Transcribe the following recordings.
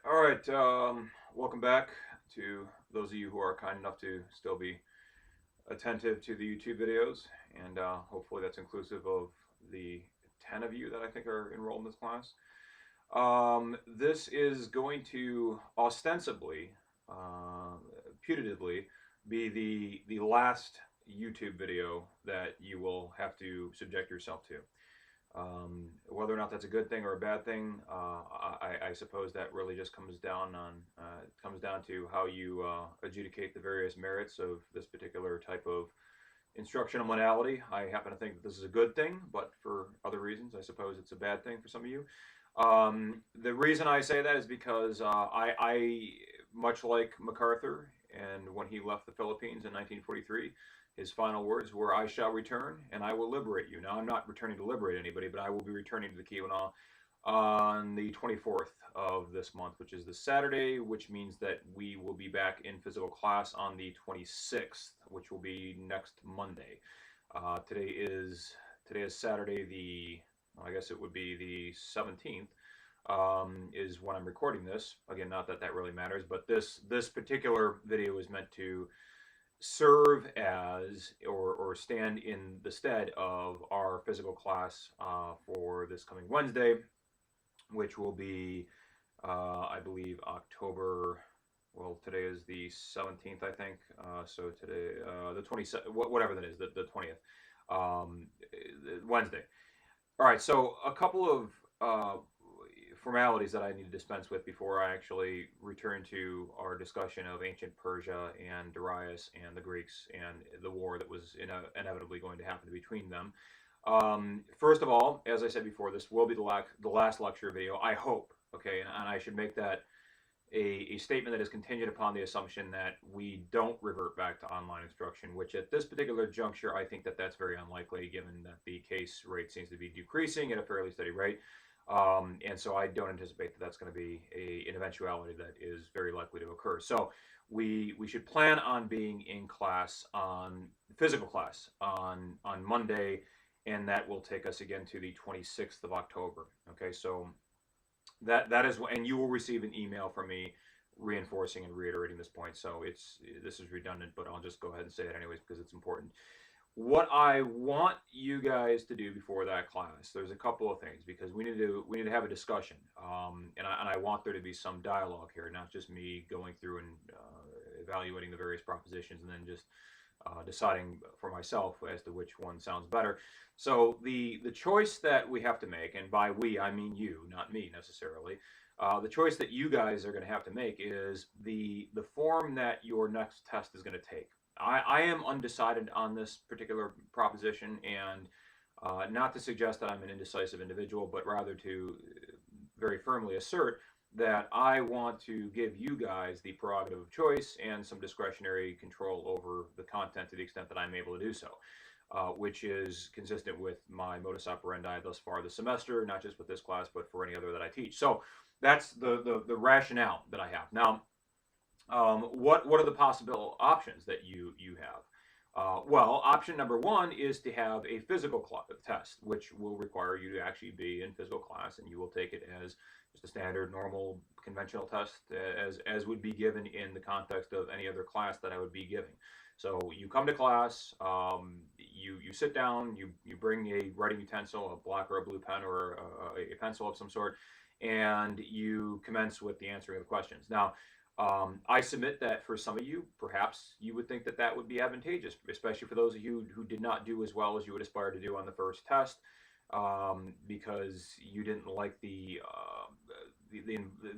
All right, welcome back to those of you who are kind enough to still be attentive to the YouTube videos, and hopefully that's inclusive of the 10 of you that I think are enrolled in this class. This is going to ostensibly, uh, putatively, be the last YouTube video that you will have to subject yourself to. Whether or not that's a good thing or a bad thing, I suppose that really just comes down to how you adjudicate the various merits of this particular type of instructional modality. I happen to think that this is a good thing, but for other reasons, I suppose it's a bad thing for some of you. The reason I say that is because I, much like MacArthur, and when he left the Philippines in 1943, his final words were, "I shall return and I will liberate you." Now, I'm not returning to liberate anybody, but I will be returning to the Keweenaw on the 24th of this month, which is this Saturday, which means that we will be back in physical class on the 26th, which will be next Monday. Today is Saturday, I guess it would be the 17th, is when I'm recording this. Again, not that that really matters, but this particular video is meant to serve as or stand in the stead of our physical class for this coming Wednesday, which will be, I believe, October. Well, today is the 17th, I think. So today, the 27th, whatever that is, the 20th, um, Wednesday. All right, so a couple of formalities that I need to dispense with before I actually return to our discussion of ancient Persia and Darius and the Greeks and the war that was inevitably going to happen between them. First of all, as I said before, this will be the last lecture video, I hope. Okay, and I should make that a statement that is contingent upon the assumption that we don't revert back to online instruction, which at this particular juncture, I think that that's very unlikely given that the case rate seems to be decreasing at a fairly steady rate. And so I don't anticipate that that's going to be an eventuality that is very likely to occur. So we should plan on being in class on physical class on Monday, and that will take us again to the 26th of October. Okay, so that is, and you will receive an email from me reinforcing and reiterating this point. So this is redundant, but I'll just go ahead and say it anyways because it's important. What I want you guys to do before that class, there's a couple of things because we need to have a discussion, and I want there to be some dialogue here, not just me going through and evaluating the various propositions and then just deciding for myself as to which one sounds better. So the choice that we have to make, and by we I mean you, not me necessarily. The choice that you guys are going to have to make is the form that your next test is going to take. I am undecided on this particular proposition, and not to suggest that I'm an indecisive individual, but rather to very firmly assert that I want to give you guys the prerogative of choice and some discretionary control over the content to the extent that I'm able to do so, which is consistent with my modus operandi thus far this semester, not just with this class, but for any other that I teach. So that's the rationale that I have. Now, what are the possible options that you have? Well, option number one is to have a physical test, which will require you to actually be in physical class, and you will take it as just a standard, normal, conventional test, as would be given in the context of any other class that I would be giving. So you come to class, you sit down, you bring a writing utensil, a black or a blue pen, or a pencil of some sort, and you commence with the answering of the questions. Now, I submit that for some of you, perhaps you would think that that would be advantageous, especially for those of you who did not do as well as you would aspire to do on the first test, because you didn't like the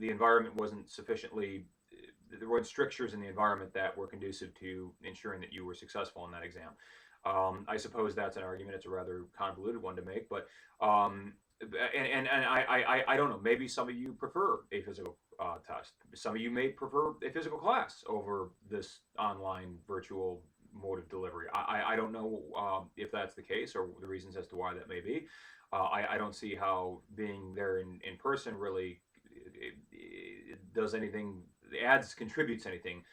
environment wasn't sufficiently, there were strictures in the environment that were conducive to ensuring that you were successful in that exam. I suppose that's an argument. It's a rather convoluted one to make, but I don't know. Maybe some of you prefer a physical test. Some of you may prefer a physical class over this online virtual mode of delivery. I don't know if that's the case or the reasons as to why that may be. I don't see how being there in person really it does anything, contributes anything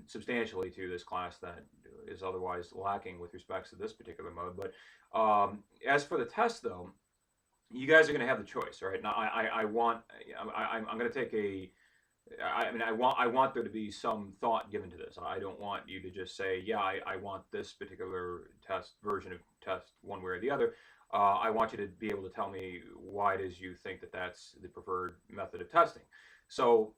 substantially to this class that is otherwise lacking with respects to this particular mode. But as for the test, though, you guys are going to have the choice, right? Now, I'm going to take I mean, I want there to be some thought given to this. I don't want you to just say, yeah, I want this particular test version of test one way or the other. I want you to be able to tell me why it is you think that that's the preferred method of testing. So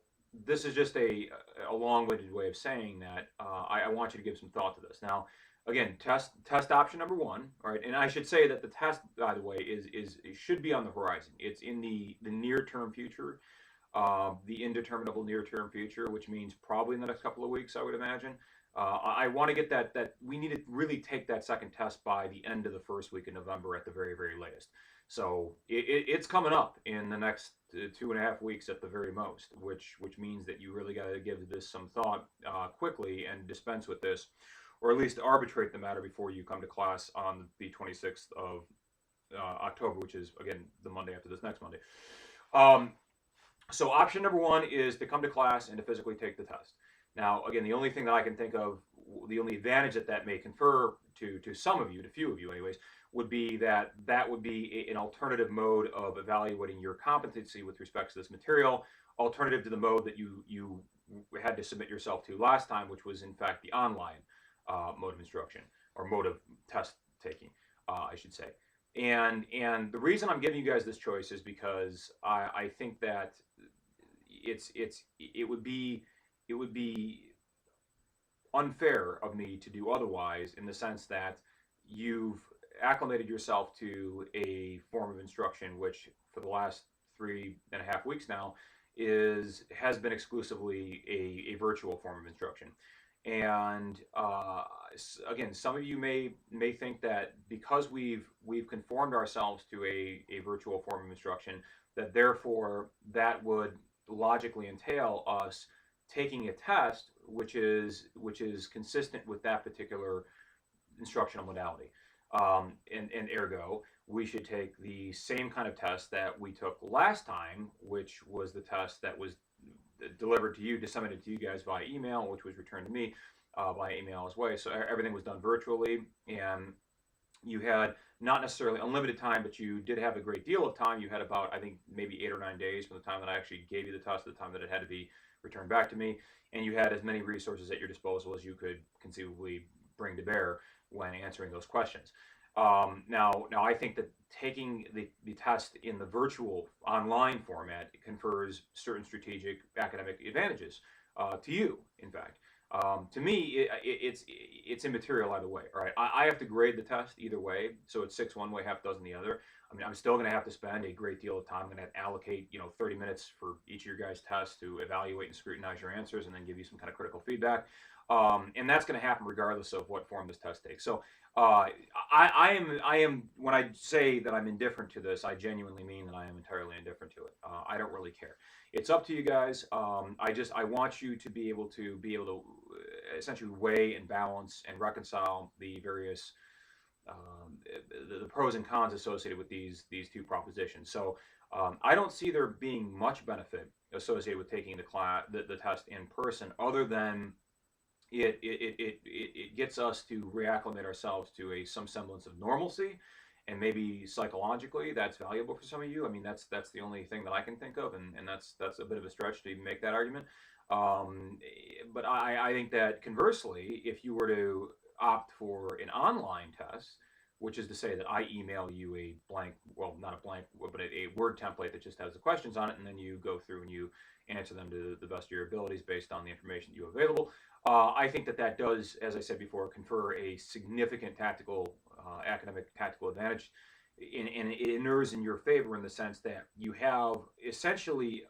this is just a long-winded way of saying that I want you to give some thought to this. Now, again, test option number one, all right, and I should say that the test, by the way, is it should be on the horizon. It's in the near-term future, the indeterminable near-term future, which means probably in the next couple of weeks, I would imagine. I want to get that we need to really take that second test by the end of the first week of November at the very, very latest. So it's coming up in the next 2.5 weeks at the very most, which means that you really got to give this some thought quickly and dispense with this, or at least arbitrate the matter before you come to class on the 26th of October, which is again the Monday after this next Monday. Um, so option number one is to come to class and to physically take the test. Now, again, the only thing that I can think of, the only advantage that that may confer to some of you, to few of you, anyways, would be that that would be an alternative mode of evaluating your competency with respect to this material, alternative to the mode that you had to submit yourself to last time, which was in fact the online mode of instruction or mode of test taking, I should say. And the reason I'm giving you guys this choice is because I think that it would be unfair of me to do otherwise, in the sense that you've acclimated yourself to a form of instruction which for the last 3.5 weeks now has been exclusively a virtual form of instruction. And again, some of you may think that because we've conformed ourselves to a virtual form of instruction, that therefore that would logically entail us taking a test which is consistent with that particular instructional modality. And ergo, we should take the same kind of test that we took last time, which was the test that was delivered to you, disseminated to you guys via email, which was returned to me via email as well. So everything was done virtually, and you had not necessarily unlimited time, but you did have a great deal of time. You had about, I think, maybe 8 or 9 days from the time that I actually gave you the test to the time that it had to be returned back to me, and you had as many resources at your disposal as you could conceivably bring to bear when answering those questions. Now, I think that taking the test in the virtual online format confers certain strategic academic advantages to you, in fact. To me, it's immaterial either way. All right, I have to grade the test either way, so it's six one way, half dozen the other. I mean, I'm still going to have to spend a great deal of time. I'm going to allocate 30 minutes for each of your guys' tests to evaluate and scrutinize your answers, and then give you some kind of critical feedback. And that's going to happen regardless of what form this test takes. So I am when I say that I'm indifferent to this, I genuinely mean that I am entirely indifferent to it. I don't really care. It's up to you guys. I want you to be able to essentially weigh and balance and reconcile the various the pros and cons associated with these two propositions. So I don't see there being much benefit associated with taking the test in person, other than it gets us to reacclimate ourselves to some semblance of normalcy, and maybe psychologically that's valuable for some of you. I mean, that's the only thing that I can think of, and that's a bit of a stretch to even make that argument. But I think that conversely, if you were to opt for an online test, which is to say that I email you a blank, well, not a blank, but a Word template that just has the questions on it, and then you go through and you answer them to the best of your abilities based on the information that you have available. I think that that does, as I said before, confer a significant academic tactical advantage, and it inures in your favor in the sense that you have essentially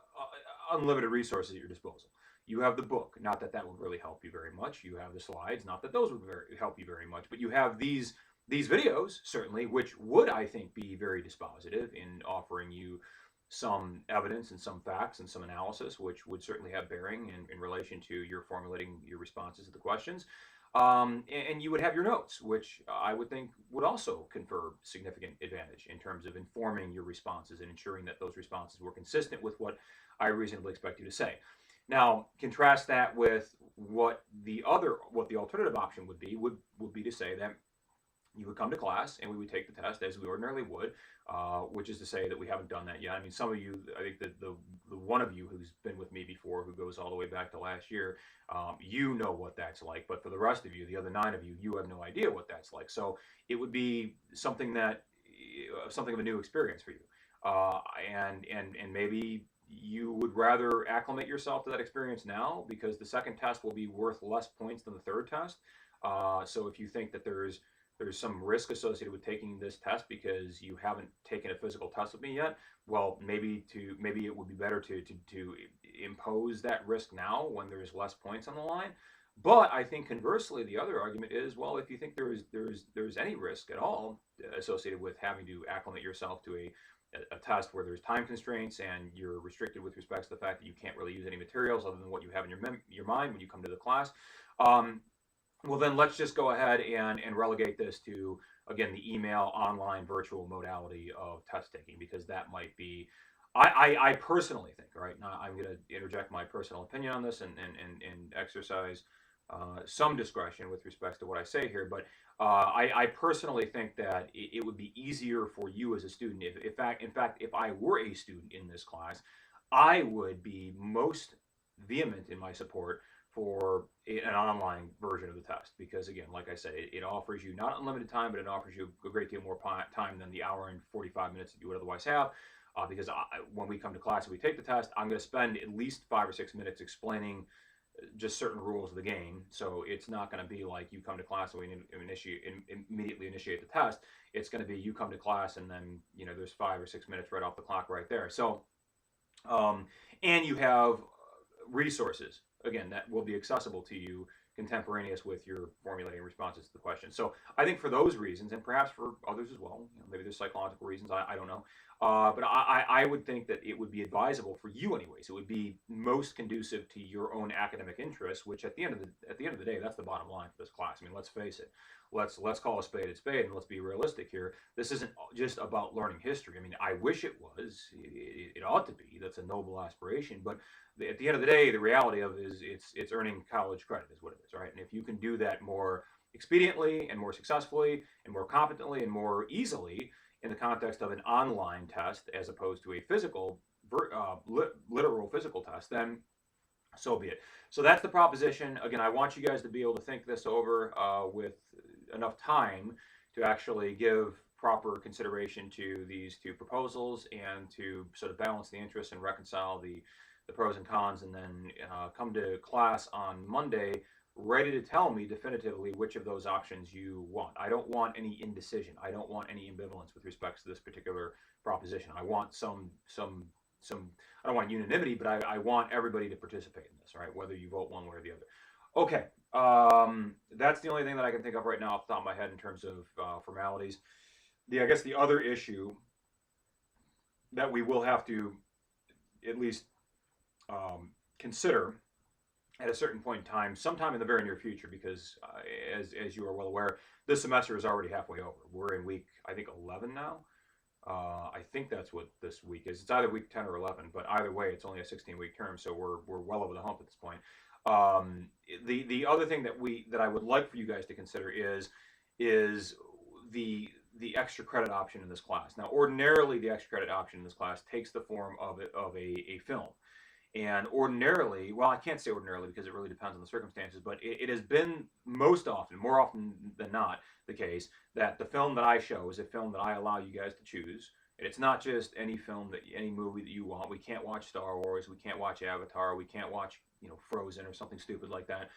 unlimited resources at your disposal. You have the book, not that that would really help you very much. You have the slides, not that those would help you very much, but you have these videos, certainly, which would, I think, be very dispositive in offering you some evidence and some facts and some analysis, which would certainly have bearing in relation to your formulating your responses to the questions. And you would have your notes, which I would think would also confer significant advantage in terms of informing your responses and ensuring that those responses were consistent with what I reasonably expect you to say. Now, contrast that with what the alternative option would be to say that you would come to class and we would take the test as we ordinarily would, which is to say that we haven't done that yet. I mean, some of you, I think that the one of you who's been with me before, who videos all the way back to last year, you know what that's like. But for the rest of you, the other 9 of you, you have no idea what that's like. So it would be something that something of a new experience for you, and maybe you would rather acclimate yourself to that experience now because the second test will be worth less points than the third test. So if you think that there's some risk associated with taking this test because you haven't taken a physical test with me yet, well, maybe it would be better to impose that risk now when there's less points on the line. But I think conversely, the other argument is, well, if you think there's any risk at all associated with having to acclimate yourself to a test where there's time constraints and you're restricted with respect to the fact that you can't really use any materials other than what you have in your mind when you come to the class, um, well, then let's just go ahead and relegate this to, again, the email, online, virtual modality of test taking, because that might be, I personally think, all right, now I'm going to interject my personal opinion on this and exercise some discretion with respect to what I say here, but I personally think that it would be easier for you as a student, in fact, if I were a student in this class, I would be most vehement in my support for an online version of the test because, again, like I said, it offers you not unlimited time, but it offers you a great deal more time than the hour and 45 minutes that you would otherwise have. Because when we come to class and we take the test, I'm going to spend at least 5 or 6 minutes explaining just certain rules of the game. So it's not going to be like you come to class and we immediately initiate the test. It's going to be you come to class and then there's 5 or 6 minutes right off the clock right there. So and you have resources again that will be accessible to you contemporaneous with your formulating responses to the question. So I think for those reasons, and perhaps for others as well, maybe there's psychological reasons, I don't know, but I would think that it would be advisable for you anyways. It would be most conducive to your own academic interests, which at the end of the day, that's the bottom line for this class. I mean, let's face it. Let's call a spade, and let's be realistic here. This isn't just about learning history. I mean, I wish it was. It ought to be. That's a noble aspiration. But at the end of the day, the reality of it is it's earning college credit is what it is, right? And if you can do that more expediently and more successfully and more competently and more easily in the context of an online test as opposed to a physical, literal physical test, then so be it. So that's the proposition. Again, I want you guys to be able to think this over with enough time to actually give proper consideration to these two proposals and to sort of balance the interests and reconcile the pros and cons, and then come to class on Monday ready to tell me definitively which of those options you want. I don't want any indecision. I don't want any ambivalence with respect to this particular proposition. I want some I don't want unanimity, but I want everybody to participate in this, right? Whether you vote one way or the other. Okay, that's the only thing that I can think of right now off the top of my head in terms of formalities. I guess the other issue that we will have to at least consider at a certain point in time, sometime in the very near future, because as you are well aware, this semester is already halfway over. We're in week, I think, 11 now. I think that's what this week is. It's either week 10 or 11, but either way, it's only a 16-week term, so we're well over the hump at this point. The other thing that I would like for you guys to consider is the extra credit option in this class. Now, ordinarily, the extra credit option in this class takes the form of a film. And ordinarily, well, I can't say ordinarily because it really depends on the circumstances, but it has been more often than not, the case that the film that I show is a film that I allow you guys to choose. And it's not just any movie that you want. We can't watch Star Wars. We can't watch Avatar. We can't watch, Frozen or something stupid like that.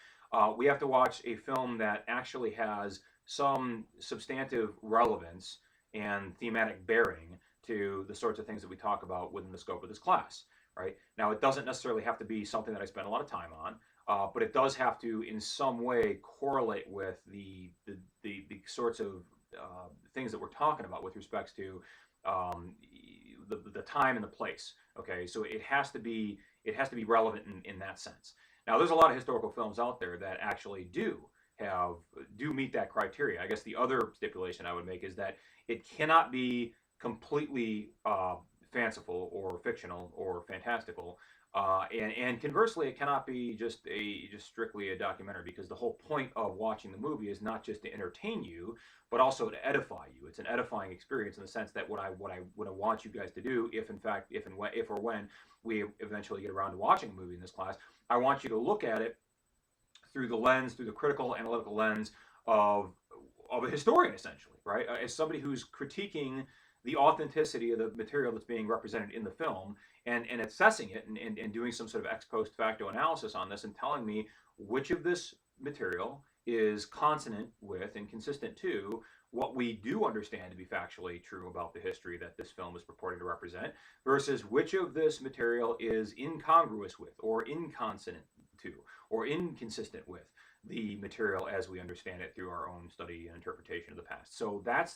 We have to watch a film that actually has some substantive relevance and thematic bearing to the sorts of things that we talk about within the scope of this class. Right? Now, it doesn't necessarily have to be something that I spend a lot of time on, but it does have to, in some way, correlate with the sorts of things that we're talking about with respects to the time and the place. Okay, so it has to be relevant in that sense. Now, there's a lot of historical films out there that actually do meet that criteria. I guess the other stipulation I would make is that it cannot be completely fanciful or fictional or fantastical, And conversely, it cannot be just strictly a documentary, because the whole point of watching the movie is not just to entertain you, but also to edify you. It's an edifying experience in the sense that what I want you guys to do, if in fact if or when we eventually get around to watching a movie in this class, I want you to look at it through the critical analytical lens of a historian, essentially, right? As somebody who's critiquing the authenticity of the material that's being represented in the film, and assessing it, and doing some sort of ex post facto analysis on this, and telling me which of this material is consonant with and consistent to what we do understand to be factually true about the history that this film is purporting to represent, versus which of this material is incongruous with, or inconsonant to, or inconsistent with the material as we understand it through our own study and interpretation of the past. So that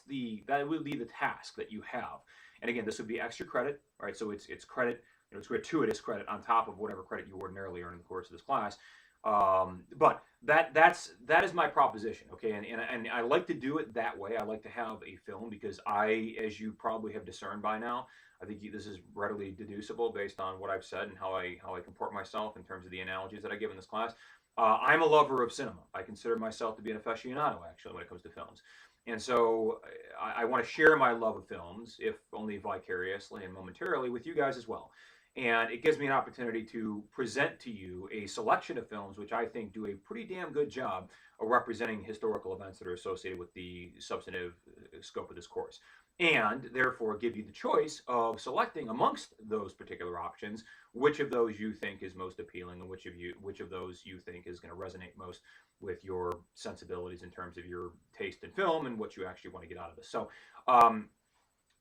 would be the task that you have. And again, this would be extra credit, right? So it's credit, it's gratuitous credit on top of whatever credit you ordinarily earn in the course of this class. But that is my proposition, okay? And I like to do it that way. I like to have a film because as you probably have discerned by now, I think this is readily deducible based on what I've said and how I comport myself in terms of the analogies that I give in this class. I'm a lover of cinema. I consider myself to be an aficionado, actually, when it comes to films. And so I want to share my love of films, if only vicariously and momentarily, with you guys as well. And it gives me an opportunity to present to you a selection of films which I think do a pretty damn good job of representing historical events that are associated with the substantive scope of this course. And therefore give you the choice of selecting amongst those particular options which of those you think is most appealing, and which of those you think is going to resonate most with your sensibilities in terms of your taste in film and what you actually want to get out of this. So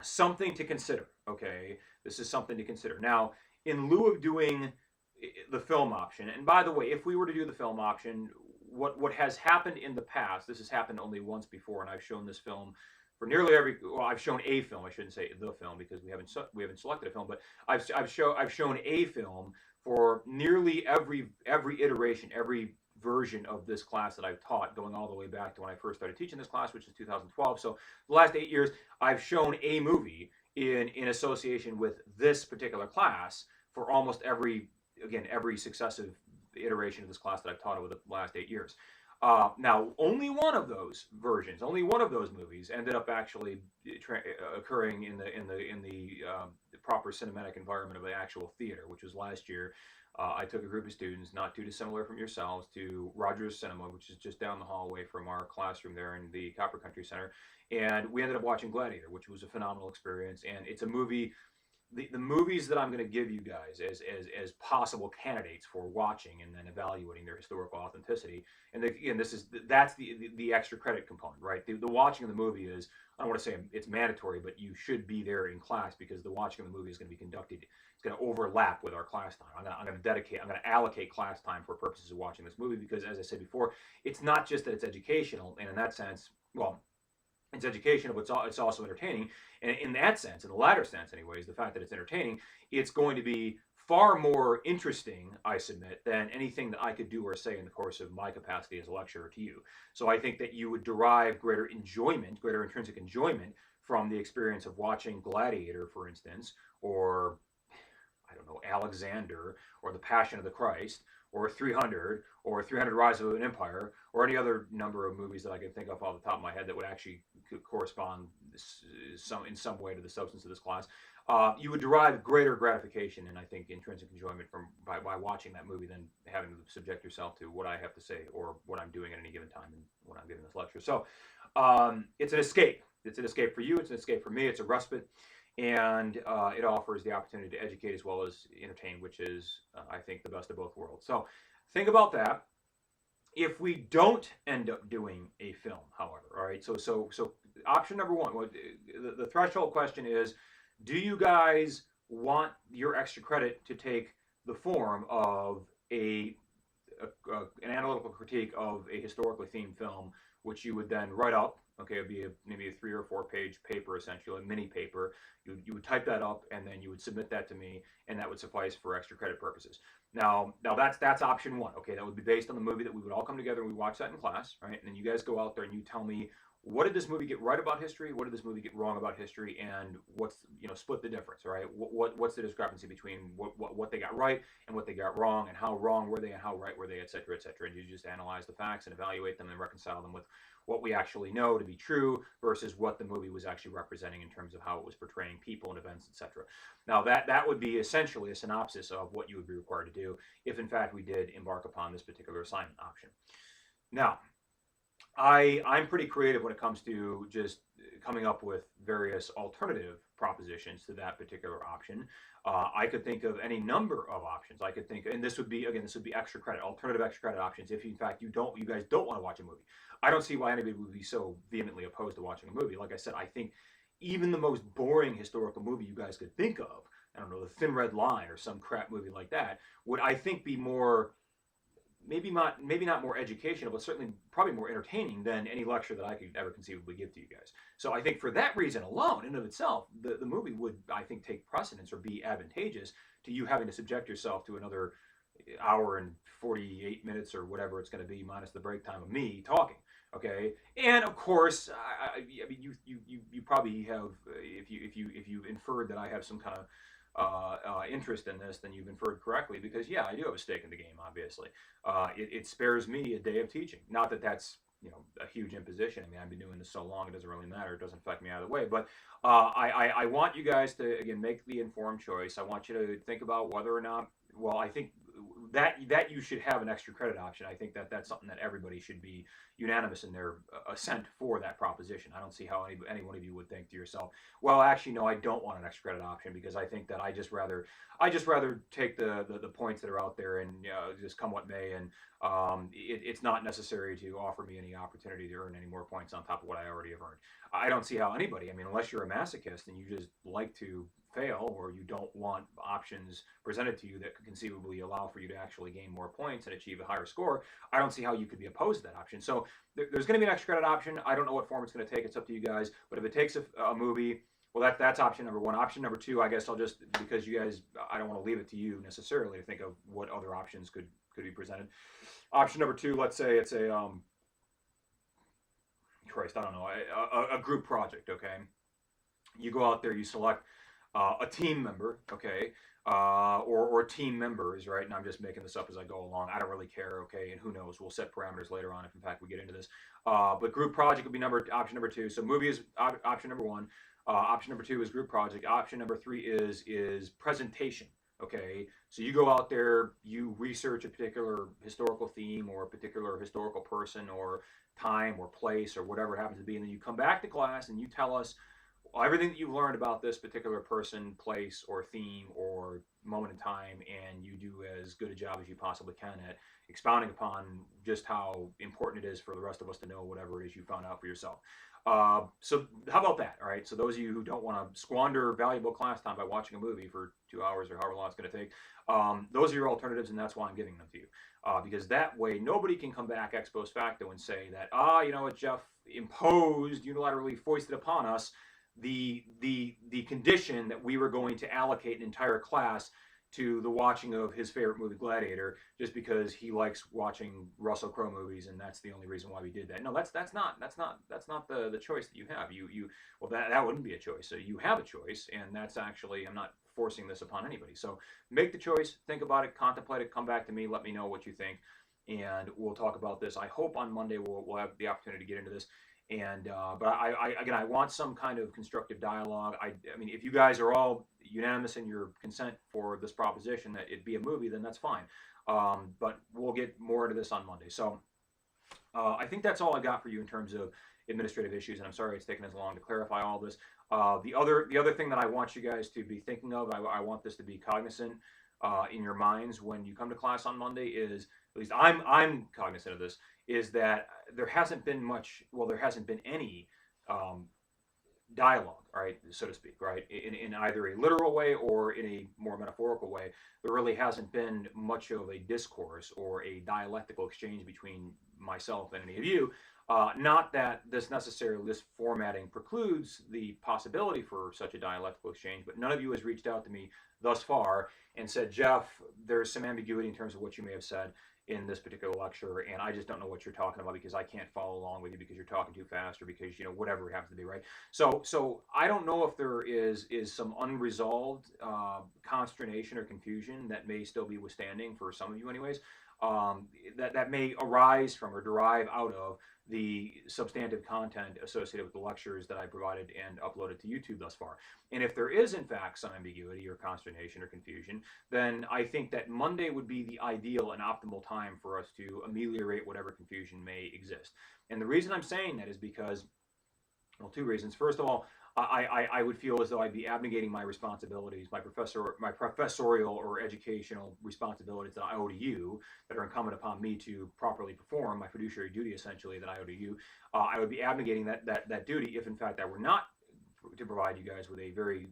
something to consider, okay? This is something to consider. Now, in lieu of doing the film option, and by the way, if we were to do the film option, what has happened in the past, this has happened only once before, and I've shown this film for nearly I've shown a film. I shouldn't say the film because we haven't selected a film, but I've shown a film for nearly every iteration, every version of this class that I've taught, going all the way back to when I first started teaching this class, which is 2012. So the last 8 years, I've shown a movie in association with this particular class for almost every successive iteration of this class that I've taught over the last 8 years. Now, only one of those versions, only one of those movies, ended up actually occurring in the proper cinematic environment of the actual theater, which was last year. I took a group of students, not too dissimilar from yourselves, to Rogers Cinema, which is just down the hallway from our classroom there in the Copper Country Center, and we ended up watching Gladiator, which was a phenomenal experience. And it's a movie. The movies that I'm going to give you guys as possible candidates for watching and then evaluating their historical authenticity, and again, that's the extra credit component, right? The watching of the movie is, I don't want to say it's mandatory, but you should be there in class because the watching of the movie is going to be conducted. It's going to overlap with our class time. I'm going to allocate class time for purposes of watching this movie because, as I said before, it's not just that it's educational, and in that sense, well, it's educational, but it's also entertaining. And in that sense, in the latter sense anyways, the fact that it's entertaining, it's going to be far more interesting, I submit, than anything that I could do or say in the course of my capacity as a lecturer to you. So I think that you would derive greater intrinsic enjoyment from the experience of watching Gladiator, for instance, or I don't know, Alexander, or The Passion of the Christ, or 300, or 300 Rise of an Empire, or any other number of movies that I can think of off the top of my head that would actually correspond in some way to the substance of this class. You would derive greater gratification and I think intrinsic enjoyment by watching that movie than having to subject yourself to what I have to say or what I'm doing at any given time when I'm giving this lecture. So it's an escape. It's an escape for you. It's an escape for me. It's a respite. And it offers the opportunity to educate as well as entertain, which is, I think, the best of both worlds. So think about that. If we don't end up doing a film, however, all right, so option number one, the threshold question is, do you guys want your extra credit to take the form of an analytical critique of a historically themed film, which you would then write up? Okay, it'd be maybe a 3 or 4 page paper, essentially, a mini paper. You would type that up, and then you would submit that to me, and that would suffice for extra credit purposes. Now that's option one. Okay, that would be based on the movie that we would all come together and we watch that in class, right? And then you guys go out there and you tell me what did this movie get right about history? What did this movie get wrong about history? And what's, split the difference, right? What's the discrepancy between what they got right and what they got wrong, and how wrong were they and how right were they, et cetera, et cetera. And you just analyze the facts and evaluate them and reconcile them with what we actually know to be true versus what the movie was actually representing in terms of how it was portraying people and events, etc. Now that would be essentially a synopsis of what you would be required to do if in fact we did embark upon this particular assignment option. Now, I'm pretty creative when it comes to just coming up with various alternative propositions to that particular option. I could think of any number of options. I could think, and this would be, again, this would be extra credit, alternative extra credit options. If in fact you guys don't want to watch a movie, I don't see why anybody would be so vehemently opposed to watching a movie. Like I said, I think even the most boring historical movie you guys could think of, I don't know, The Thin Red Line or some crap movie like that, would I think be more, maybe not more educational, but certainly probably more entertaining than any lecture that I could ever conceivably give to you guys. So I think for that reason alone, in and of itself, the movie would, I think, take precedence or be advantageous to you having to subject yourself to another hour and 48 minutes or whatever it's going to be, minus the break time of me talking. Okay, and of course, I mean, you probably have, if you inferred that I have some kind of interest in this, then you've inferred correctly, because yeah, I do have a stake in the game. Obviously, it spares me a day of teaching. Not that that's a huge imposition. I mean, I've been doing this so long, it doesn't really matter. It doesn't affect me either way. But I want you guys to, again, make the informed choice. I want you to think about whether or not. Well, I think that you should have an extra credit option. I think that's something that everybody should be unanimous in their assent for that proposition. I don't see how any one of you would think to yourself, well, actually, no, I don't want an extra credit option, because I think that I just rather take the points that are out there, and just come what may, and it's not necessary to offer me any opportunity to earn any more points on top of what I already have earned. I don't see how anybody, I mean, unless you're a masochist and you just like to fail, or you don't want options presented to you that could conceivably allow for you to actually gain more points and achieve a higher score, I don't see how you could be opposed to that option. So there's going to be an extra credit option. I don't know what form it's going to take. It's up to you guys. But if it takes a movie, well, that's option number one. Option number two, I guess I'll just, because you guys, I don't want to leave it to you necessarily to think of what other options could be presented. Option number two, let's say it's Christ, I don't know, a group project. Okay, you go out there, you select a team member, okay, or team members, right? And I'm just making this up as I go along. I don't really care, okay, and who knows? We'll set parameters later on if, in fact, we get into this. But group project would be option number two. So movie is option number one. Option number two is group project. Option number three is presentation. Okay, so you go out there, you research a particular historical theme or a particular historical person or time or place or whatever it happens to be, and then you come back to class and you tell us everything that you've learned about this particular person, place, or theme, or moment in time, and you do as good a job as you possibly can at expounding upon just how important it is for the rest of us to know whatever it is you found out for yourself. So how about that? All right. So those of you who don't want to squander valuable class time by watching a movie for 2 hours or however long it's going to take, those are your alternatives, and that's why I'm giving them to you. Because that way nobody can come back ex post facto and say that, you know what, Jeff imposed, unilaterally foisted upon us the condition that we were going to allocate an entire class to the watching of his favorite movie, Gladiator, just because he likes watching Russell Crowe movies, and that's the only reason why we did that. No, that's not the choice that you have. Well, that wouldn't be a choice. So you have a choice, and that's actually, I'm not forcing this upon anybody. So make the choice, think about it, contemplate it, come back to me, let me know what you think, and we'll talk about this. I hope on Monday we'll have the opportunity to get into this. And but I want some kind of constructive dialogue. I mean, if you guys are all unanimous in your consent for this proposition that it be a movie, then that's fine. But we'll get more into this on Monday. So I think that's all I got for you in terms of administrative issues. And I'm sorry it's taken as long to clarify all this. The other thing that I want you guys to be thinking of, I want this to be cognizant in your minds when you come to class on Monday, is, at least I'm cognizant of this, is that there hasn't been any dialogue, right, so to speak, right, in either a literal way or in a more metaphorical way. There really hasn't been much of a discourse or a dialectical exchange between myself and any of you. Not that this formatting precludes the possibility for such a dialectical exchange, but none of you has reached out to me thus far and said, Jeff, there's some ambiguity in terms of what you may have said in this particular lecture, and I just don't know what you're talking about because I can't follow along with you because you're talking too fast or because whatever it happens to be, right? So I don't know if there is some unresolved consternation or confusion that may still be withstanding for some of you, anyways. That may arise from or derive out of the substantive content associated with the lectures that I provided and uploaded to YouTube thus far. And if there is, in fact, some ambiguity or consternation or confusion, then I think that Monday would be the ideal and optimal time for us to ameliorate whatever confusion may exist. And the reason I'm saying that is because, well, two reasons. First of all, I would feel as though I'd be abnegating my responsibilities, my professorial or educational responsibilities that I owe to you, that are incumbent upon me to properly perform my fiduciary duty, essentially, that I owe to you. I would be abnegating that duty if, in fact, I were not to provide you guys with a very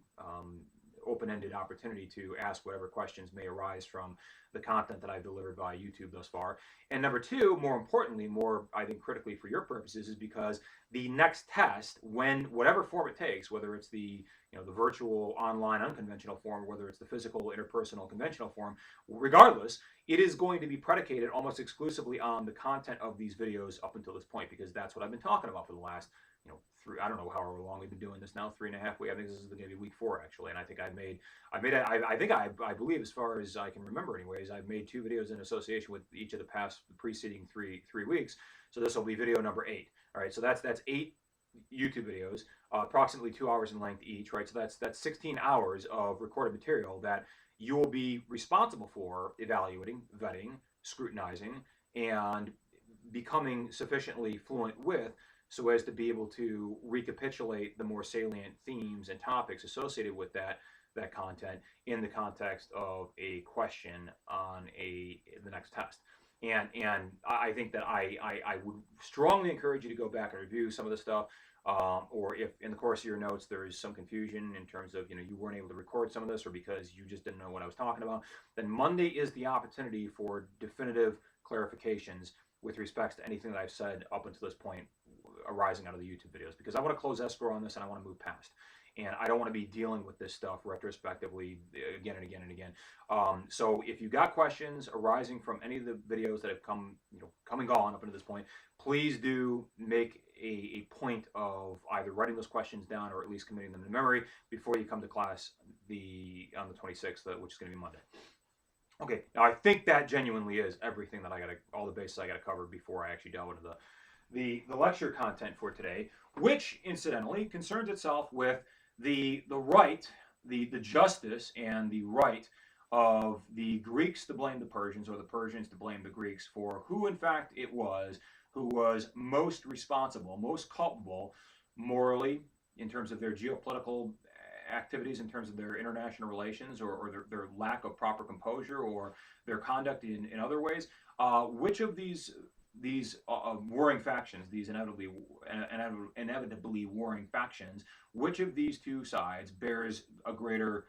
open-ended opportunity to ask whatever questions may arise from the content that I've delivered via YouTube thus far. And number two, more importantly, more I think critically for your purposes, is because the next test, when whatever form it takes, whether it's the the virtual, online, unconventional form, whether it's the physical, interpersonal, conventional form, regardless, it is going to be predicated almost exclusively on the content of these videos up until this point, because that's what I've been talking about for the last I don't know however long we've been doing this now, 3.5 weeks. I think this is going to be week 4 actually, and I think I believe, as far as I can remember, anyways, I've made 2 videos in association with each of the past preceding three weeks. So this will be video number 8. All right, so that's 8 YouTube videos, approximately 2 hours in length each, right? So that's 16 hours of recorded material that you will be responsible for evaluating, vetting, scrutinizing, and becoming sufficiently fluent with, so as to be able to recapitulate the more salient themes and topics associated with that content in the context of a question on the next test. And I think that I would strongly encourage you to go back and review some of the stuff. Or if in the course of your notes there is some confusion in terms of you weren't able to record some of this, or because you just didn't know what I was talking about, then Monday is the opportunity for definitive clarifications with respects to anything that I've said up until this point arising out of the YouTube videos, because I want to close escrow on this and I want to move past. And I don't want to be dealing with this stuff retrospectively again and again and again. So if you got questions arising from any of the videos that have come and gone up until this point, please do make a point of either writing those questions down or at least committing them to memory before you come to class on the 26th, which is going to be Monday. Okay, now I think that genuinely is everything that all the bases I got to cover before I actually delve into the lecture content for today, which incidentally concerns itself with the right, the justice and the right of the Greeks to blame the Persians, or the Persians to blame the Greeks, for who in fact it was who was most responsible, most culpable morally, in terms of their geopolitical activities, in terms of their international relations, or their lack of proper composure, or their conduct in other ways. Which of these warring factions, these inevitably warring factions, which of these two sides bears a greater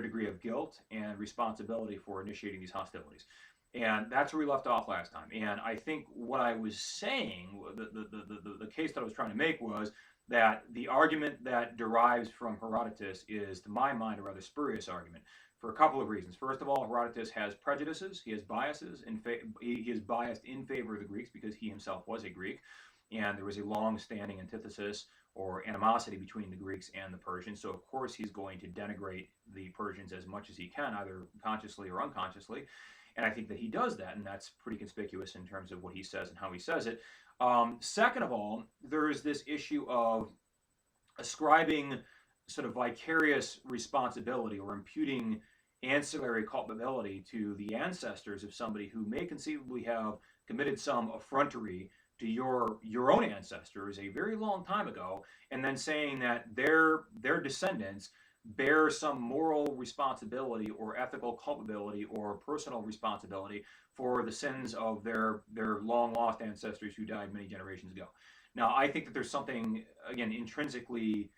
degree of guilt and responsibility for initiating these hostilities? And that's where we left off last time. And I think what I was saying, the case that I was trying to make, was that the argument that derives from Herodotus is, to my mind, a rather spurious argument, for a couple of reasons. First of all, Herodotus has prejudices. He has biases. He is biased in favor of the Greeks because he himself was a Greek, and there was a long-standing antithesis or animosity between the Greeks and the Persians. So of course he's going to denigrate the Persians as much as he can, either consciously or unconsciously. And I think that he does that, and that's pretty conspicuous in terms of what he says and how he says it. Second of all, there is this issue of ascribing sort of vicarious responsibility, or imputing ancillary culpability to the ancestors of somebody who may conceivably have committed some effrontery to your own ancestors a very long time ago, and then saying that their descendants bear some moral responsibility or ethical culpability or personal responsibility for the sins of their long lost ancestors who died many generations ago. Now, I think that there's something, again, intrinsically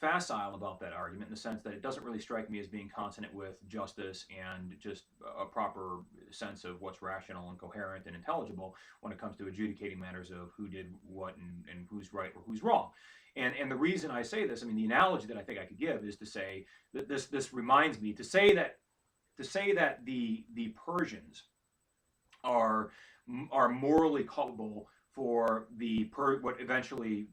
facile about that argument in the sense that it doesn't really strike me as being consonant with justice and just a proper sense of what's rational and coherent and intelligible when it comes to adjudicating matters of who did what and who's right or who's wrong. And the reason I say this, I mean, the analogy that I think I could give is to say that this reminds me to say that the Persians are morally culpable for what eventually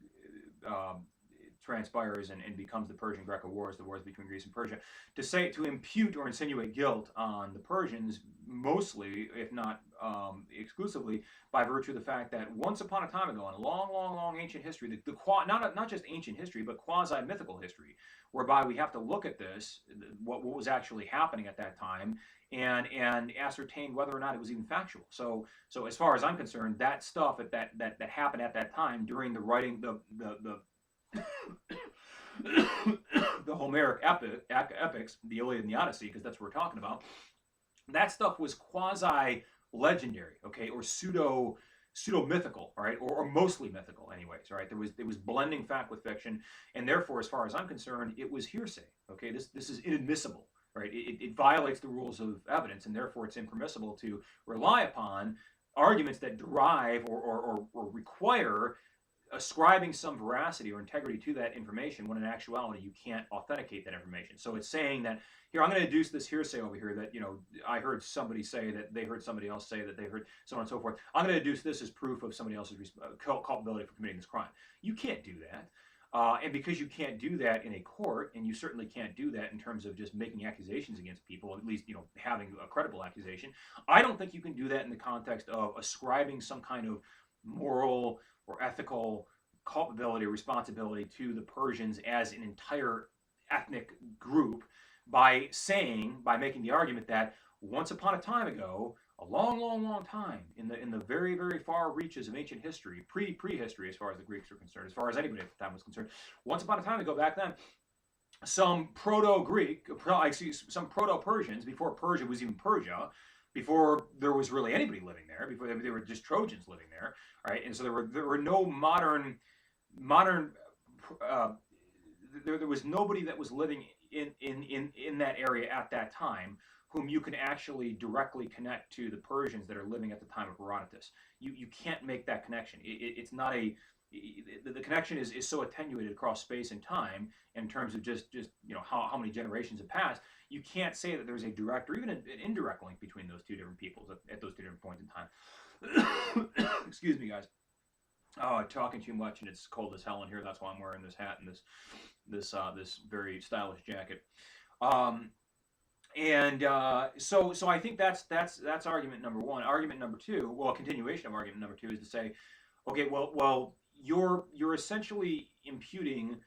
transpires and becomes the Persian Greco Wars, the wars between Greece and Persia, to impute or insinuate guilt on the Persians, mostly, if not exclusively, by virtue of the fact that once upon a time ago, in a long, long, long ancient history, not just ancient history, but quasi-mythical history, whereby we have to look at this, what was actually happening at that time, and ascertain whether or not it was even factual. So as far as I'm concerned, that stuff that happened at that time during the writing the the Homeric epics, the Iliad and the Odyssey, because that's what we're talking about. That stuff was quasi legendary, okay, or pseudo mythical, all right, or mostly mythical, anyways, all right. There was blending fact with fiction, and therefore, as far as I'm concerned, it was hearsay. Okay, this is inadmissible, right? It violates the rules of evidence, and therefore, it's impermissible to rely upon arguments that derive or require ascribing some veracity or integrity to that information when in actuality you can't authenticate that information. So it's saying that, here, I'm going to deduce this hearsay over here that, I heard somebody say that they heard somebody else say that they heard, so on and so forth. I'm going to deduce this as proof of somebody else's culpability for committing this crime. You can't do that. And because you can't do that in a court, and you certainly can't do that in terms of just making accusations against people, at least, having a credible accusation, I don't think you can do that in the context of ascribing some kind of moral or ethical culpability or responsibility to the Persians as an entire ethnic group by making the argument that once upon a time ago, a long, long, long time in the very, very far reaches of ancient history, prehistory as far as the Greeks are concerned, as far as anybody at the time was concerned, once upon a time ago back then, some some Proto-Persians, before Persia was even Persia, before there was really anybody living there, before they were just Trojans living there, right? And so there were no modern there was nobody that was living in that area at that time whom you can actually directly connect to the Persians that are living at the time of Herodotus. You can't make that connection. It's not the connection is so attenuated across space and time in terms of just how many generations have passed. You can't say that there's a direct or even an indirect link between those two different peoples at those two different points in time. Excuse me, guys. Oh, talking too much, and it's cold as hell in here. That's why I'm wearing this hat and this very stylish jacket. So I think that's argument number one. Argument number two, well, a continuation of argument number two, is to say, okay, well, you're essentially imputing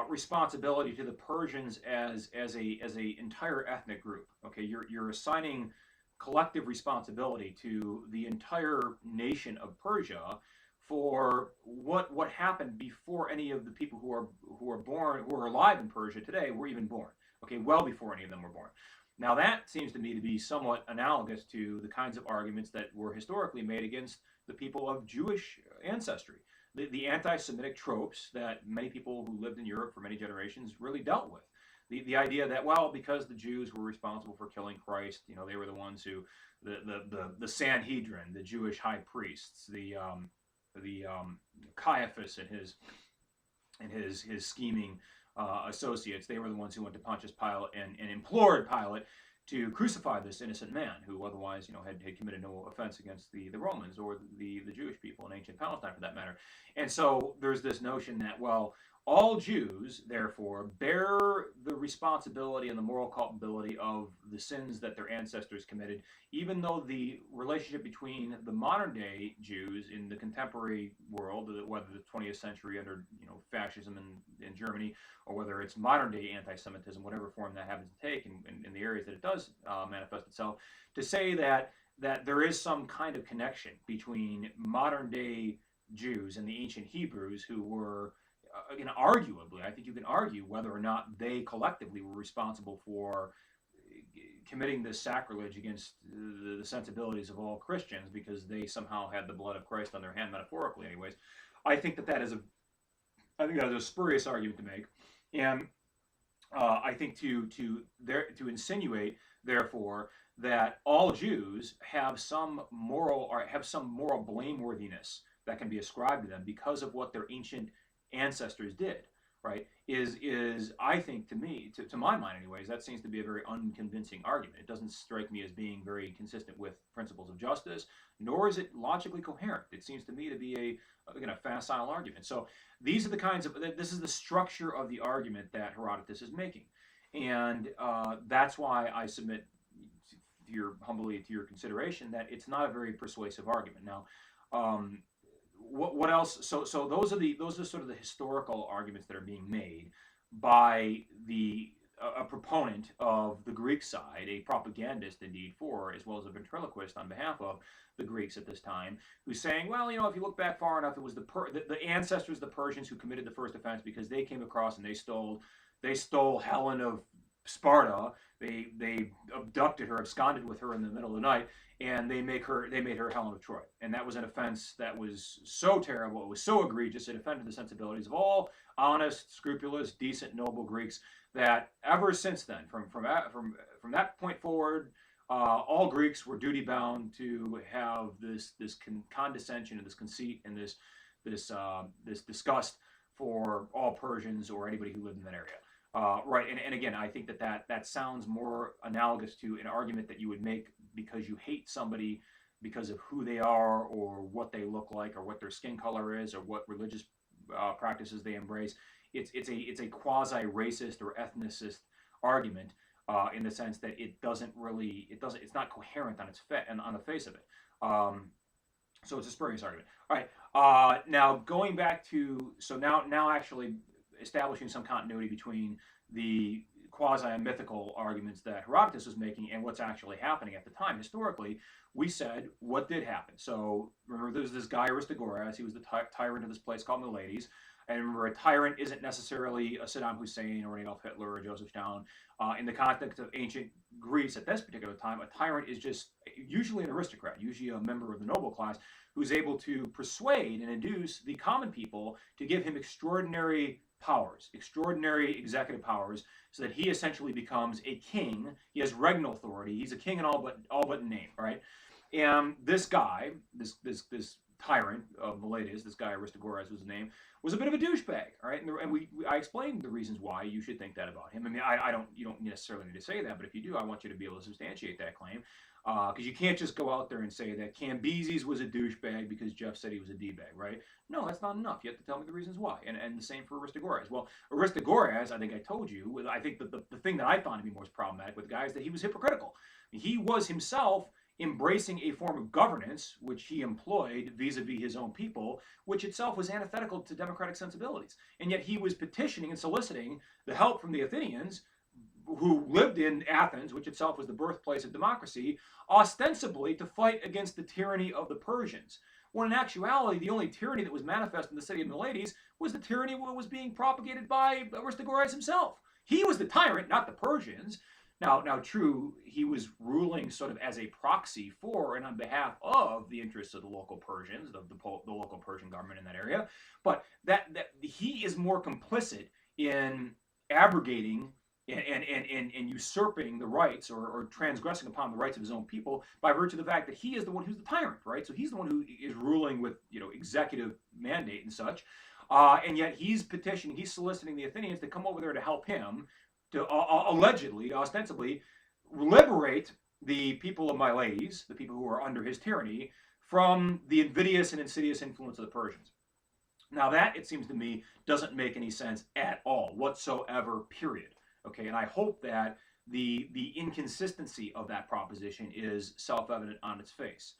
responsibility to the Persians as a entire ethnic group. Okay, you're assigning collective responsibility to the entire nation of Persia for what happened before any of the people who are alive in Persia today were even born. Okay, well before any of them were born. Now that seems to me to be somewhat analogous to the kinds of arguments that were historically made against the people of Jewish ancestry. The anti-Semitic tropes that many people who lived in Europe for many generations really dealt with. The idea that, well, because the Jews were responsible for killing Christ, they were the ones who, the Sanhedrin, the Jewish high priests, the Caiaphas and his scheming associates, they were the ones who went to Pontius Pilate and implored Pilate to crucify this innocent man who otherwise, had committed no offense against the Romans or the Jewish people in ancient Palestine, for that matter. And so there's this notion that, well, all Jews, therefore, bear the responsibility and the moral culpability of the sins that their ancestors committed, even though the relationship between the modern-day Jews in the contemporary world, whether the 20th century under fascism in Germany, or whether it's modern-day anti-Semitism, whatever form that happens to take in the areas that it does manifest itself, to say that there is some kind of connection between modern-day Jews and the ancient Hebrews who were arguably, I think you can argue whether or not they collectively were responsible for committing this sacrilege against the sensibilities of all Christians because they somehow had the blood of Christ on their hand, metaphorically anyways. I think that is a spurious argument to make And I think to insinuate, therefore, that all Jews have some moral blameworthiness that can be ascribed to them because of what their ancient ancestors did, right? Is I think, to my mind anyways, that seems to be a very unconvincing argument. It doesn't strike me as being very consistent with principles of justice, nor is it logically coherent. It seems to me to be a facile argument. So these are the kinds of this is the structure of the argument that Herodotus is making, and that's why I submit humbly to your consideration that it's not a very persuasive argument. Now, what else? So those are sort of the historical arguments that are being made by a proponent of the Greek side, a propagandist indeed for, as well as a ventriloquist on behalf of the Greeks at this time, who's saying, well, if you look back far enough, it was the ancestors, the Persians, who committed the first offense because they came across and they stole Helen of Sparta. They abducted her, absconded with her in the middle of the night, and they made her Helen of Troy. And that was an offense that was so terrible, it was so egregious, it offended the sensibilities of all honest, scrupulous, decent, noble Greeks, that ever since then, from that point forward, all Greeks were duty bound to have this condescension and this conceit and this disgust for all Persians or anybody who lived in that area. Right, and again, I think that sounds more analogous to an argument that you would make because you hate somebody because of who they are or what they look like or what their skin color is or what religious practices they embrace. It's a quasi-racist or ethnicist argument in the sense that it's not coherent on the face of it. So it's a spurious argument. All right. Now going back to now actually establishing some continuity between the quasi-mythical arguments that Herodotus was making and what's actually happening at the time. Historically, we said what did happen. So remember, there's this guy Aristagoras. He was the tyrant of this place called Milades. And remember, a tyrant isn't necessarily a Saddam Hussein or an Adolf Hitler or Joseph Stalin. In the context of ancient Greece at this particular time, a tyrant is just usually an aristocrat, usually a member of the noble class, who's able to persuade and induce the common people to give him extraordinary powers, extraordinary executive powers, so that he essentially becomes a king. He has regnal authority. He's a king in all but name, right? And this guy, this tyrant of Milades, this guy Aristagoras was his name, was a bit of a douchebag, all right? And I explained the reasons why you should think that about him. I mean, you don't necessarily need to say that, but if you do, I want you to be able to substantiate that claim, because you can't just go out there and say that Cambyses was a douchebag because Jeff said he was a d-bag, right? No, that's not enough. You have to tell me the reasons why, and the same for Aristagoras. Well, Aristagoras, I think I told you, I think the thing that I found to be most problematic with the guy is that he was hypocritical. He was himself embracing a form of governance which he employed vis-a-vis his own people, which itself was antithetical to democratic sensibilities. And yet he was petitioning and soliciting the help from the Athenians, who lived in Athens, which itself was the birthplace of democracy, ostensibly to fight against the tyranny of the Persians. When in actuality, the only tyranny that was manifest in the city of Milades was the tyranny that was being propagated by Aristagoras himself. He was the tyrant, not the Persians. Now, true, he was ruling sort of as a proxy for and on behalf of the interests of the local Persians, the local Persian government in that area. But that he is more complicit in abrogating and usurping the rights or transgressing upon the rights of his own people by virtue of the fact that he is the one who's the tyrant, right? So he's the one who is ruling with executive mandate and such, and yet he's petitioning, he's soliciting the Athenians to come over there to help him to allegedly, ostensibly, liberate the people of Milades, the people who are under his tyranny, from the invidious and insidious influence of the Persians. Now that, it seems to me, doesn't make any sense at all, whatsoever, period. Okay, and I hope that the inconsistency of that proposition is self-evident on its face.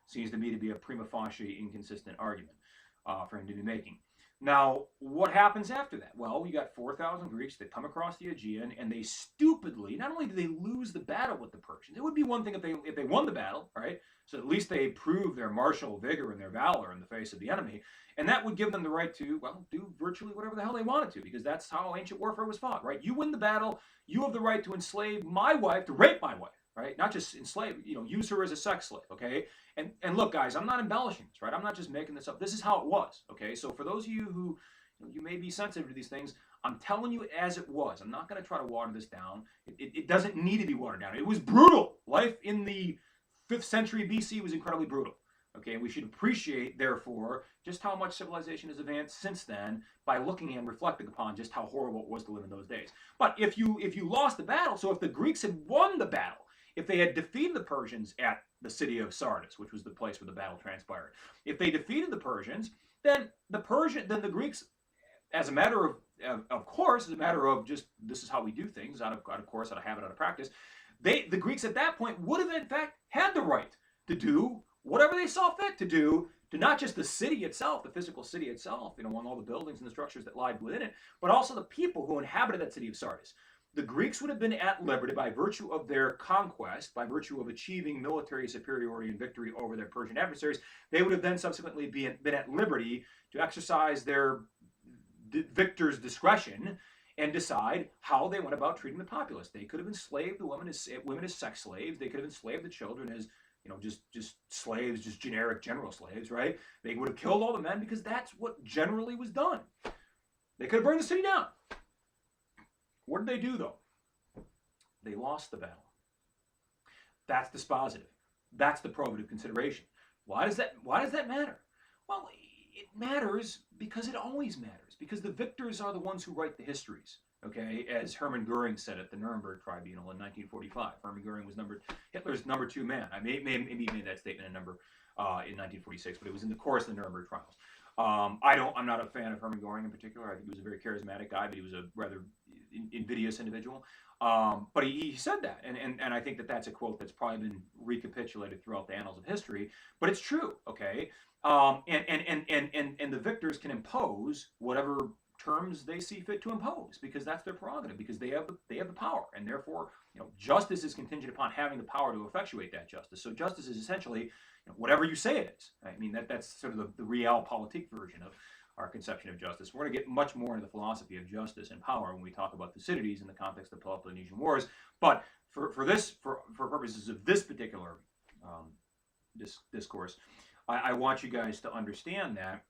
Seems to me to be a prima facie inconsistent argument for him to be making. Now, what happens after that? Well, you got 4,000 Greeks that come across the Aegean, and they stupidly, not only do they lose the battle with the Persians, it would be one thing if they won the battle, right? So at least they prove their martial vigor and their valor in the face of the enemy, and that would give them the right to, well, do virtually whatever the hell they wanted to, because that's how ancient warfare was fought, right? You win the battle, you have the right to enslave my wife, to rape my wife, right? Not just enslave, use her as a sex slave, okay? And look, guys, I'm not embellishing this, right? I'm not just making this up. This is how it was, okay? So for those of you who you may be sensitive to these things, I'm telling you as it was. I'm not going to try to water this down. It doesn't need to be watered down. It was brutal. Life in the 5th century BC was incredibly brutal. Okay, and we should appreciate, therefore, just how much civilization has advanced since then by looking and reflecting upon just how horrible it was to live in those days. But if you lost the battle, so if the Greeks had won the battle, if they had defeated the Persians at the city of Sardis, which was the place where the battle transpired, if they defeated the Persians, then the Greeks, as a matter of course, as a matter of just this is how we do things, out of course, out of habit, out of practice, the Greeks at that point would have in fact had the right to do whatever they saw fit to do to not just the city itself, the physical city itself, and all the buildings and the structures that lied within it, but also the people who inhabited that city of Sardis. The Greeks would have been at liberty by virtue of their conquest, by virtue of achieving military superiority and victory over their Persian adversaries. They would have then subsequently been at liberty to exercise their victor's discretion and decide how they went about treating the populace. They could have enslaved the women as sex slaves. They could have enslaved the children as just slaves, just generic general slaves, right? They would have killed all the men because that's what generally was done. They could have burned the city down. What did they do though? They lost the battle. That's dispositive. That's the probative consideration. Why does that matter? Well, it matters because it always matters. Because the victors are the ones who write the histories. Okay, as Hermann Goering said at the Nuremberg Tribunal in 1945. Hermann Goering was Hitler's number 2 man. I maybe made that statement in 1946, but it was in the course of the Nuremberg trials. I'm not a fan of Hermann Goering in particular. I think he was a very charismatic guy, but he was a rather invidious individual. But he said that, and I think that's a quote that's probably been recapitulated throughout the annals of history. But it's true, okay. And the victors can impose whatever terms they see fit to impose because that's their prerogative, because they have the power, and therefore justice is contingent upon having the power to effectuate that justice. So justice is essentially whatever you say it is. I mean that's sort of the realpolitik version of our conception of justice. We're going to get much more into the philosophy of justice and power when we talk about Thucydides in the context of the Peloponnesian Wars. But for purposes of this particular discourse, I want you guys to understand that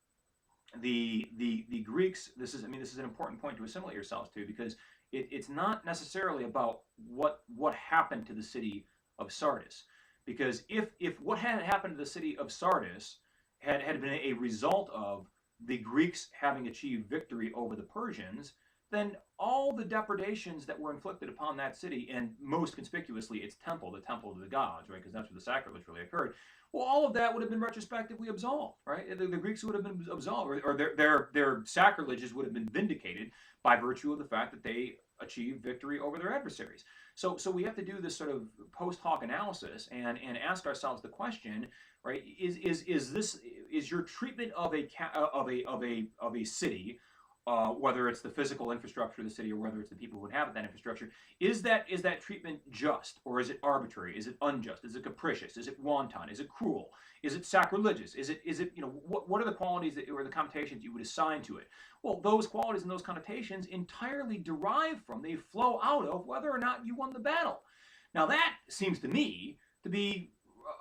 the Greeks. This is an important point to assimilate yourselves to, because it's not necessarily about what happened to the city of Sardis, because if what had happened to the city of Sardis had been a result of the Greeks having achieved victory over the Persians, then all the depredations that were inflicted upon that city, and most conspicuously its temple, the temple of the gods, right, because that's where the sacrilege really occurred, well, all of that would have been retrospectively absolved, right? The Greeks would have been absolved, or their sacrileges would have been vindicated by virtue of the fact that they achieved victory over their adversaries. So we have to do this sort of post hoc analysis and ask ourselves the question, right? Is your treatment of a city, whether it's the physical infrastructure of the city or whether it's the people who inhabit that infrastructure, is that treatment just, or is it arbitrary? Is it unjust? Is it capricious? Is it wanton? Is it cruel? Is it sacrilegious? Is it what are the qualities or the connotations you would assign to it? Well, those qualities and those connotations entirely derive from, they flow out of whether or not you won the battle. Now that seems to me to be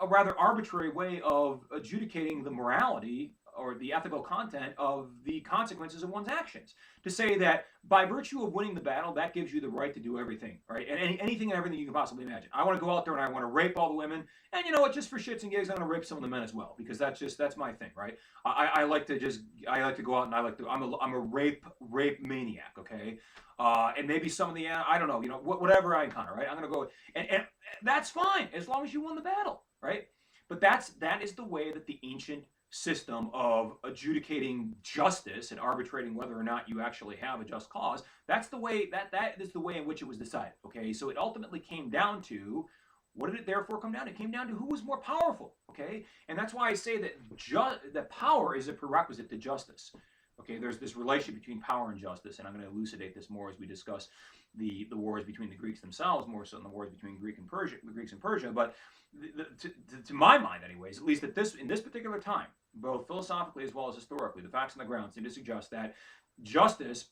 a rather arbitrary way of adjudicating the morality or the ethical content of the consequences of one's actions. To say that by virtue of winning the battle, that gives you the right to do everything, right? And anything and everything you can possibly imagine. I want to go out there and I want to rape all the women, and you know what? Just for shits and gigs, I'm going to rape some of the men as well, because that's my thing, right? I like to go out and I'm a rape maniac, okay? And maybe some of the I don't know, whatever I encounter, right? I'm going to go and that's fine as long as you won the battle, right? But that is the way that the ancient system of adjudicating justice and arbitrating whether or not you actually have a just cause, that's the way that is the way in which it was decided. Okay, so it ultimately came down to, what did it therefore come down to? It came down to who was more powerful. Okay, and that's why I say that power is a prerequisite to justice. Okay, there's this relationship between power and justice, and I'm going to elucidate this more as we discuss the wars between the Greeks themselves, more so than the wars between the Greeks and Persia. But to my mind, anyways, at least in this particular time, both philosophically as well as historically, the facts on the ground seem to suggest that justice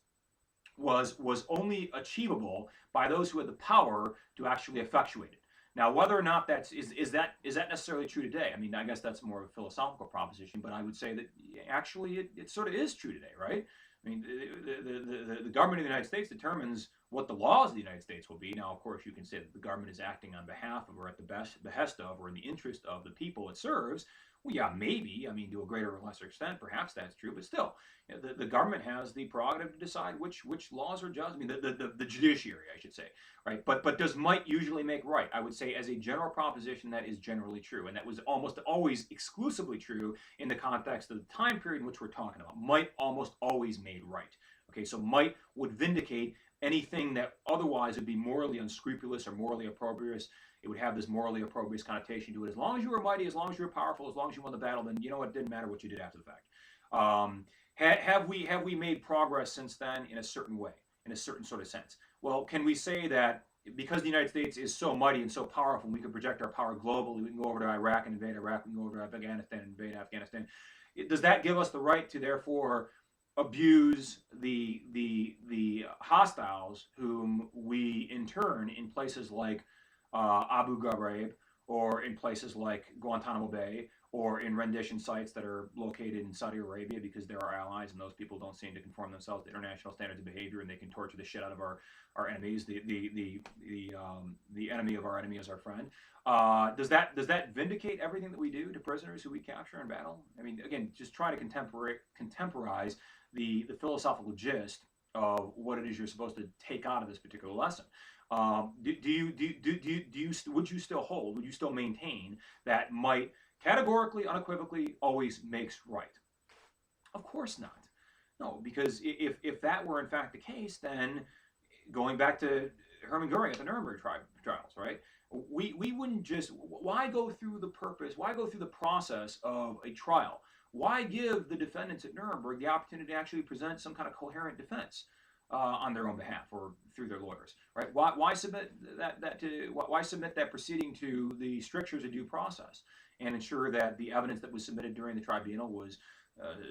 was only achievable by those who had the power to actually effectuate it. Now, whether or not is that necessarily true today? I mean, I guess that's more of a philosophical proposition, but I would say that actually it sort of is true today, right? I mean, the government of the United States determines what the laws of the United States will be. Now, of course, you can say that the government is acting on behalf of or at the behest of or in the interest of the people it serves. Well, yeah, maybe. I mean, to a greater or lesser extent, perhaps that's true, but still, you know, the government has the prerogative to decide which laws are just. I mean, the judiciary, I should say, right? But does might usually make right? I would say, as a general proposition, that is generally true, and that was almost always exclusively true in the context of the time period in which we're talking about. Might almost always made right. Okay, so might would vindicate anything that otherwise would be morally unscrupulous or morally opprobrious. It would have this morally opprobrious connotation to it. As long as you were mighty, as long as you were powerful, as long as you won the battle, then you know what, it didn't matter what you did after the fact. Have we made progress since then in a certain way, in a certain sort of sense? Well, can we say that because the United States is so mighty and so powerful, we can project our power globally? We can go over to Iraq and invade Iraq. We can go over to Afghanistan and invade Afghanistan. Does that give us the right to therefore abuse the hostiles whom we intern in places like Abu Ghraib, or in places like Guantanamo Bay, or in rendition sites that are located in Saudi Arabia because they're our allies and those people don't seem to conform themselves to international standards of behavior and they can torture the shit out of our enemies. The enemy of our enemy is our friend. Does that vindicate everything that we do to prisoners who we capture in battle? I mean, again, just try to contemporize the philosophical gist of what it is you're supposed to take out of this particular lesson. Would you still hold? Would you still maintain that might categorically, unequivocally, always makes right? Of course not. No, because if that were in fact the case, then going back to Hermann Goering at the Nuremberg trials, right? We wouldn't just, why go through the purpose, why go through the process of a trial? Why give the defendants at Nuremberg the opportunity to actually present some kind of coherent defense on their own behalf or through their lawyers, right? Why submit why submit that proceeding to the strictures of due process and ensure that the evidence that was submitted during the tribunal was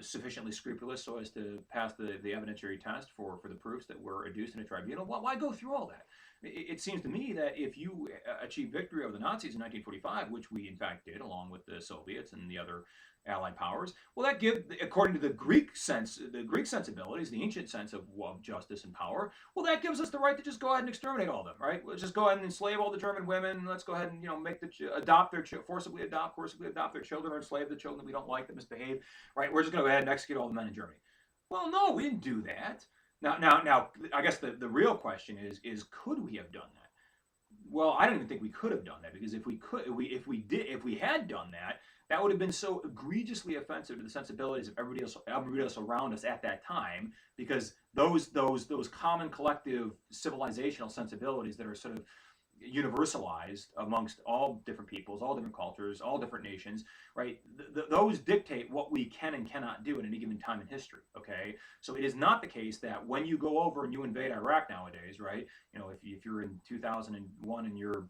sufficiently scrupulous so as to pass the evidentiary test for the proofs that were adduced in a tribunal? Why go through all that? It seems to me that if you achieve victory over the Nazis in 1945, which we in fact did along with the Soviets and the other Allied powers, well, that give, according to the Greek sensibilities, the ancient sense of justice and power, well, that gives us the right to just go ahead and exterminate all of them, right? Let's just go ahead and enslave all the German women. Let's go ahead and make forcibly adopt their children, or enslave the children that we don't like that misbehave, right? We're just going to go ahead and execute all the men in Germany. Well, no, we didn't do that. Now, I guess the real question is could we have done that? Well, I don't even think we could have done that, because if we had done that, that would have been so egregiously offensive to the sensibilities of everybody else around us at that time, because those common collective civilizational sensibilities that are sort of universalized amongst all different peoples, all different cultures, all different nations, right? Those dictate what we can and cannot do at any given time in history. Okay, so it is not the case that when you go over and you invade Iraq nowadays, right? If you're in 2001 and you're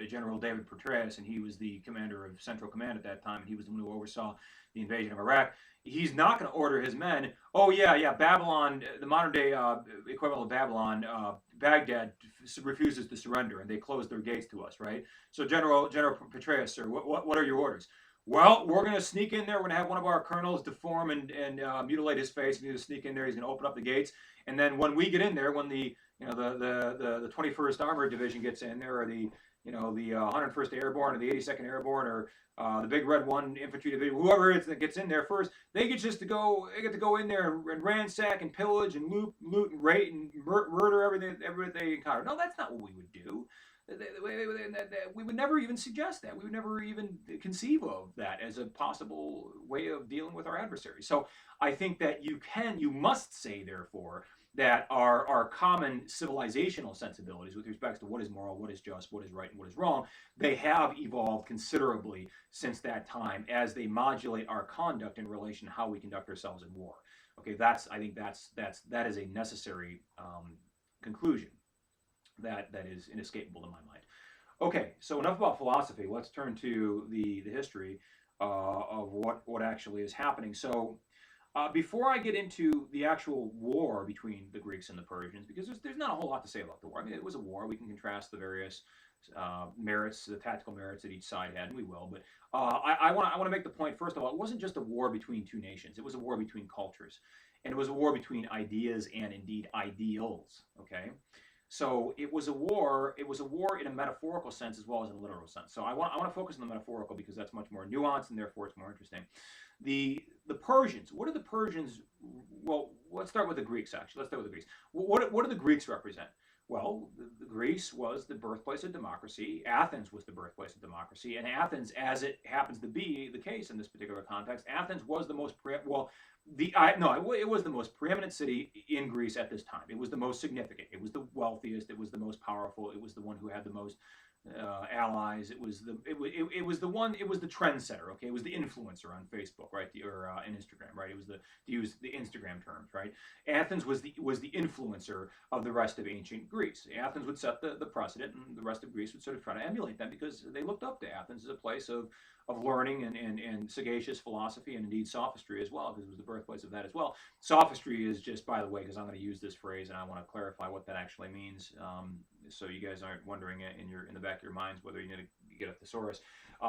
General David Petraeus, and he was the commander of Central Command at that time, and he was the one who oversaw the invasion of Iraq. He's not going to order his men, oh yeah, Babylon, the modern day equivalent of Babylon, Baghdad refuses to surrender, and they close their gates to us, right? So General Petraeus, sir, what are your orders? Well, we're going to sneak in there. We're going to have one of our colonels deform and mutilate his face. He's going to sneak in there. He's going to open up the gates, and then when we get in there, when the 21st Armored Division gets in there, or the 101st Airborne, or the 82nd Airborne, or the Big Red One Infantry Division, whoever it is that gets in there first, they get to go in there and ransack and pillage and loot and rape and murder everything they encounter. No, that's not what we would do. We would never even suggest that. We would never even conceive of that as a possible way of dealing with our adversaries. So I think that you must say, therefore, that our common civilizational sensibilities with respect to what is moral, what is just, what is right, and what is wrong, they have evolved considerably since that time as they modulate our conduct in relation to how we conduct ourselves in war. Okay, I think that is a necessary conclusion that is inescapable in my mind. Okay, so enough about philosophy. Let's turn to the history of what actually is happening. So before I get into the actual war between the Greeks and the Persians, because there's not a whole lot to say about the war. I mean, it was a war. We can contrast the various merits, the tactical merits that each side had, and we will. But I want to make the point first of all, it wasn't just a war between two nations; it was a war between cultures, and it was a war between ideas and indeed ideals. Okay, so it was a war. It was a war in a metaphorical sense as well as in a literal sense. So I want to focus on the metaphorical because that's much more nuanced and therefore it's more interesting. The Persians. What are the Persians? Well, let's start with the Greeks. Actually, let's start with the Greeks. What do the Greeks represent? Well, Greece was the birthplace of democracy. Athens was the birthplace of democracy, and Athens, as it happens to be the case in this particular context, Athens was the most well. No, it was the most preeminent city in Greece at this time. It was the most significant. It was the wealthiest. It was the most powerful. It was the one who had the most allies. It was the one. It was the trendsetter. Okay, it was the influencer on Facebook, right? Or in Instagram, right? It was the to use the Instagram terms, right? Athens was the influencer of the rest of ancient Greece. Athens would set the precedent, and the rest of Greece would sort of try to emulate them because they looked up to Athens as a place of learning and sagacious philosophy and indeed sophistry as well, because it was the birthplace of that as well. Sophistry is just, by the way, because I'm going to use this phrase and I want to clarify what that actually means, so you guys aren't wondering in the back of your minds whether you need to get a thesaurus.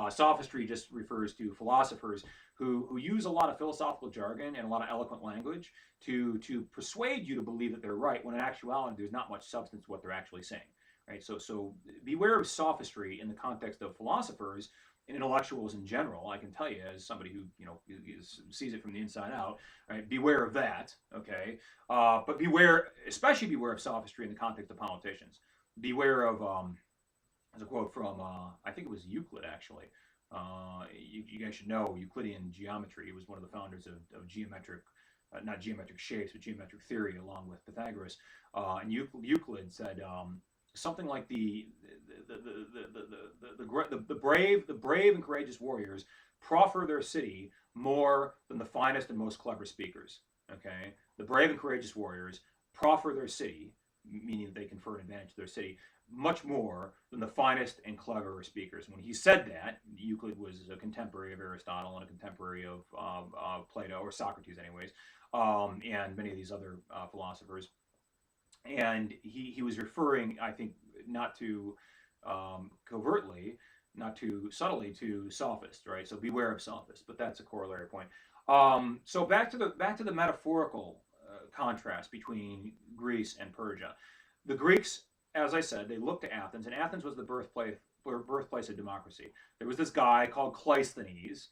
Sophistry just refers to philosophers who use a lot of philosophical jargon and a lot of eloquent language to persuade you to believe that they're right, when in actuality there's not much substance to what they're actually saying. Right? So beware of sophistry in the context of philosophers and intellectuals in general. I can tell you, as somebody who sees it from the inside out, right? Beware of that. Okay, but especially beware of sophistry in the context of politicians. Beware of as a quote from I think it was Euclid actually. You guys should know Euclidean geometry. He was one of the founders of geometric, not geometric shapes, but geometric theory, along with Pythagoras. And Euclid said something like the brave and courageous warriors proffer their city more than the finest and most clever speakers. Okay, the brave and courageous warriors proffer their city, meaning that they confer an advantage to their city, much more than the finest and cleverer speakers. When he said that, Euclid was a contemporary of Aristotle and a contemporary of Plato, or Socrates, anyways, and many of these other philosophers. And he was referring, I think, not too covertly, not too subtly, to sophists, right? So beware of sophists, but that's a corollary point. So back to the metaphorical contrast between Greece and Persia. The Greeks, as I said, they looked to Athens, and Athens was the birthplace of democracy. There was this guy called Cleisthenes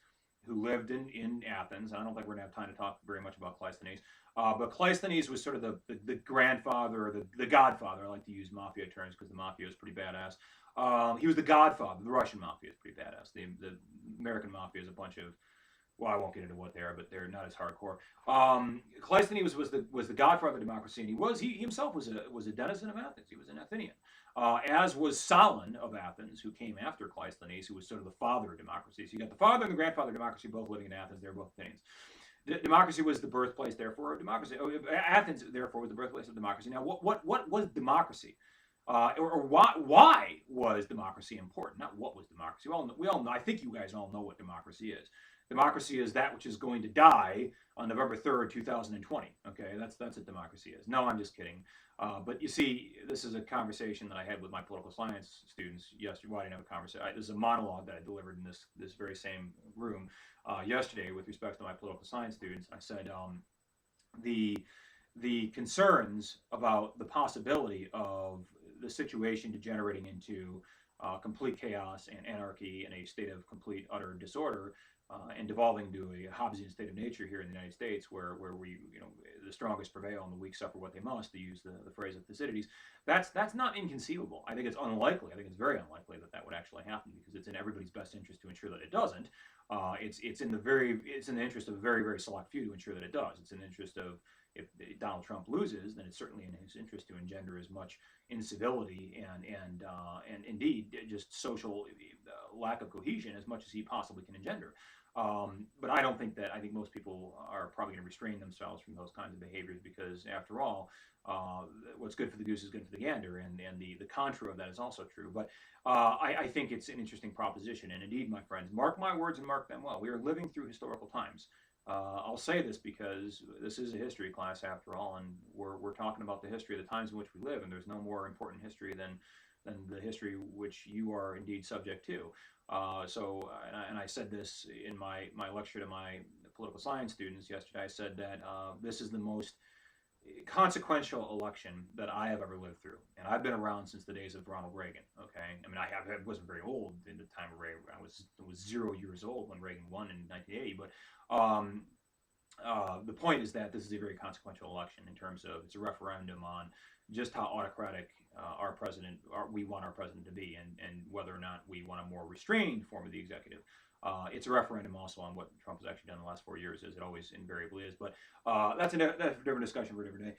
who lived in Athens. I don't think we're going to have time to talk very much about Cleisthenes. But Cleisthenes was sort of the grandfather, or the godfather. I like to use mafia terms because the mafia is pretty badass. He was the godfather. The Russian mafia is pretty badass. The American mafia is a bunch of, well, I won't get into what they are, but they're not as hardcore. Cleisthenes was the godfather of democracy, and he himself was a denizen of Athens. He was an Athenian, as was Solon of Athens, who came after Cleisthenes, who was sort of the father of democracy. So you got the father and the grandfather of democracy both living in Athens. They're both Athenians. Democracy was the birthplace, therefore, of democracy. Athens, therefore, was the birthplace of democracy. Now, what was democracy? Or why was democracy important? Not what was democracy. We all know. I think you guys all know what democracy is. Democracy is that which is going to die on November 3rd, 2020. Okay, that's what democracy is. No, I'm just kidding. But you see, this is a conversation that I had with my political science students yesterday. Well, I didn't have a conversation. This is a monologue that I delivered in this very same room yesterday with respect to my political science students. I said the concerns about the possibility of the situation degenerating into complete chaos and anarchy and a state of complete utter disorder, and devolving to a Hobbesian state of nature here in the United States, where we, the strongest prevail and the weak suffer what they must, to use the phrase of Thucydides. That's not inconceivable. I think it's unlikely. I think it's very unlikely that would actually happen, because it's in everybody's best interest to ensure that it doesn't. It's in the interest of a very, very select few to ensure that it does. It's in the interest of, if Donald Trump loses, then it's certainly in his interest to engender as much incivility and indeed just social lack of cohesion as much as he possibly can engender. But I don't think that. I think most people are probably going to restrain themselves from those kinds of behaviors, because, after all, what's good for the goose is good for the gander, and the contra of that is also true. But I think it's an interesting proposition, and indeed, my friends, mark my words and mark them well. We are living through historical times. I'll say this because this is a history class, after all, and we're talking about the history of the times in which we live, and there's no more important history than than the history which you are indeed subject to. And I said this in my lecture to my political science students yesterday. I said that this is the most consequential election that I have ever lived through, and I've been around since the days of Ronald Reagan. Okay, I mean, I wasn't very old in the time of Reagan. I was 0 years old when Reagan won in 1980. But the point is that this is a very consequential election in terms of it's a referendum on just how autocratic we want our president to be, and whether or not we want a more restrained form of the executive. It's a referendum also on what Trump has actually done in the last 4 years, as it always invariably is. But that's a different discussion for a different day.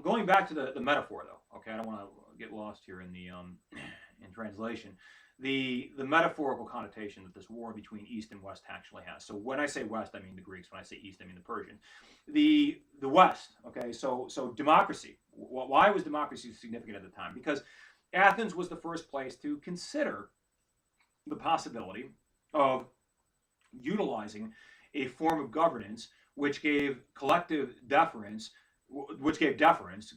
Going back to the metaphor, though. Okay, I don't want to get lost here in the in translation. The metaphorical connotation that this war between East and West actually has. So when I say West, I mean the Greeks. When I say East, I mean the Persians. The West. Okay, so democracy. Why was democracy significant at the time? Because Athens was the first place to consider the possibility of utilizing a form of governance which gave collective deference, which gave deference,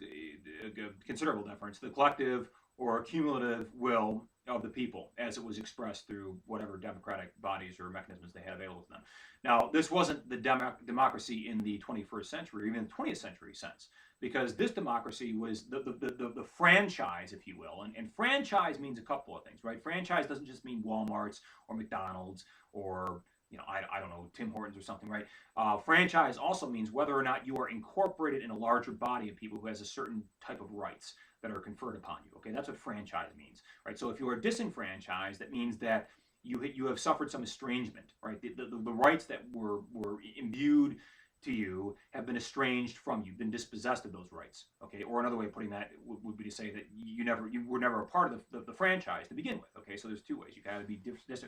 considerable deference, to the collective or cumulative will of the people as it was expressed through whatever democratic bodies or mechanisms they had available to them. Now, this wasn't the democracy in the 21st century or even the 20th century sense, because this democracy was the franchise, if you will. And franchise means a couple of things, right? Franchise doesn't just mean Walmart's or McDonald's or I don't know, Tim Hortons or something, right? Franchise also means whether or not you are incorporated in a larger body of people who has a certain type of rights that are conferred upon you. Okay, that's what franchise means, right? So if you are disenfranchised, that means that you have suffered some estrangement, right? The rights that were imbued to you have been estranged from you, been dispossessed of those rights. Okay, or another way of putting that would be to say that you were never a part of the franchise to begin with. Okay, so there's two ways: you got to be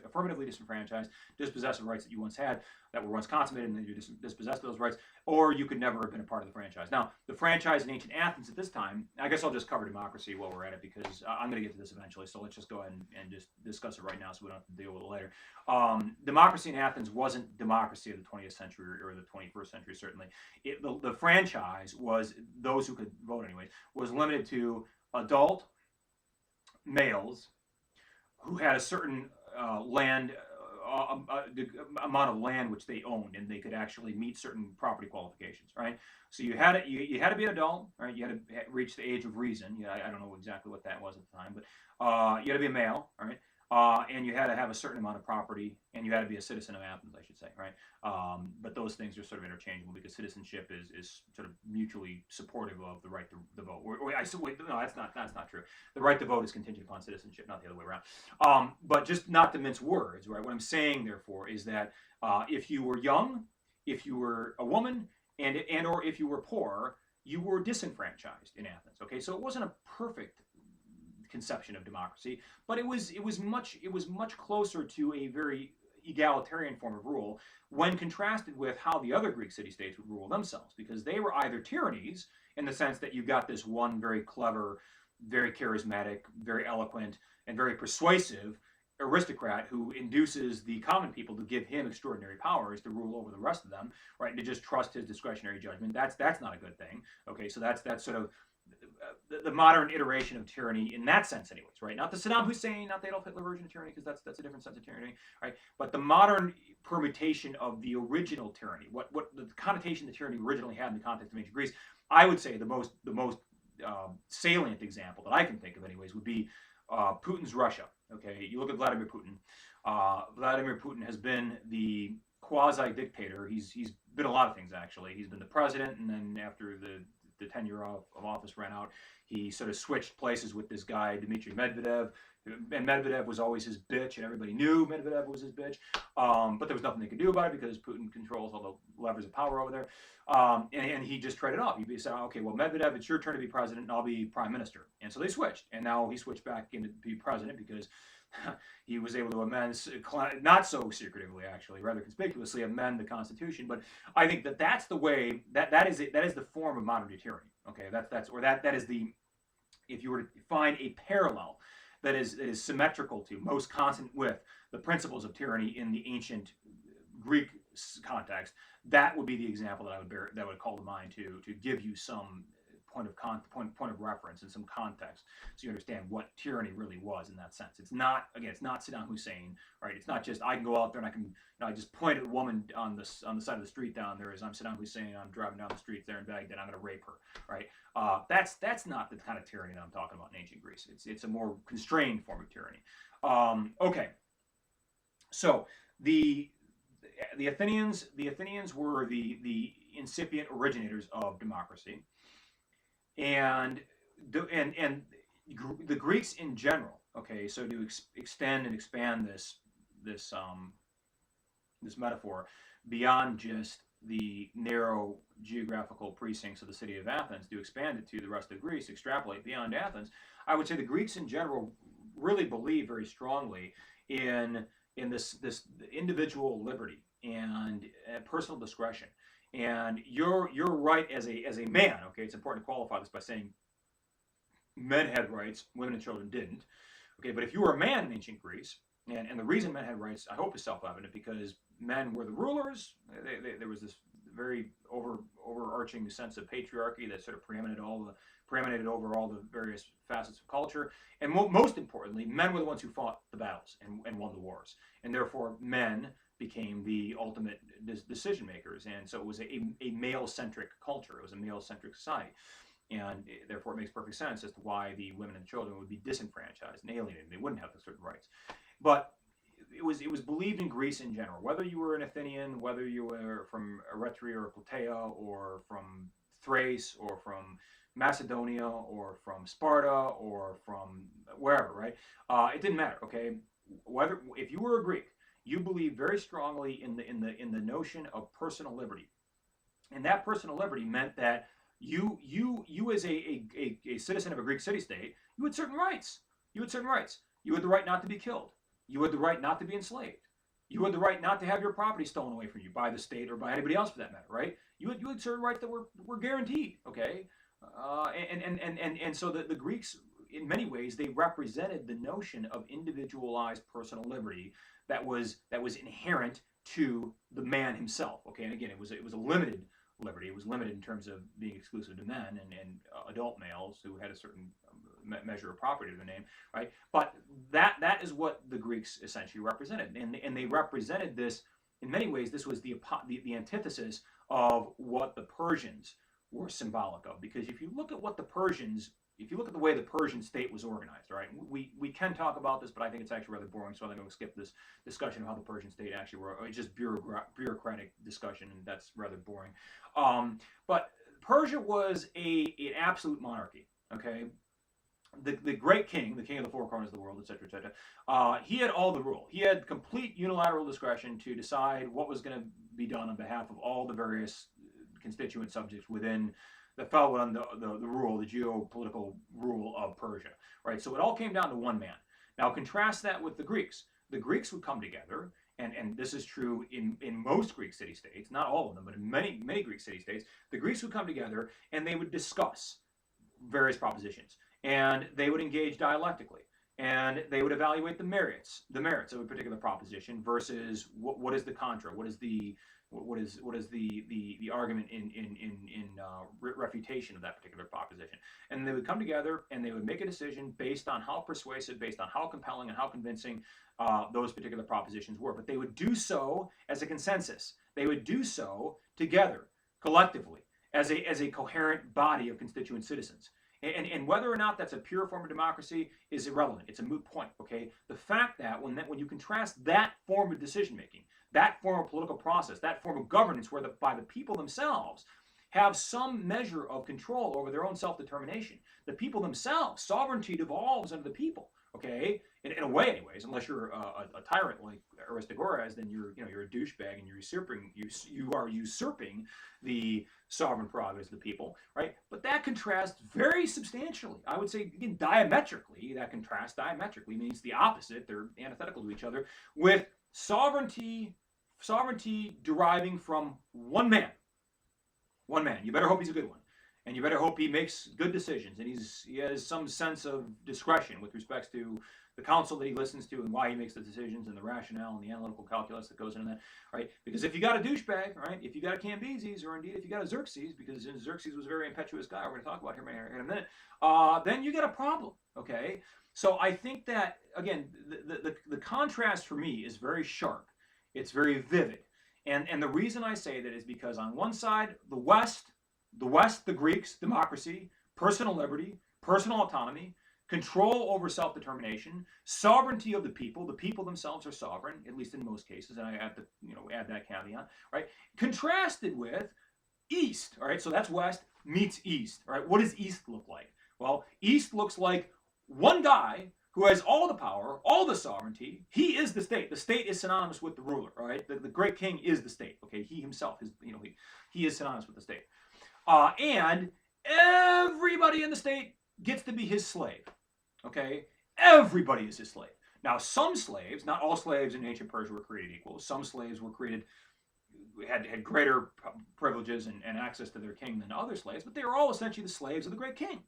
affirmatively disenfranchised, dispossessed of rights that you once had that were once consummated, and then you're dispossessed of those rights, or you could never have been a part of the franchise. Now, the franchise in ancient Athens at this time, I guess I'll just cover democracy while we're at it because I'm going to get to this eventually. So let's just go ahead and just discuss it right now, so we don't have to deal with it later. Democracy in Athens wasn't democracy of the 20th century or the 21st century, certainly. The franchise was, those who could vote anyway, was limited to adult males who had a certain land amount of land which they owned, and they could actually meet certain property qualifications, right? So you had to be an adult, right? You had to reach the age of reason. Yeah, I don't know exactly what that was at the time, but you had to be a male, right? And you had to have a certain amount of property, and you had to be a citizen of Athens, I should say, right? But those things are sort of interchangeable because citizenship is sort of mutually supportive of the right to vote. No, that's not true. The right to vote is contingent upon citizenship, not the other way around. But just not to mince words, right? What I'm saying, therefore, is that if you were young, if you were a woman, and or if you were poor, you were disenfranchised in Athens. Okay, so it wasn't a perfect conception of democracy, but it was much closer to a very egalitarian form of rule when contrasted with how the other Greek city-states would rule themselves, because they were either tyrannies in the sense that you got this one very clever, very charismatic, very eloquent, and very persuasive aristocrat who induces the common people to give him extraordinary powers to rule over the rest of them, right? To just trust his discretionary judgment. That's not a good thing. Okay, so that's sort of the modern iteration of tyranny in that sense, anyways, right? Not the Saddam Hussein, not the Adolf Hitler version of tyranny, because that's a different sense of tyranny, right? But the modern permutation of the original tyranny, what the connotation the tyranny originally had in the context of ancient Greece. I would say the most salient example that I can think of, anyways, would be Putin's Russia. Okay, you look at Vladimir Putin. Vladimir Putin has been the quasi-dictator. He's been a lot of things, actually. He's been the president, and then after the tenure of office ran out, he sort of switched places with this guy, Dmitry Medvedev. And Medvedev was always his bitch, and everybody knew Medvedev was his bitch. But there was nothing they could do about it because Putin controls all the levers of power over there. And he just traded off. He said, okay, well, Medvedev, it's your turn to be president, and I'll be prime minister. And so they switched. And now he switched back in to be president because he was able to amend, not so secretively, actually, rather conspicuously amend the Constitution. But I think that's the way, that is the form of modern tyranny. Okay, that is the, if you were to find a parallel that is symmetrical to, most consonant with the principles of tyranny in the ancient Greek context, that would be the example that I would call to mind to give you some point of reference and some context, so you understand what tyranny really was in that sense. It's not, again, it's not Saddam Hussein, right? It's not just I can go out there and I can, I just point at a woman on the side of the street down there as I'm Saddam Hussein. I'm driving down the streets there in Baghdad. I'm going to rape her, right? That's not the kind of tyranny that I'm talking about in ancient Greece. It's a more constrained form of tyranny. Okay, so the Athenians were the incipient originators of democracy, and the Greeks in general. Okay, so to extend and expand this metaphor beyond just the narrow geographical precincts of the city of Athens, to expand it to the rest of Greece, extrapolate beyond Athens, I would say the Greeks in general really believe very strongly in this individual liberty and personal discretion. And you're right as a man. Okay, it's important to qualify this by saying men had rights, women and children didn't. Okay, but if you were a man in ancient Greece, and the reason men had rights, I hope, is self-evident, because men were the rulers. There was this very overarching sense of patriarchy that sort of preeminated over all the various facets of culture. And most importantly, men were the ones who fought the battles and won the wars. And therefore, men became the ultimate decision makers. And so it was a male-centric culture. It was a male-centric society. And therefore, it makes perfect sense as to why the women and children would be disenfranchised and alienated. They wouldn't have certain rights. But it was believed in Greece in general, whether you were an Athenian, whether you were from Eretria or Plataea, or from Thrace, or from Macedonia, or from Sparta, or from wherever, right? It didn't matter. Okay, whether if you were a Greek, you believed very strongly in the notion of personal liberty, and that personal liberty meant that you as a citizen of a Greek city-state, you had certain rights. You had certain rights. You had the right not to be killed. You had the right not to be enslaved. You had the right not to have your property stolen away from you by the state or by anybody else for that matter, right? You had certain rights that were guaranteed, okay? And so the Greeks, in many ways, they represented the notion of individualized personal liberty that was inherent to the man himself, okay? And again, it was a limited liberty. It was limited in terms of being exclusive to men and adult males who had a certain measure of property to their name, right? But that is what the Greeks essentially represented, and they represented this in many ways. This was the antithesis of what the Persians were symbolic of, because if you look at the way the Persian state was organized, right? We can talk about this, but I think it's actually rather boring, so I'm going to skip this discussion of how the Persian state actually were. It's just bureaucratic discussion, and that's rather boring. But Persia was an absolute monarchy, okay? The great king, the king of the four corners of the world, etc., etc. He had all the rule. He had complete unilateral discretion to decide what was going to be done on behalf of all the various constituent subjects within that fell under the geopolitical rule of Persia, right? So it all came down to one man. Now contrast that with the Greeks. The Greeks would come together, and this is true in most Greek city-states, not all of them, but in many Greek city-states, the Greeks would come together and they would discuss various propositions, and they would engage dialectically, and they would evaluate the merits of a particular proposition versus what is the contra, what is the argument in refutation of that particular proposition. And they would come together and they would make a decision based on how persuasive, based on how compelling and how convincing those particular propositions were. But they would do so as a consensus. They would do so together, collectively, as a coherent body of constituent citizens. And whether or not that's a pure form of democracy is irrelevant. It's a moot point, okay? The fact that when you contrast that form of decision-making, that form of political process, that form of governance by the people themselves have some measure of control over their own self-determination. The people themselves, sovereignty devolves under the people, okay? In a way, anyways, unless you're a tyrant like Aristogoras, then you're a douchebag and you are usurping the sovereign prerogatives of the people, right? But that contrasts very substantially. I would say, again, diametrically, that contrast diametrically means the opposite. They're antithetical to each other, with sovereignty deriving from one man. One man. You better hope he's a good one. And you better hope he makes good decisions and he has some sense of discretion with respect to the counsel that he listens to and why he makes the decisions and the rationale and the analytical calculus that goes into that, right? Because if you got a douchebag, right, if you got a Cambyses, or indeed if you got a Xerxes, because Xerxes was a very impetuous guy, we're going to talk about him in a minute, then you get a problem, okay? So I think that, again, the contrast for me is very sharp. It's very vivid. And the reason I say that is because on one side, the Greeks, democracy, personal liberty, personal autonomy, control over self-determination, sovereignty of the people themselves are sovereign, at least in most cases, and I have to add that caveat, right? Contrasted with East, all right? So that's West meets East, all right? What does East look like? Well, East looks like one guy who has all the power, all the sovereignty. He is the state. The state is synonymous with the ruler, all right? The great king is the state, okay? He himself is, he is synonymous with the state. And everybody in the state gets to be his slave, okay? Everybody is his slave. Now, some slaves, not all slaves in ancient Persia were created equal. Some slaves were created, had greater privileges and access to their king than other slaves, but they were all essentially the slaves of the great king.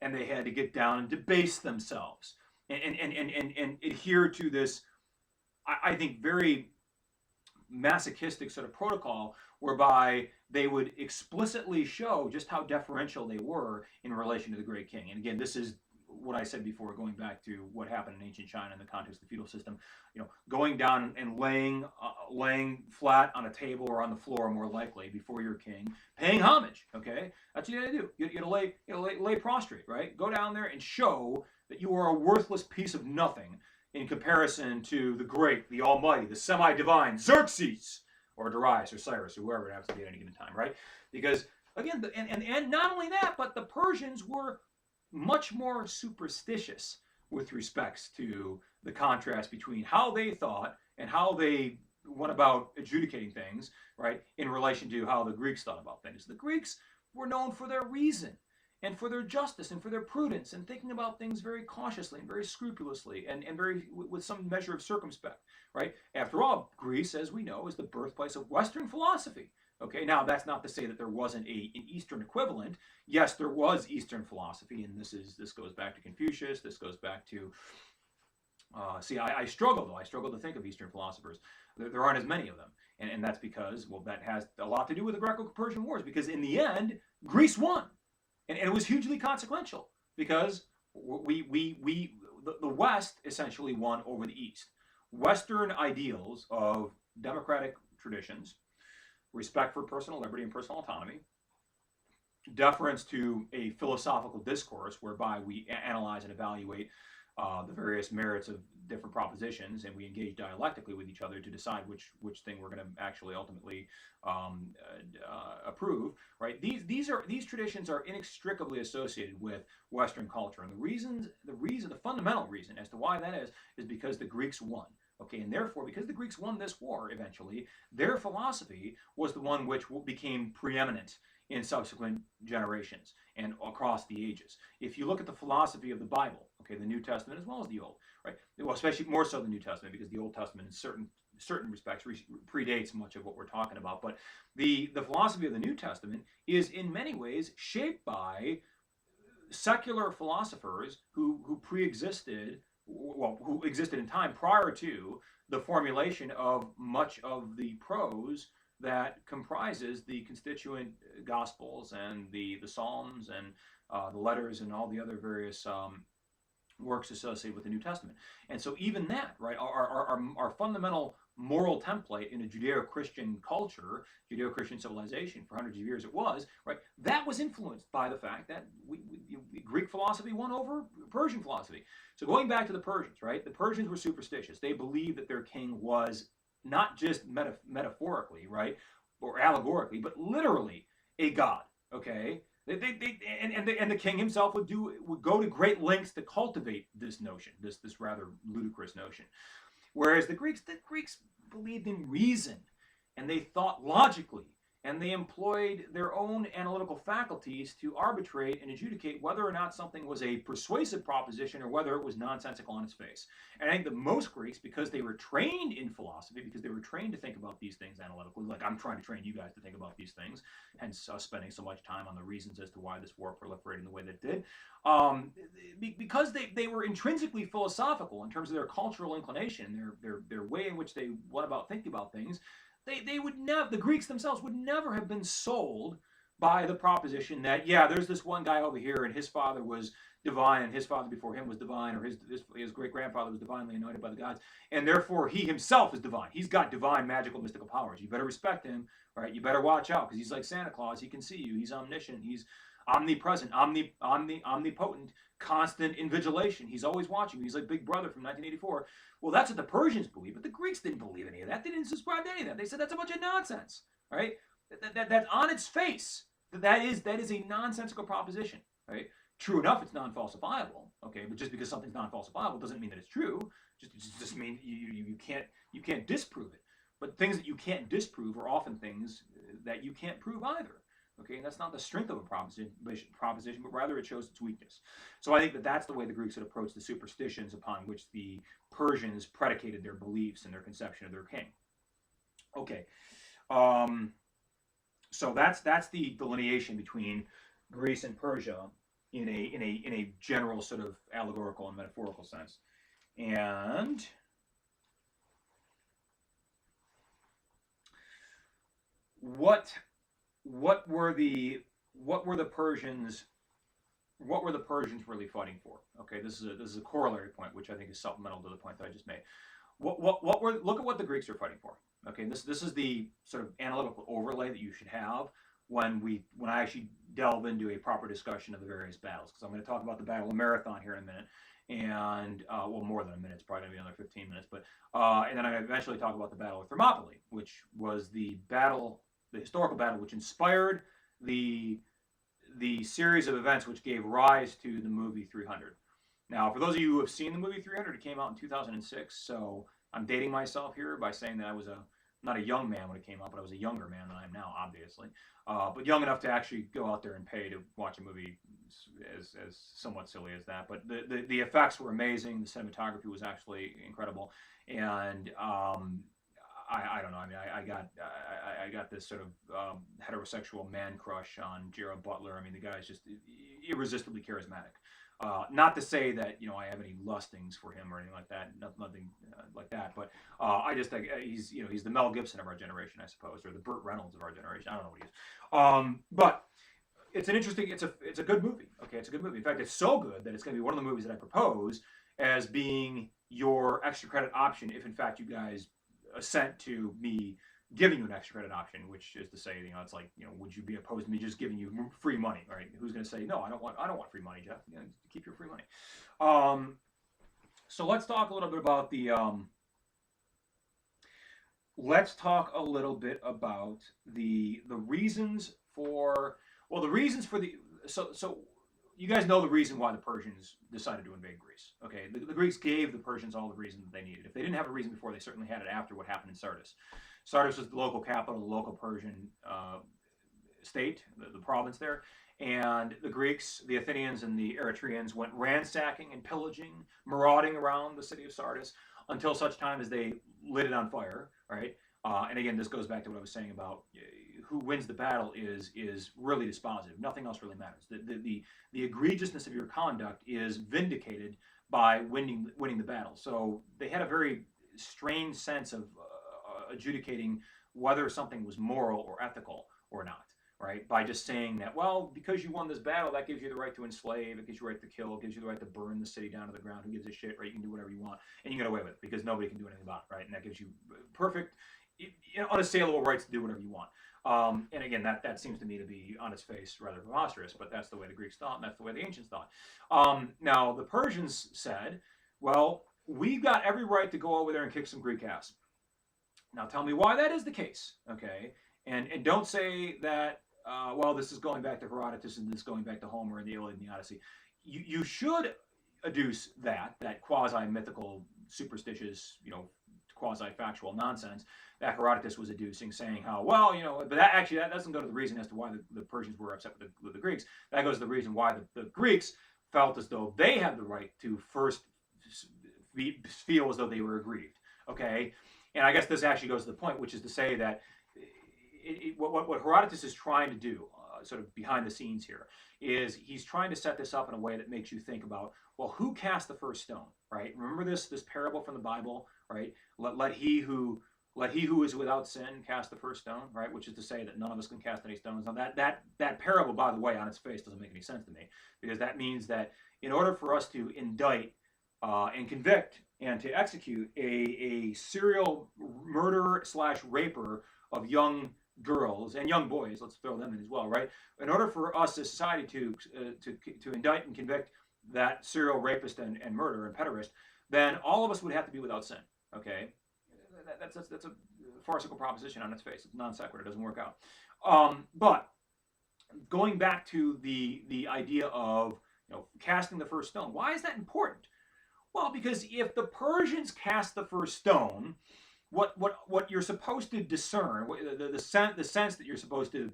And they had to get down and debase themselves and adhere to this, I think, very masochistic sort of protocol whereby they would explicitly show just how deferential they were in relation to the great king. And again, this is what I said before, going back to what happened in ancient China in the context of the feudal system. Going down and laying flat on a table or on the floor, more likely, before your king, paying homage. Okay, that's what you got to do. You got to lay prostrate, right? Go down there and show that you are a worthless piece of nothing in comparison to the great, the almighty, the semi-divine Xerxes, or Darius, or Cyrus, or whoever it happens to be at any given time, right? Because again, and not only that, but the Persians were much more superstitious with respects to the contrast between how they thought and how they went about adjudicating things, right, in relation to how the Greeks thought about things. The Greeks were known for their reason and for their justice and for their prudence and thinking about things very cautiously and very scrupulously and very with some measure of circumspect, right? After all, Greece, as we know, is the birthplace of Western philosophy. Okay, now that's not to say that there wasn't an Eastern equivalent. Yes, there was Eastern philosophy, and this goes back to Confucius. This goes back to I struggle though. I struggle to think of Eastern philosophers. There aren't as many of them, and that's because, well, that has a lot to do with the Greco-Persian Wars. Because in the end, Greece won, and it was hugely consequential because the West essentially won over the East. Western ideals of democratic traditions, respect for personal liberty and personal autonomy, deference to a philosophical discourse whereby we analyze and evaluate the various merits of different propositions, and we engage dialectically with each other to decide which thing we're going to actually ultimately approve. Right? These traditions are inextricably associated with Western culture, and the fundamental reason as to why that is because the Greeks won. Okay, and therefore, because the Greeks won this war eventually, their philosophy was the one which became preeminent in subsequent generations and across the ages. If you look at the philosophy of the Bible, okay, the New Testament as well as the Old, right? Well, especially more so the New Testament, because the Old Testament in certain respects predates much of what we're talking about. But the philosophy of the New Testament is in many ways shaped by secular philosophers who pre-existed, well, who existed in time prior to the formulation of much of the prose that comprises the constituent Gospels and the Psalms and the letters and all the other various works associated with the New Testament. And so even that, right, our fundamental moral template in a Judeo-Christian culture, Judeo-Christian civilization for hundreds of years it was, right, that was influenced by the fact that Greek philosophy won over Persian philosophy. So going back to the Persians, right, the Persians were superstitious. They believed that their king was not just metaphorically, right, or allegorically, but literally a god, okay? And the king himself would go to great lengths to cultivate this notion, this rather ludicrous notion. Whereas the Greeks believed in reason, and they thought logically, and they employed their own analytical faculties to arbitrate and adjudicate whether or not something was a persuasive proposition or whether it was nonsensical on its face. And I think that most Greeks, because they were trained in philosophy, because they were trained to think about these things analytically, like I'm trying to train you guys to think about these things, hence us spending so much time on the reasons as to why this war proliferated in the way that it did, because they were intrinsically philosophical in terms of their cultural inclination, their way in which they went about thinking about things, they would never, the Greeks themselves would never have been sold by the proposition that, yeah, there's this one guy over here and his father was divine and his father before him was divine, or his great grandfather was divinely anointed by the gods, and therefore he himself is divine. He's got divine, magical, mystical powers. You better respect him, right? You better watch out because he's like Santa Claus. He can see you. He's omniscient. He's omnipresent, omnipotent, constant invigilation. He's always watching. He's like Big Brother from 1984. Well, that's what the Persians believe, but the Greeks didn't believe any of that. They didn't subscribe to any of that. They said that's a bunch of nonsense, right? That's on its face. That is a nonsensical proposition, right? True enough, it's non-falsifiable, okay? But just because something's non-falsifiable doesn't mean that it's true. Just mean you can't disprove it. But things that you can't disprove are often things that you can't prove either. Okay, and that's not the strength of a proposition, but rather it shows its weakness. So I think that that's the way the Greeks would approach the superstitions upon which the Persians predicated their beliefs and their conception of their king. Okay, so that's the delineation between Greece and Persia in a general sort of allegorical and metaphorical sense. And what were the Persians really fighting for? Okay, this is a corollary point, which I think is supplemental to the point that I just made. Look at what the Greeks are fighting for. Okay, this is the sort of analytical overlay that you should have when I actually delve into a proper discussion of the various battles, because I'm going to talk about the Battle of Marathon here in a minute, and well, more than a minute. It's probably going to be another 15 minutes, but and then I'm going to eventually talk about the Battle of Thermopylae, which was the historical battle which inspired the series of events which gave rise to the movie 300. Now, for those of you who have seen the movie 300, it came out in 2006, so I'm dating myself here by saying that I was not a young man when it came out, but I was a younger man than I am now, obviously. But young enough to actually go out there and pay to watch a movie as somewhat silly as that. But the effects were amazing. The cinematography was actually incredible. And I don't know. I mean, I got this sort of heterosexual man crush on Gerard Butler. I mean, the guy's just irresistibly charismatic. Not to say that I have any lustings for him or anything like that. Nothing like that. But I just think he's the Mel Gibson of our generation, I suppose, or the Burt Reynolds of our generation. I don't know what he is. But it's an interesting. It's a good movie. Okay, it's a good movie. In fact, it's so good that it's going to be one of the movies that I propose as being your extra credit option if, in fact, you guys assent to me giving you an extra credit option, which is to say, it's like, would you be opposed to me just giving you free money, right? Who's going to say, no, I don't want free money, Jeff. Keep your free money. So let's talk a little bit about the reasons for so you guys know the reason why the Persians decided to invade Greece. Okay, the Greeks gave the Persians all the reason that they needed. If they didn't have a reason before, they certainly had it after what happened in Sardis. Sardis was the local capital, the local Persian state, the province there. And the Greeks, the Athenians, and the Eritreans went ransacking and pillaging, marauding around the city of Sardis until such time as they lit it on fire, right? And again, this goes back to what I was saying about who wins the battle is really dispositive. Nothing else really matters. The egregiousness of your conduct is vindicated by winning the battle. So they had a very strange sense of adjudicating whether something was moral or ethical or not, right? By just saying that, well, because you won this battle, that gives you the right to enslave, it gives you the right to kill, it gives you the right to burn the city down to the ground. Who gives a shit, right? You can do whatever you want, and you get away with it because nobody can do anything about it, right? And that gives you perfect, unassailable rights to do whatever you want. And again, that seems to me to be on its face rather preposterous, but that's the way the Greeks thought, and that's the way the ancients thought. Now, the Persians said, well, we've got every right to go over there and kick some Greek ass. Now, tell me why that is the case, okay? And don't say that, well, this is going back to Herodotus and this is going back to Homer and the Iliad and the Odyssey. You should adduce that quasi-mythical, superstitious, quasi-factual nonsense that Herodotus was adducing, saying how, well, but that actually that doesn't go to the reason as to why the Persians were upset with the Greeks. That goes to the reason why the Greeks felt as though they had the right to first feel as though they were aggrieved. Okay, and I guess this actually goes to the point, which is to say that what Herodotus is trying to do, sort of behind the scenes here, is he's trying to set this up in a way that makes you think about, well, who cast the first stone, right? Remember this parable from the Bible, right? Let he who is without sin cast the first stone, right? Which is to say that none of us can cast any stones. Now that parable, by the way, on its face doesn't make any sense to me, because that means that in order for us to indict and convict and to execute a serial murderer / raper of young girls and young boys, let's throw them in as well, right? In order for us as society to indict and convict that serial rapist and murderer and pederast, then all of us would have to be without sin. Okay, that's a farcical proposition on its face. It's non sequitur. It doesn't work out. But going back to the idea of casting the first stone, why is that important? Well, because if the Persians cast the first stone, what you're supposed to discern, the sense that you're supposed to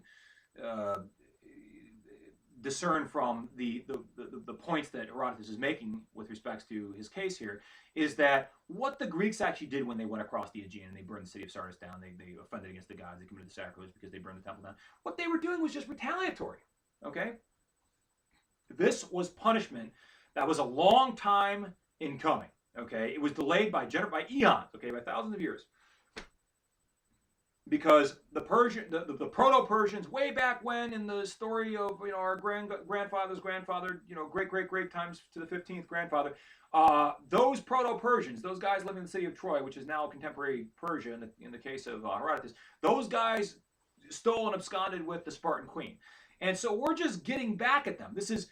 discern from the points that Herodotus is making with respects to his case here, is that what the Greeks actually did when they went across the Aegean and they burned the city of Sardis down, they offended against the gods, they committed the sacrilege because they burned the temple down. What they were doing was just retaliatory. Okay, this was punishment that was a long time in coming. Okay, it was delayed by eons. Okay, by thousands of years. Because the Proto-Persians, way back when, in the story of our grandfather's grandfather, great times to the 15th grandfather, those Proto-Persians, those guys living in the city of Troy, which is now contemporary Persia in the case of Herodotus, those guys stole and absconded with the Spartan queen, and so we're just getting back at them. This is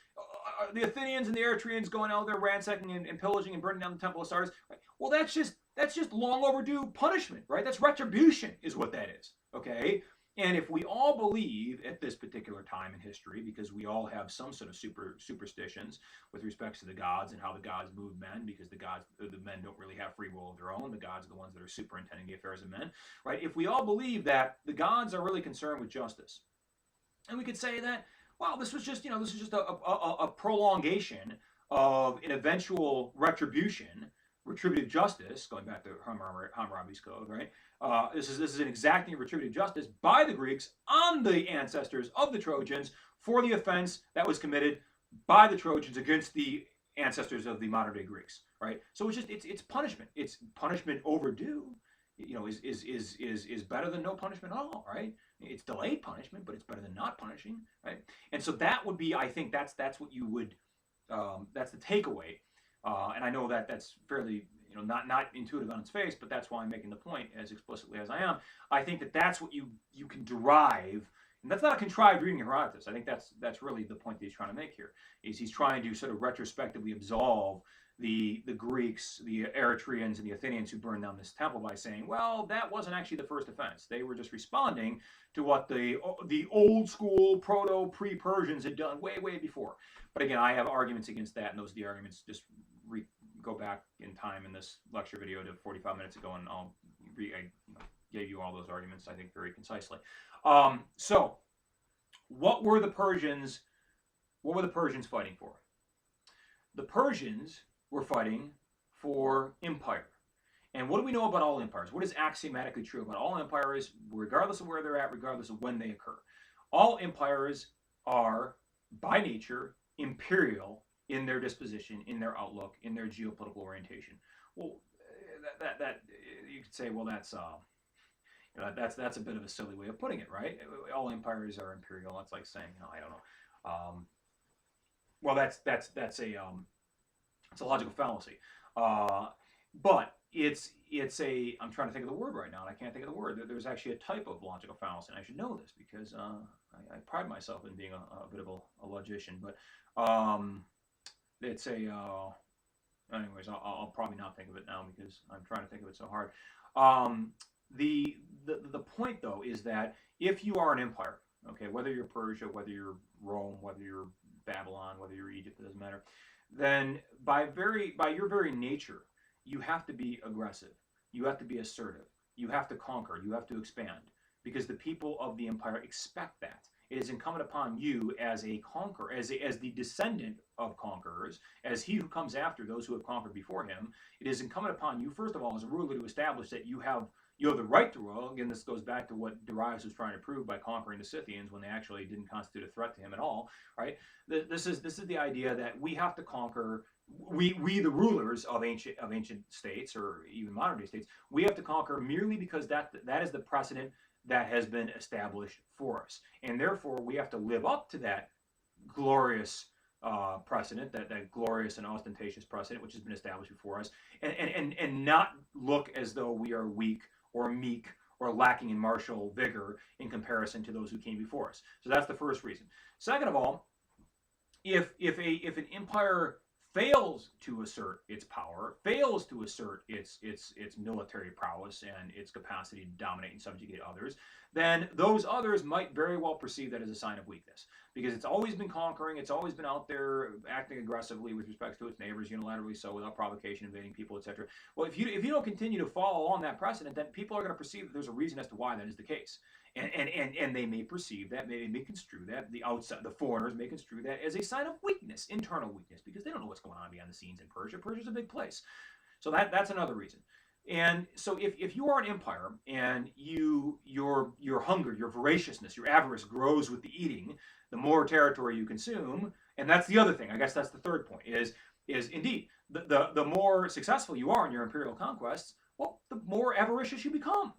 the Athenians and the Eretrians going out there ransacking and pillaging and burning down the temple of Sardis. Well, that's just long overdue punishment, right? That's retribution, is what that is. Okay, and if we all believe at this particular time in history, because we all have some sort of superstitions with respects to the gods and how the gods move men, because the men don't really have free will of their own. The gods are the ones that are superintending the affairs of men, right? If we all believe that the gods are really concerned with justice, and we could say that, well, this was just a prolongation of an eventual retributive justice, going back to Hammurabi's code, right? This is an exacting of retributive justice by the Greeks on the ancestors of the Trojans for the offense that was committed by the Trojans against the ancestors of the modern day Greeks, right? So it's punishment. It's punishment overdue. Is better than no punishment at all, right? It's delayed punishment, but it's better than not punishing, right? And so that would be, I think that's what you would, that's the takeaway. And I know that's fairly, not intuitive on its face, but that's why I'm making the point as explicitly as I am. I think that's what you can derive, and that's not a contrived reading of Herodotus. I think that's really the point that he's trying to make here, is he's trying to sort of retrospectively absolve the Greeks, the Eretrians, and the Athenians who burned down this temple by saying, well, that wasn't actually the first offense. They were just responding to what the old school pre-Persians had done way before. But again, I have arguments against that, and those are the arguments. Just go back in time in this lecture video to 45 minutes ago, and I gave you all those arguments, I think, very concisely. So, what were the Persians fighting for? The Persians were fighting for empire. And what do we know about all empires? What is axiomatically true about all empires, regardless of where they're at, regardless of when they occur? All empires are, by nature, imperial in their disposition, in their outlook, in their geopolitical orientation. Well, that you could say, well, that's a bit of a silly way of putting it, right? All empires are imperial. That's like saying, I don't know. Well, that's a logical fallacy. But it's a, I'm trying to think of the word right now, and I can't think of the word. There's actually a type of logical fallacy, and I should know this because I pride myself in being a bit of a logician. But it's a, anyways, I'll probably not think of it now because I'm trying to think of it so hard. The point, though, is that if you are an empire, okay, whether you're Persia, whether you're Rome, whether you're Babylon, whether you're Egypt, it doesn't matter, then by your very nature, you have to be aggressive. You have to be assertive. You have to conquer. You have to expand because the people of the empire expect that. It is incumbent upon you as a conqueror, as the descendant of conquerors, as he who comes after those who have conquered before him. It is incumbent upon you, first of all, as a ruler, to establish that you have the right to rule. Again, this goes back to what Darius was trying to prove by conquering the Scythians when they actually didn't constitute a threat to him at all. Right? This is the idea that we have to conquer. We the rulers of ancient states or even modern day states, we have to conquer merely because that is the precedent that has been established for us, and therefore we have to live up to that glorious precedent, that glorious and ostentatious precedent which has been established before us, and not look as though we are weak or meek or lacking in martial vigor in comparison to those who came before us. So that's the first reason. Second of all, if an empire fails to assert its power, fails to assert its military prowess and its capacity to dominate and subjugate others, then those others might very well perceive that as a sign of weakness, because it's always been conquering, it's always been out there acting aggressively with respect to its neighbors, unilaterally so, without provocation, invading people, etc. Well, if you don't continue to follow along that precedent, then people are going to perceive that there's a reason as to why that is the case. And they may perceive that, they may construe that, the foreigners may construe that as a sign of weakness, internal weakness, because they don't know what's going on behind the scenes in Persia. Persia's a big place. So that's another reason. And so if you are an empire and your hunger, your voraciousness, your avarice grows with the eating, the more territory you consume, and that's the other thing, I guess that's the third point, is indeed the more successful you are in your imperial conquests, well, the more avaricious you become,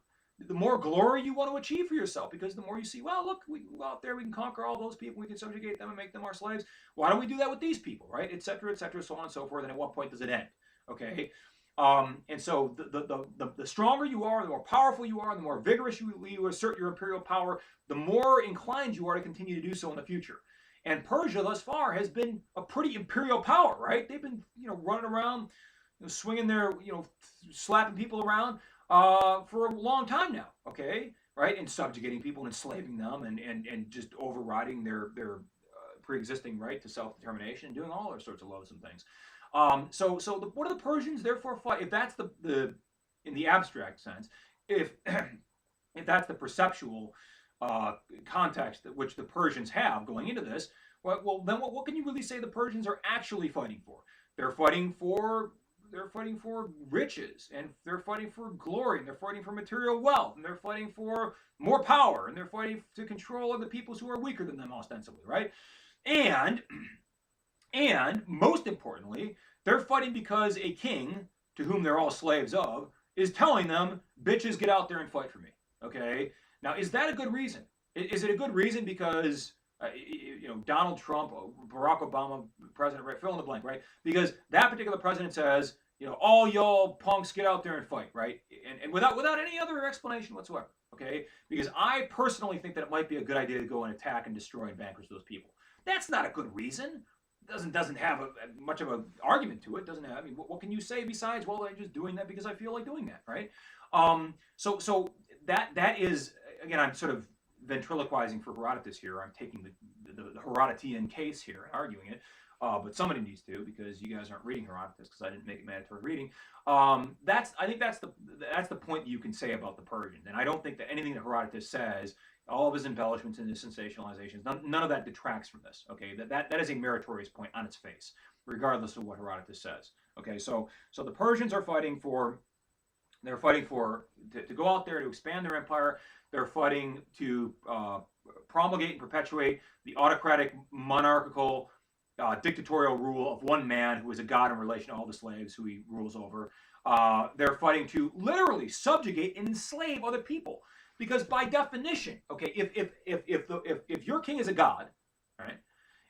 the more glory you want to achieve for yourself, because the more you see, well, look, we go out there, we can conquer all those people, we can subjugate them and make them our slaves. Why don't we do that with these people, right? Et cetera, so on and so forth. And at what point does it end? Okay. And so the stronger you are, the more powerful you are, the more vigorous you assert your imperial power, the more inclined you are to continue to do so in the future. And Persia thus far has been a pretty imperial power, right? They've been, running around, swinging their, slapping people around for a long time now, okay, right, and subjugating people and enslaving them and just overriding their pre-existing right to self-determination and doing all those sorts of loathsome things. So what do the Persians therefore fight? If that's the in the abstract sense, if if that's the perceptual context which the Persians have going into this, well then what can you really say the Persians are actually fighting for? They're fighting for riches, and they're fighting for glory, and they're fighting for material wealth, and they're fighting for more power, and they're fighting to control other peoples who are weaker than them ostensibly, right? And most importantly, they're fighting because a king to whom they're all slaves of is telling them, bitches, get out there and fight for me. Okay? Now, is that a good reason? Is it a good reason because Donald Trump, Barack Obama, President, right, fill in the blank, right? Because that particular president says, all y'all punks get out there and fight, right? And without any other explanation whatsoever, okay? Because I personally think that it might be a good idea to go and attack and destroy and vanquish those people. That's not a good reason. Doesn't have much of an argument to it. Doesn't have. I mean, what can you say besides, well, I'm just doing that because I feel like doing that, right? So that is, again, I'm sort of ventriloquizing for Herodotus here. I'm taking the Herodotean case here and arguing it, but somebody needs to, because you guys aren't reading Herodotus because I didn't make it mandatory reading. I think that's the point that you can say about the Persians, and I don't think that anything that Herodotus says, all of his embellishments and his sensationalizations, none of that detracts from this. Okay, that is a meritorious point on its face, regardless of what Herodotus says. Okay, so the Persians are fighting to go out there to expand their empire. They're fighting to promulgate and perpetuate the autocratic, monarchical, dictatorial rule of one man who is a god in relation to all the slaves who he rules over. They're fighting to literally subjugate and enslave other people. Because by definition, okay, if your king is a god, right,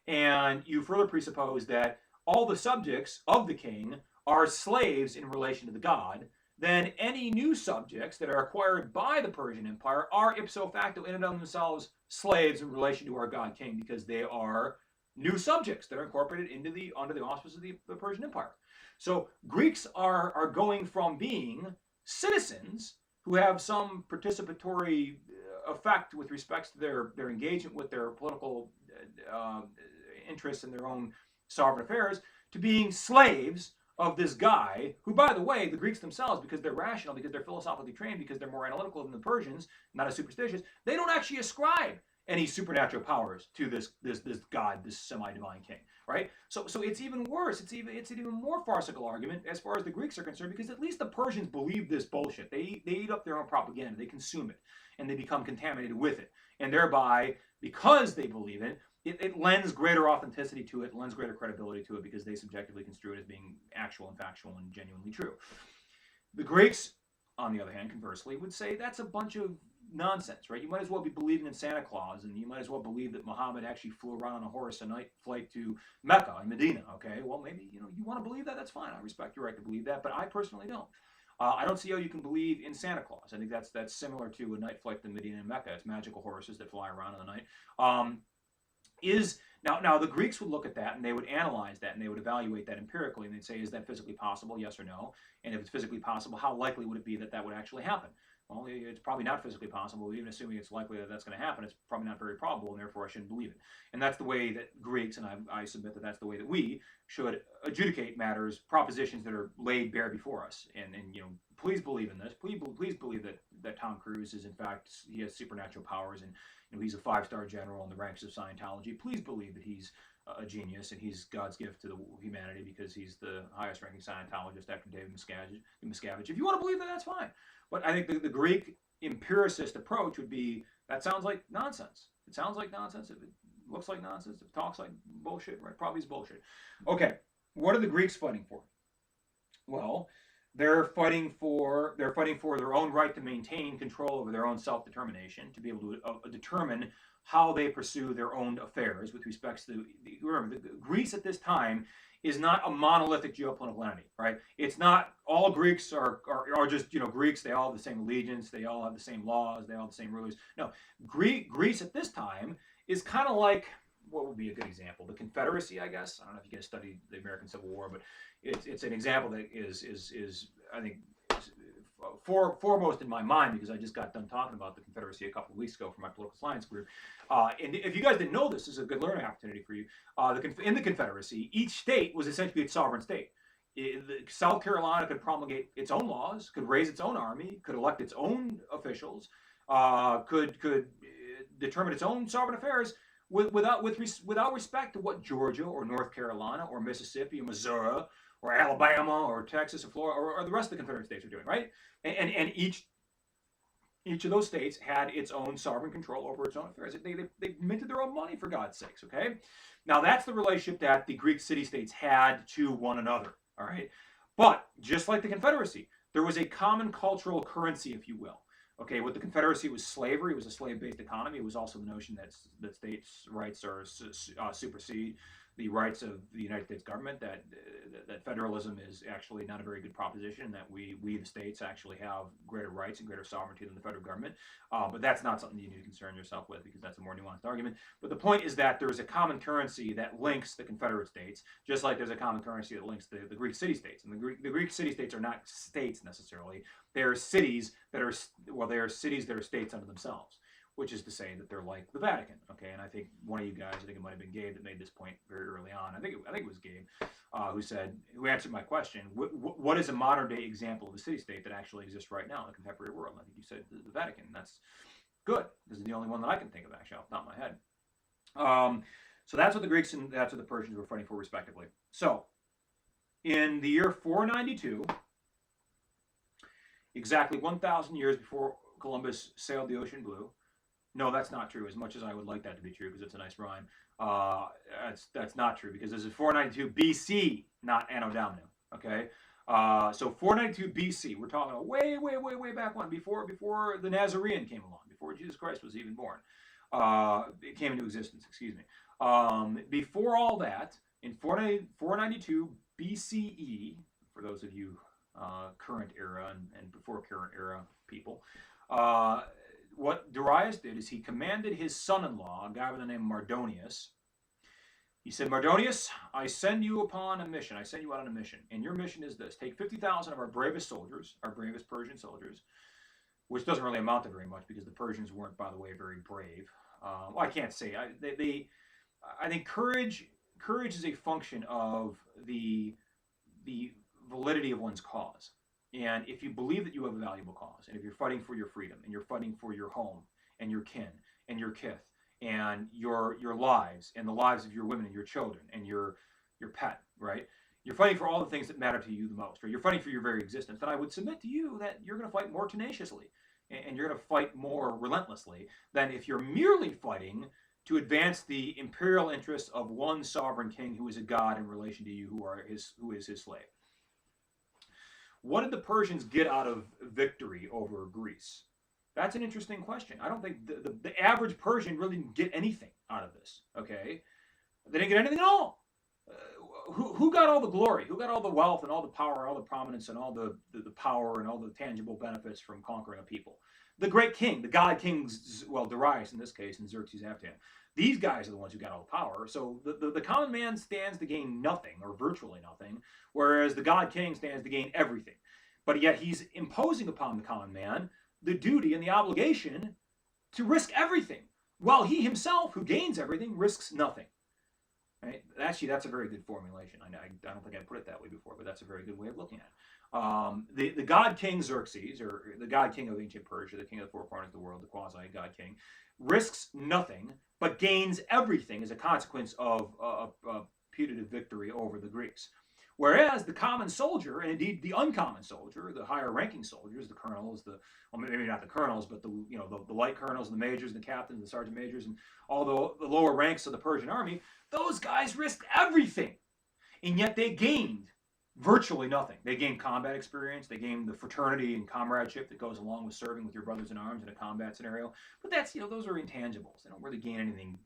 and you further presuppose that all the subjects of the king are slaves in relation to the god, then any new subjects that are acquired by the Persian Empire are ipso facto in and of themselves slaves in relation to our god king, because they are new subjects that are incorporated under the auspices of the Persian Empire. So Greeks are going from being citizens who have some participatory effect with respect to their engagement with their political interests in their own sovereign affairs, to being slaves of this guy, who, by the way, the Greeks themselves, because they're rational, because they're philosophically trained, because they're more analytical than the Persians, not as superstitious, they don't actually ascribe any supernatural powers to this god, this semi-divine king, right? So it's even worse. It's an even more farcical argument as far as the Greeks are concerned, because at least the Persians believe this bullshit. They eat up their own propaganda. They consume it, and they become contaminated with it, and thereby, because they believe it lends greater authenticity to it, lends greater credibility to it, because they subjectively construe it as being actual and factual and genuinely true. The Greeks, on the other hand, conversely, would say that's a bunch of nonsense, right? You might as well be believing in Santa Claus, and you might as well believe that Muhammad actually flew around on a horse a night flight to Mecca and Medina. Okay, well, maybe you want to believe that. That's fine. I respect your right to believe that, but I personally don't. I don't see how you can believe in Santa Claus. I think that's similar to a night flight to Medina and Mecca. It's magical horses that fly around in the night. Now the Greeks would look at that and they would analyze that and they would evaluate that empirically, and they'd say, is that physically possible, yes or no? And if it's physically possible, how likely would it be that that would actually happen? Well, it's probably not physically possible. Even assuming it's likely that that's going to happen, it's probably not very probable, and therefore I shouldn't believe it. And that's the way that Greeks, and I submit that that's the way that we should adjudicate matters, propositions that are laid bare before us. And please believe in this. Please believe that Tom Cruise is, in fact, he has supernatural powers, and he's a 5-star general in the ranks of Scientology. Please believe that he's a genius and he's God's gift to humanity, because he's the highest ranking Scientologist after David Miscavige. If you want to believe that, that's fine. But I think the Greek empiricist approach would be, that sounds like nonsense. It sounds like nonsense. If it looks like nonsense, if it talks like bullshit, right? Probably is bullshit. Okay, what are the Greeks fighting for? Well, they're fighting for their own right to maintain control over their own self-determination, to be able to determine how they pursue their own affairs with respect to remember, Greece at this time is not a monolithic geopolitical entity, right? It's not all Greeks are just Greeks. They all have the same allegiance. They all have the same laws. They all have the same rulers. No, Greece at this time is kind of like, what would be a good example? The Confederacy, I guess. I don't know if you guys studied the American Civil War, but it's an example that is I think foremost in my mind, because I just got done talking about the Confederacy a couple of weeks ago for my political science group. And if you guys didn't know this is a good learning opportunity for you. In the Confederacy, each state was essentially its sovereign state. South Carolina could promulgate its own laws, could raise its own army, could elect its own officials, could determine its own sovereign affairs without respect to what Georgia or North Carolina or Mississippi or Missouri or Alabama or Texas or Florida or the rest of the Confederate states are doing, right? And each of those states had its own sovereign control over its own affairs. They minted their own money, for God's sakes, okay? Now, that's the relationship that the Greek city-states had to one another, all right? But just like the Confederacy, there was a common cultural currency, if you will. Okay, what the Confederacy was slavery. It was a slave-based economy. It was also the notion that states' rights are supersede the rights of the United States government, that federalism is actually not a very good proposition, that we the states actually have greater rights and greater sovereignty than the federal government. But that's not something you need to concern yourself with, because that's a more nuanced argument. But the point is that there is a common currency that links the Confederate states, just like there's a common currency that links the Greek city-states. And the Greek city-states are not states necessarily. They're cities that are, they are cities that are states unto themselves, which is to say that they're like the Vatican, okay? And I think one of you guys, I think it might have been Gabe, that made this point very early on. I think it was Gabe who answered my question. What is a modern day example of a city-state that actually exists right now in the contemporary world? And I think you said the Vatican. That's good. This is the only one that I can think of, actually, off the top of my head. So that's what the Greeks and that's what the Persians were fighting for, respectively. So in the year 492, exactly 1,000 years before Columbus sailed the ocean blue. No, that's not true, as much as I would like that to be true, because it's a nice rhyme. That's not true, because this is 492 BC, not Anno Domini, okay? So 492 BC, we're talking way back when, before the Nazarene came along, before Jesus Christ was even born. It came into existence, excuse me. Before all that, in 492 BCE, for those of you current era and before current era people, what Darius did is he commanded his son-in-law, a guy by the name of Mardonius. He said, Mardonius, I send you upon a mission. I send you out on a mission. And your mission is this. Take 50,000 of our bravest soldiers, our bravest Persian soldiers, which doesn't really amount to very much, because the Persians weren't, by the way, very brave. Well, I can't say. I think courage is a function of the validity of one's cause. And if you believe that you have a valuable cause, and if you're fighting for your freedom, and you're fighting for your home, and your kin, and your kith, and your lives, and the lives of your women, and your children, and your pet, right? You're fighting for all the things that matter to you the most, or you're fighting for your very existence, then I would submit to you that you're going to fight more tenaciously, and you're going to fight more relentlessly than if you're merely fighting to advance the imperial interests of one sovereign king who is a god in relation to you, who is his slave. What did the Persians get out of victory over Greece? That's an interesting question. I don't think the average Persian really didn't get anything out of this. Okay, they didn't get anything at all. Who got all the glory? Who got all the wealth and all the power, all the prominence and all the power and all the tangible benefits from conquering a people? The great king, the god kings, well, Darius in this case, and Xerxes after him. These guys are the ones who got all the power. So the common man stands to gain nothing, or virtually nothing, whereas the god king stands to gain everything. But yet he's imposing upon the common man the duty and the obligation to risk everything, while he himself, who gains everything, risks nothing. Right? Actually, that's a very good formulation. I don't think I put it that way before, but that's a very good way of looking at it. The god king Xerxes, or the god king of ancient Persia, the king of the four corners of the world, the quasi-god king, risks nothing but gains everything as a consequence of a putative victory over the Greeks. Whereas the common soldier, and indeed the uncommon soldier, the higher ranking soldiers, the colonels, well, maybe not the colonels, but the light colonels, the majors, the captains, the sergeant majors, and all the lower ranks of the Persian army, those guys risked everything. And yet they gained virtually nothing. They gained combat experience. They gained the fraternity and comradeship that goes along with serving with your brothers in arms in a combat scenario. But that's, those are intangibles. They don't really gain anything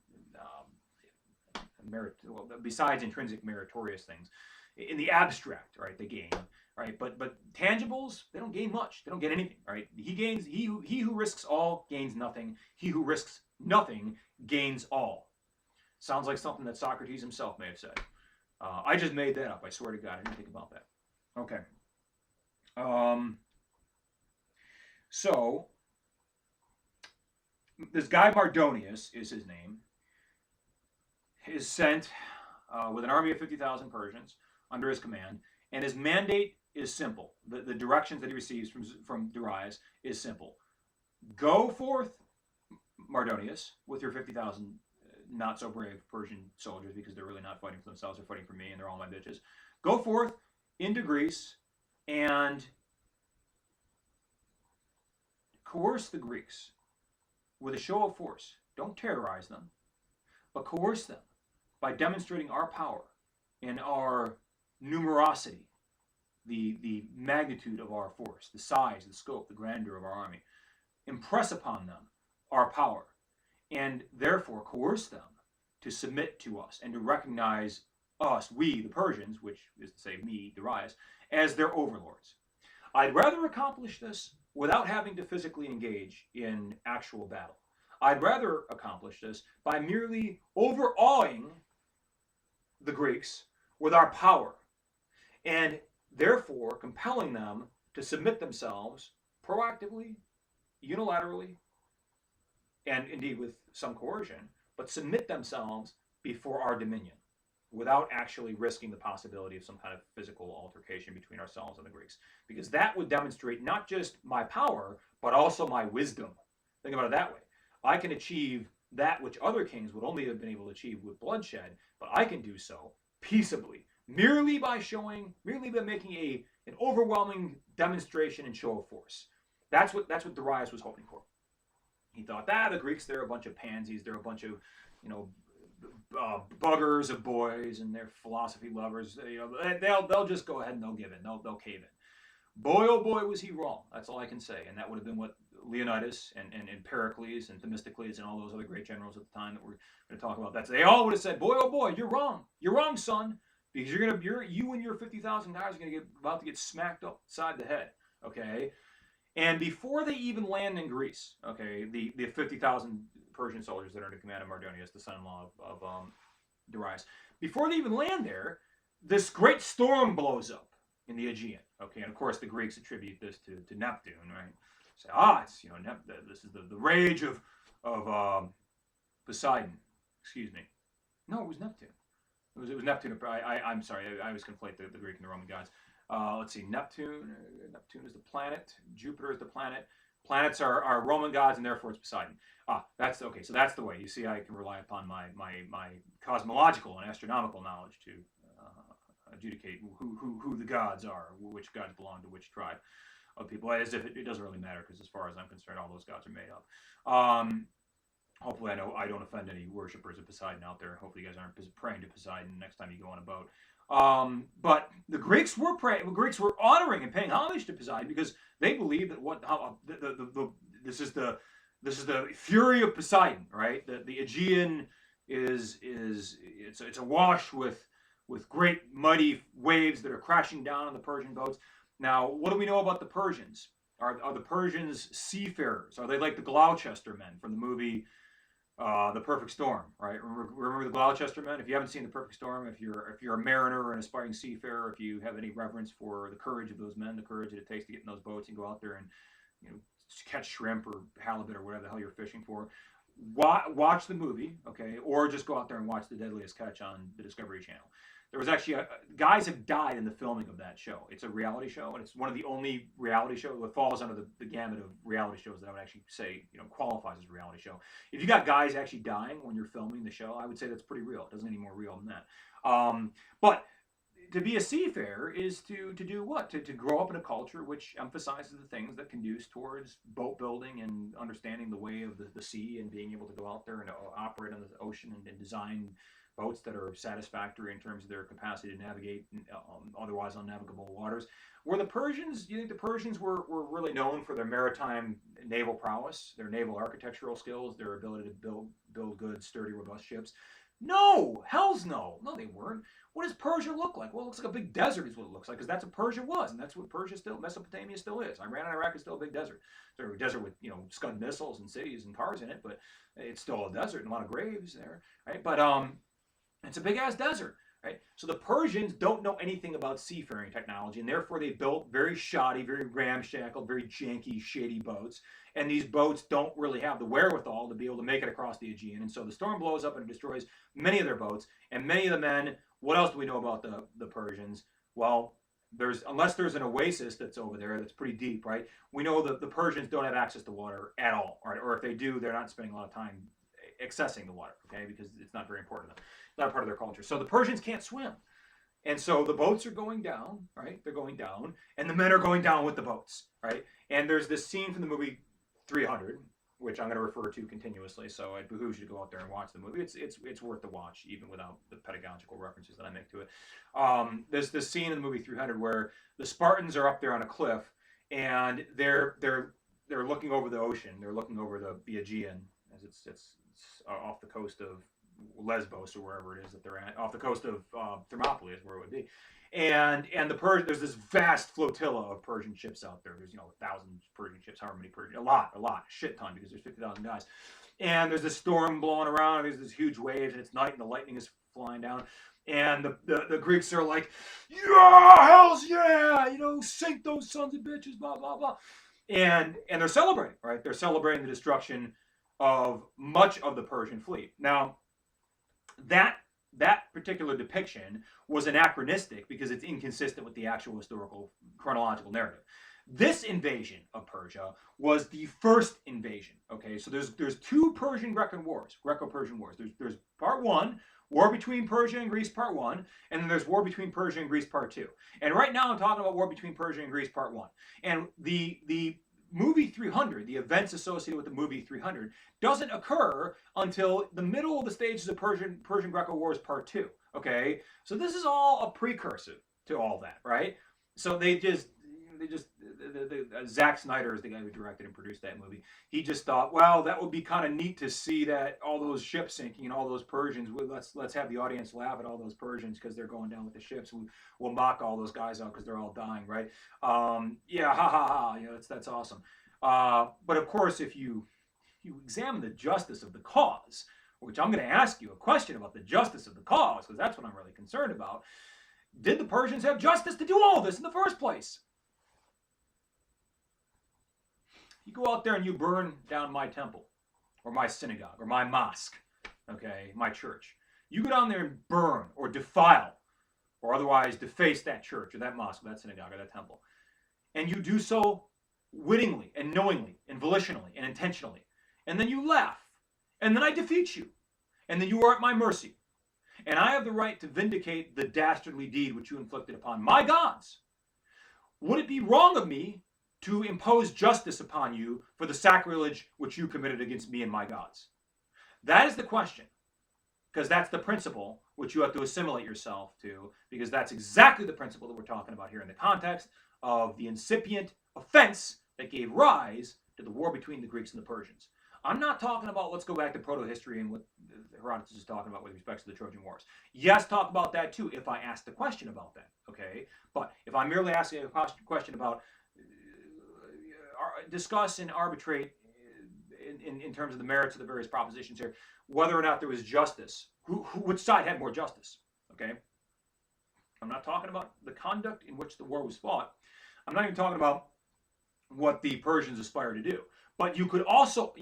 besides intrinsic meritorious things. In the abstract, right, they gain, right, but tangibles, they don't gain much. They don't get anything, right? He who risks all gains nothing. He who risks nothing gains all. Sounds like something that Socrates himself may have said. I just made that up. I swear to God, I didn't think about that. Okay. So this guy Mardonius is his name. Is sent with an army of 50,000 Persians under his command, and his mandate is simple. The directions that he receives from Darius is simple. Go forth, Mardonius, with your 50,000 not so brave Persian soldiers, because they're really not fighting for themselves, they're fighting for me, and they're all my bitches. Go forth into Greece and coerce the Greeks with a show of force. Don't terrorize them, but coerce them by demonstrating our power and our numerosity, the magnitude of our force, the size, the scope, the grandeur of our army. Impress upon them our power, and therefore coerce them to submit to us and to recognize us, we, the Persians, which is to say me, Darius, as their overlords. I'd rather accomplish this without having to physically engage in actual battle. I'd rather accomplish this by merely overawing the Greeks with our power, and therefore compelling them to submit themselves proactively, unilaterally, and indeed with some coercion, but submit themselves before our dominion without actually risking the possibility of some kind of physical altercation between ourselves and the Greeks. Because that would demonstrate not just my power, but also my wisdom. Think about it that way. I can achieve that which other kings would only have been able to achieve with bloodshed, but I can do so peaceably, merely by making an overwhelming demonstration and show of force. That's what Darius was hoping for. He thought, the Greeks, they're a bunch of pansies, they're a bunch of, buggers of boys, and they're philosophy lovers. They'll just go ahead and they'll give in, they'll cave in. Boy, oh boy, was he wrong. That's all I can say. And that would have been what Leonidas and Pericles and Themistocles and all those other great generals at the time that we're going to talk about. They all would have said, boy, oh boy, you're wrong. You're wrong, son, because you and your 50,000 guys are about to get smacked upside the head. Okay. And before they even land in Greece, okay, the 50,000 Persian soldiers that are under command of Mardonius, the son-in-law of Darius, before they even land there, this great storm blows up in the Aegean. Okay, and of course the Greeks attribute this to Neptune, right? Say, it's this is the rage of Poseidon. Excuse me. No, it was Neptune. It was Neptune. I'm sorry, I always conflate the Greek and the Roman gods. Let's see, Neptune. Neptune is the planet. Jupiter is the planet. Planets are Roman gods, and therefore it's Poseidon. That's okay. So that's the way. You see, I can rely upon my cosmological and astronomical knowledge to adjudicate who the gods are, which gods belong to which tribe of people. As if it doesn't really matter, because as far as I'm concerned, all those gods are made up. Hopefully, I know I don't offend any worshippers of Poseidon out there. Hopefully, you guys aren't praying to Poseidon next time you go on a boat. But the Greeks were praying. The Greeks were honoring and paying homage to Poseidon because they believed that this is the fury of Poseidon, right? The Aegean it's awash with great mighty waves that are crashing down on the Persian boats. Now, what do we know about the Persians? Are the Persians seafarers? Are they like the Gloucester men from the movie The Perfect Storm? Right? Remember the Gloucester men? If you haven't seen The Perfect Storm, if you're a mariner or an aspiring seafarer, if you have any reverence for the courage of those men, the courage that it takes to get in those boats and go out there and catch shrimp or halibut or whatever the hell you're fishing for, watch the movie, okay, or just go out there and watch The Deadliest Catch on the Discovery Channel. There was actually guys have died in the filming of that show. It's a reality show, and it's one of the only reality shows that falls under the gamut of reality shows that I would actually say qualifies as a reality show. If you got guys actually dying when you're filming the show, I would say that's pretty real. It doesn't get any more real than that. But to be a seafarer is to do what? To grow up in a culture which emphasizes the things that conduce towards boat building and understanding the way of the sea and being able to go out there and operate on the ocean and design boats that are satisfactory in terms of their capacity to navigate otherwise unnavigable waters. Were the Persians, do you think the Persians were really known for their maritime naval prowess, their naval architectural skills, their ability to build good, sturdy, robust ships? No, hell's no. No, they weren't. What does Persia look like? Well, it looks like a big desert is what it looks like, because that's what Persia was, and that's what Mesopotamia still is. Iran and Iraq is still a big desert. So a desert with, Scud missiles and cities and cars in it, but it's still a desert and a lot of graves there, right? But it's a big ass desert, right? So the Persians don't know anything about seafaring technology, and therefore they built very shoddy, very ramshackle, very janky, shady boats. And these boats don't really have the wherewithal to be able to make it across the Aegean. And so the storm blows up and destroys many of their boats. And many of the men, what else do we know about the Persians? Well, unless there's an oasis that's over there that's pretty deep, right? We know that the Persians don't have access to water at all, right? Or if they do, they're not spending a lot of time accessing the water, okay? Because it's not very important to them. Not part of their culture. So the Persians can't swim. And so the boats are going down, right? They're going down, and the men are going down with the boats, right? And there's this scene from the movie 300, which I'm going to refer to continuously, so it behooves you to go out there and watch the movie. It's worth the watch, even without the pedagogical references that I make to it. There's this scene in the movie 300 where the Spartans are up there on a cliff, and they're looking over the ocean. They're looking over the Aegean, as it's off the coast of Lesbos or wherever it is that they're at, off the coast of Thermopylae is where it would be. And there's this vast flotilla of Persian ships out there. There's 1,000 Persian ships, however many Persian, a lot, shit ton, because there's 50,000 guys. And there's this storm blowing around. There's this huge waves, and it's night, and the lightning is flying down. And the Greeks are like, yeah, hells yeah, sink those sons of bitches, blah blah blah. And they're celebrating, right? They're celebrating the destruction of much of the Persian fleet. Now, that particular depiction was anachronistic because it's inconsistent with the actual historical chronological narrative. This invasion of Persia was the first invasion. Okay, so there's two Greco-Persian wars. There's part one, war between Persia and Greece, part one, and then there's war between Persia and Greece, part two. And right now I'm talking about war between Persia and Greece, part one. And the movie 300, the events associated with the movie 300, doesn't occur until the middle of the stages of Persian Greco Wars Part 2. Okay, so this is all a precursor to all that, right? So Zack Snyder is the guy who directed and produced that movie. He just thought, well, that would be kind of neat to see that all those ships sinking and all those Persians. Let's have the audience laugh at all those Persians because they're going down with the ships. We'll mock all those guys out because they're all dying, right? Yeah, ha ha ha. That's awesome. But of course, if you examine the justice of the cause, which I'm going to ask you a question about the justice of the cause, because that's what I'm really concerned about. Did the Persians have justice to do all this in the first place? You go out there and you burn down my temple, or my synagogue, or my mosque, okay, my church. You go down there and burn or defile or otherwise deface that church or that mosque or that synagogue or that temple, and you do so wittingly and knowingly and volitionally and intentionally, and then you laugh, and then I defeat you, and then you are at my mercy, and I have the right to vindicate the dastardly deed which you inflicted upon my gods, would it be wrong of me to impose justice upon you for the sacrilege which you committed against me and my gods? That is the question, because that's the principle which you have to assimilate yourself to, because that's exactly the principle that we're talking about here in the context of the incipient offense that gave rise to the war between the Greeks and the Persians. I'm not talking about, let's go back to proto-history and what Herodotus is talking about with respect to the Trojan Wars. Yes, talk about that too, if I ask the question about that, okay? But if I'm merely asking a question about discuss and arbitrate in terms of the merits of the various propositions here, whether or not there was justice, which side had more justice, okay? I'm not talking about the conduct in which the war was fought. I'm not even talking about what the Persians aspired to do. But you could also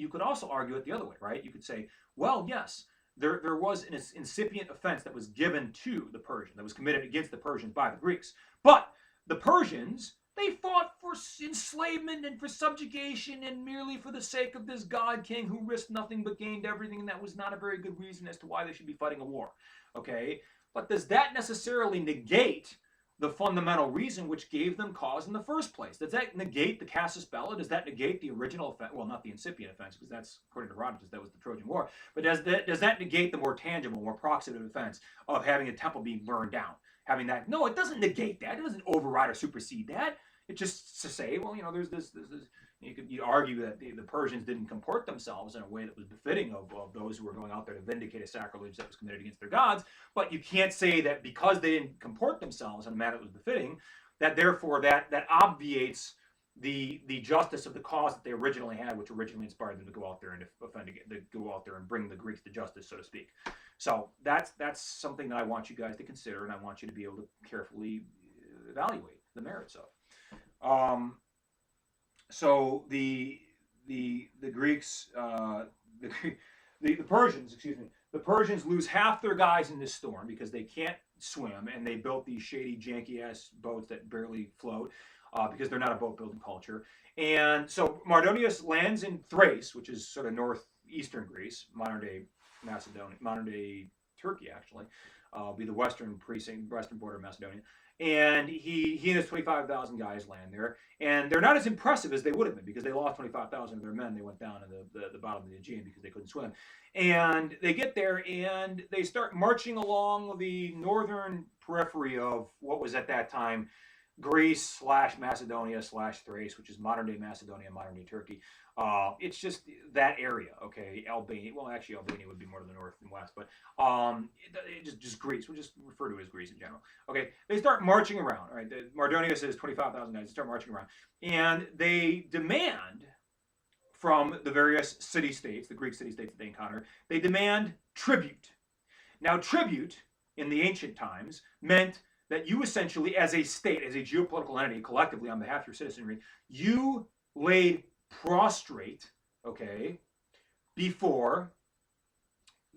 argue it the other way, right? You could say, well, yes, there was an incipient offense that was given to the Persian, that was committed against the Persians by the Greeks. But the Persians, they fought for enslavement and for subjugation and merely for the sake of this god king who risked nothing but gained everything, and that was not a very good reason as to why they should be fighting a war, okay? But does that necessarily negate the fundamental reason which gave them cause in the first place? Does that negate the casus belli? Does that negate the original offense? Well, not the incipient offense, because that's, according to Herodotus, that was the Trojan War. But does that negate the more tangible, more proximate offense of having a temple being burned down? Having that? No, it doesn't negate that. It doesn't override or supersede that. It's just to say, well, there's this you argue that the Persians didn't comport themselves in a way that was befitting of those who were going out there to vindicate a sacrilege that was committed against their gods. But you can't say that because they didn't comport themselves in a manner that was befitting, that therefore that obviates the justice of the cause that they originally had, which originally inspired them to go out there and go out there and bring the Greeks to justice, so to speak. So that's something that I want you guys to consider, and I want you to be able to carefully evaluate the merits of. So the Greeks, the Persians, excuse me, the Persians lose half their guys in this storm because they can't swim, and they built these shady, janky-ass boats that barely float because they're not a boat-building culture. And so Mardonius lands in Thrace, which is sort of northeastern Greece, modern-day Macedonia, modern-day Turkey, actually, be the western border of Macedonia. And he and his 25,000 guys land there, and they're not as impressive as they would have been because they lost 25,000 of their men. They went down to the bottom of the Aegean because they couldn't swim. And they get there, and they start marching along the northern periphery of what was at that time Greece / Macedonia / Thrace, which is modern-day Macedonia, modern-day Turkey. It's just that area, okay? Albania, well, actually, Albania would be more to the north and west, but just Greece. We'll just refer to it as Greece in general. Okay, they start marching around, all right? Mardonius says 25,000 guys. They start marching around, and they demand from the various city-states, the Greek city-states that they encounter, they demand tribute. Now, tribute, in the ancient times, meant that you essentially, as a state, as a geopolitical entity, collectively on behalf of your citizenry, you laid prostrate, okay, before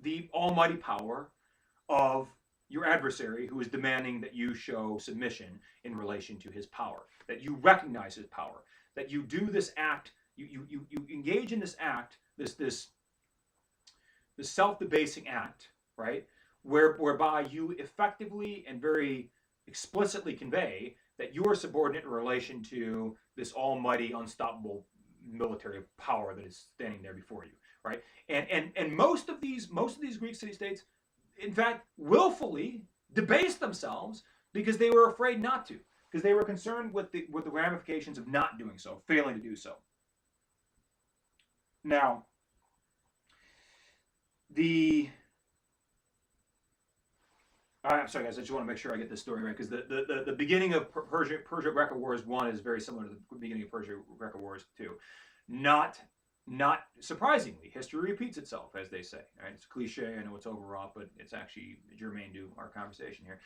the almighty power of your adversary who is demanding that you show submission in relation to his power, that you recognize his power, that you do this act, you engage in this act, this self-debasing act, right, whereby you effectively and very explicitly convey that you are subordinate in relation to this almighty, unstoppable military power that is standing there before you, right? And most of these Greek city-states, in fact, willfully debased themselves because they were afraid not to, because they were concerned with the ramifications of not doing so, failing to do so. Now, I'm sorry, guys. I just want to make sure I get this story right, because the beginning of Persia-Greco Wars 1 is very similar to the beginning of Persia-Greco Wars 2. Not surprisingly, history repeats itself, as they say. Right? It's a cliche. I know it's overwrought, but it's actually germane to our conversation here.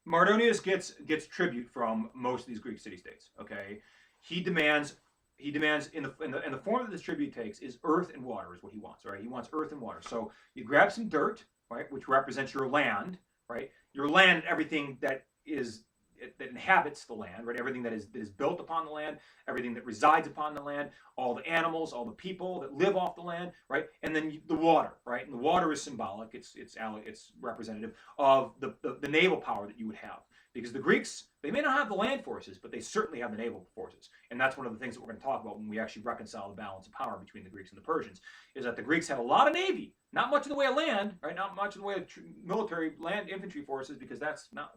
Mardonius gets tribute from most of these Greek city-states. Okay, he demands in the form that this tribute takes is earth and water is what he wants. Right, he wants earth and water. So you grab some dirt. right, which represents your land, right? Your land, everything that inhabits the land, right? Everything that is built upon the land, everything that resides upon the land, all the animals, all the people that live off the land, right? And then the water, right? And the water is symbolic. It's representative of the naval power that you would have. Because the Greeks, they may not have the land forces, but they certainly have the naval forces. And that's one of the things that we're going to talk about when we actually reconcile the balance of power between the Greeks and the Persians, is that the Greeks had a lot of navy, not much in the way of land, right? Not much in the way of military land infantry forces, because that's not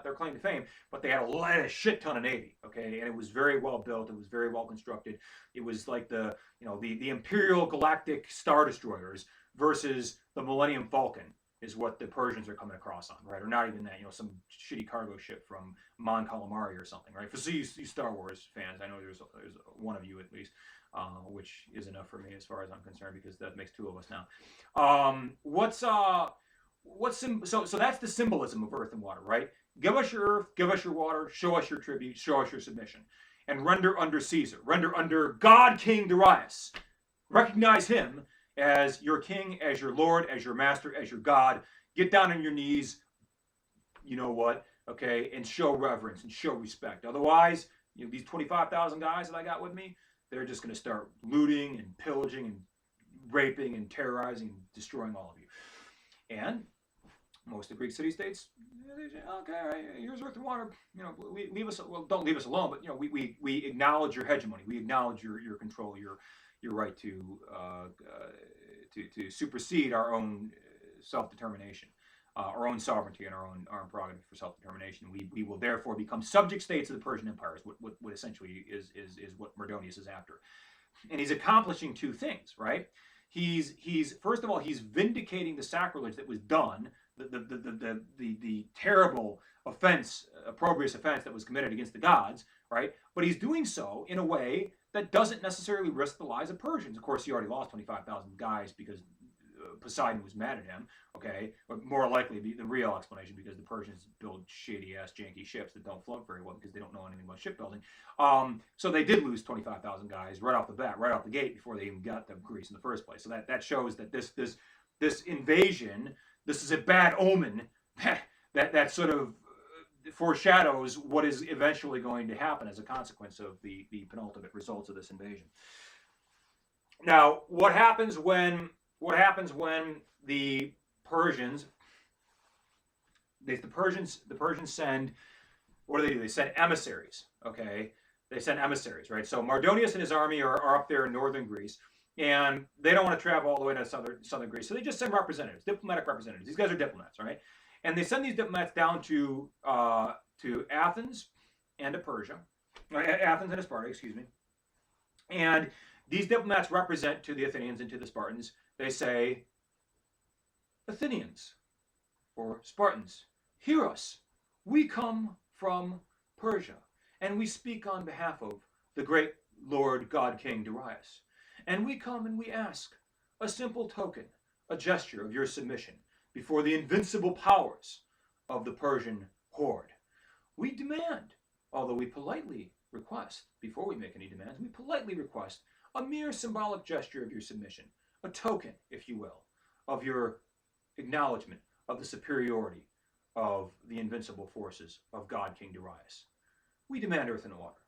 their claim to fame. But they had a shit ton of navy, okay, and it was very well built. It was very well constructed. It was like the Imperial Galactic Star Destroyers versus the Millennium Falcon is what the Persians are coming across on, right? Or not even that, some shitty cargo ship from Mon Calamari or something, right? For you Star Wars fans, I know there's one of you at least, which is enough for me as far as I'm concerned, because that makes two of us now. So that's the symbolism of earth and water, right? Give us your earth, give us your water, show us your tribute, show us your submission, and render under Caesar, render under God King Darius. Recognize him as your king, as your lord, as your master, as your God. Get down on your knees, you know what, okay, and show reverence and show respect. Otherwise, these 25,000 guys that I got with me, they're just going to start looting and pillaging and raping and terrorizing and destroying all of you. And most of the Greek city-states, they say, okay, all right, here's earth and water. Leave us. Well, don't leave us alone, but we acknowledge your hegemony. We acknowledge your control, your right to supersede our own self-determination, our own sovereignty, and our own prerogative for self-determination. We will therefore become subject states of the Persian Empire. Is what essentially is what Mardonius is after, and he's accomplishing two things, right? He's first of all, he's vindicating the sacrilege that was done, the terrible offense, opprobrious offense that was committed against the gods, right? But he's doing so in a way that doesn't necessarily risk the lives of Persians. Of course, he already lost 25,000 guys because Poseidon was mad at him, okay? But more likely the real explanation, because the Persians build shitty-ass, janky ships that don't float very well because they don't know anything about shipbuilding. So they did lose 25,000 guys right off the bat, right off the gate, before they even got to Greece in the first place. So that shows that this invasion, this is a bad omen that sort of foreshadows what is eventually going to happen as a consequence of the penultimate results of this invasion. Now, what happens when the Persians send, what do? They send emissaries, okay? They send emissaries, right? So Mardonius and his army are up there in northern Greece, and they don't want to travel all the way to southern Greece, so they just send representatives, diplomatic representatives. These guys are diplomats, right? And they send these diplomats down to Athens and to Persia, Athens and to Sparta, excuse me. And these diplomats represent to the Athenians and to the Spartans. They say, Athenians or Spartans, hear us. We come from Persia, and we speak on behalf of the great Lord God King Darius. And we come and we ask a simple token, a gesture of your submission before the invincible powers of the Persian horde. We demand, although we politely request, before we make any demands, we politely request a mere symbolic gesture of your submission, a token, if you will, of your acknowledgement of the superiority of the invincible forces of God King Darius. We demand earth and water.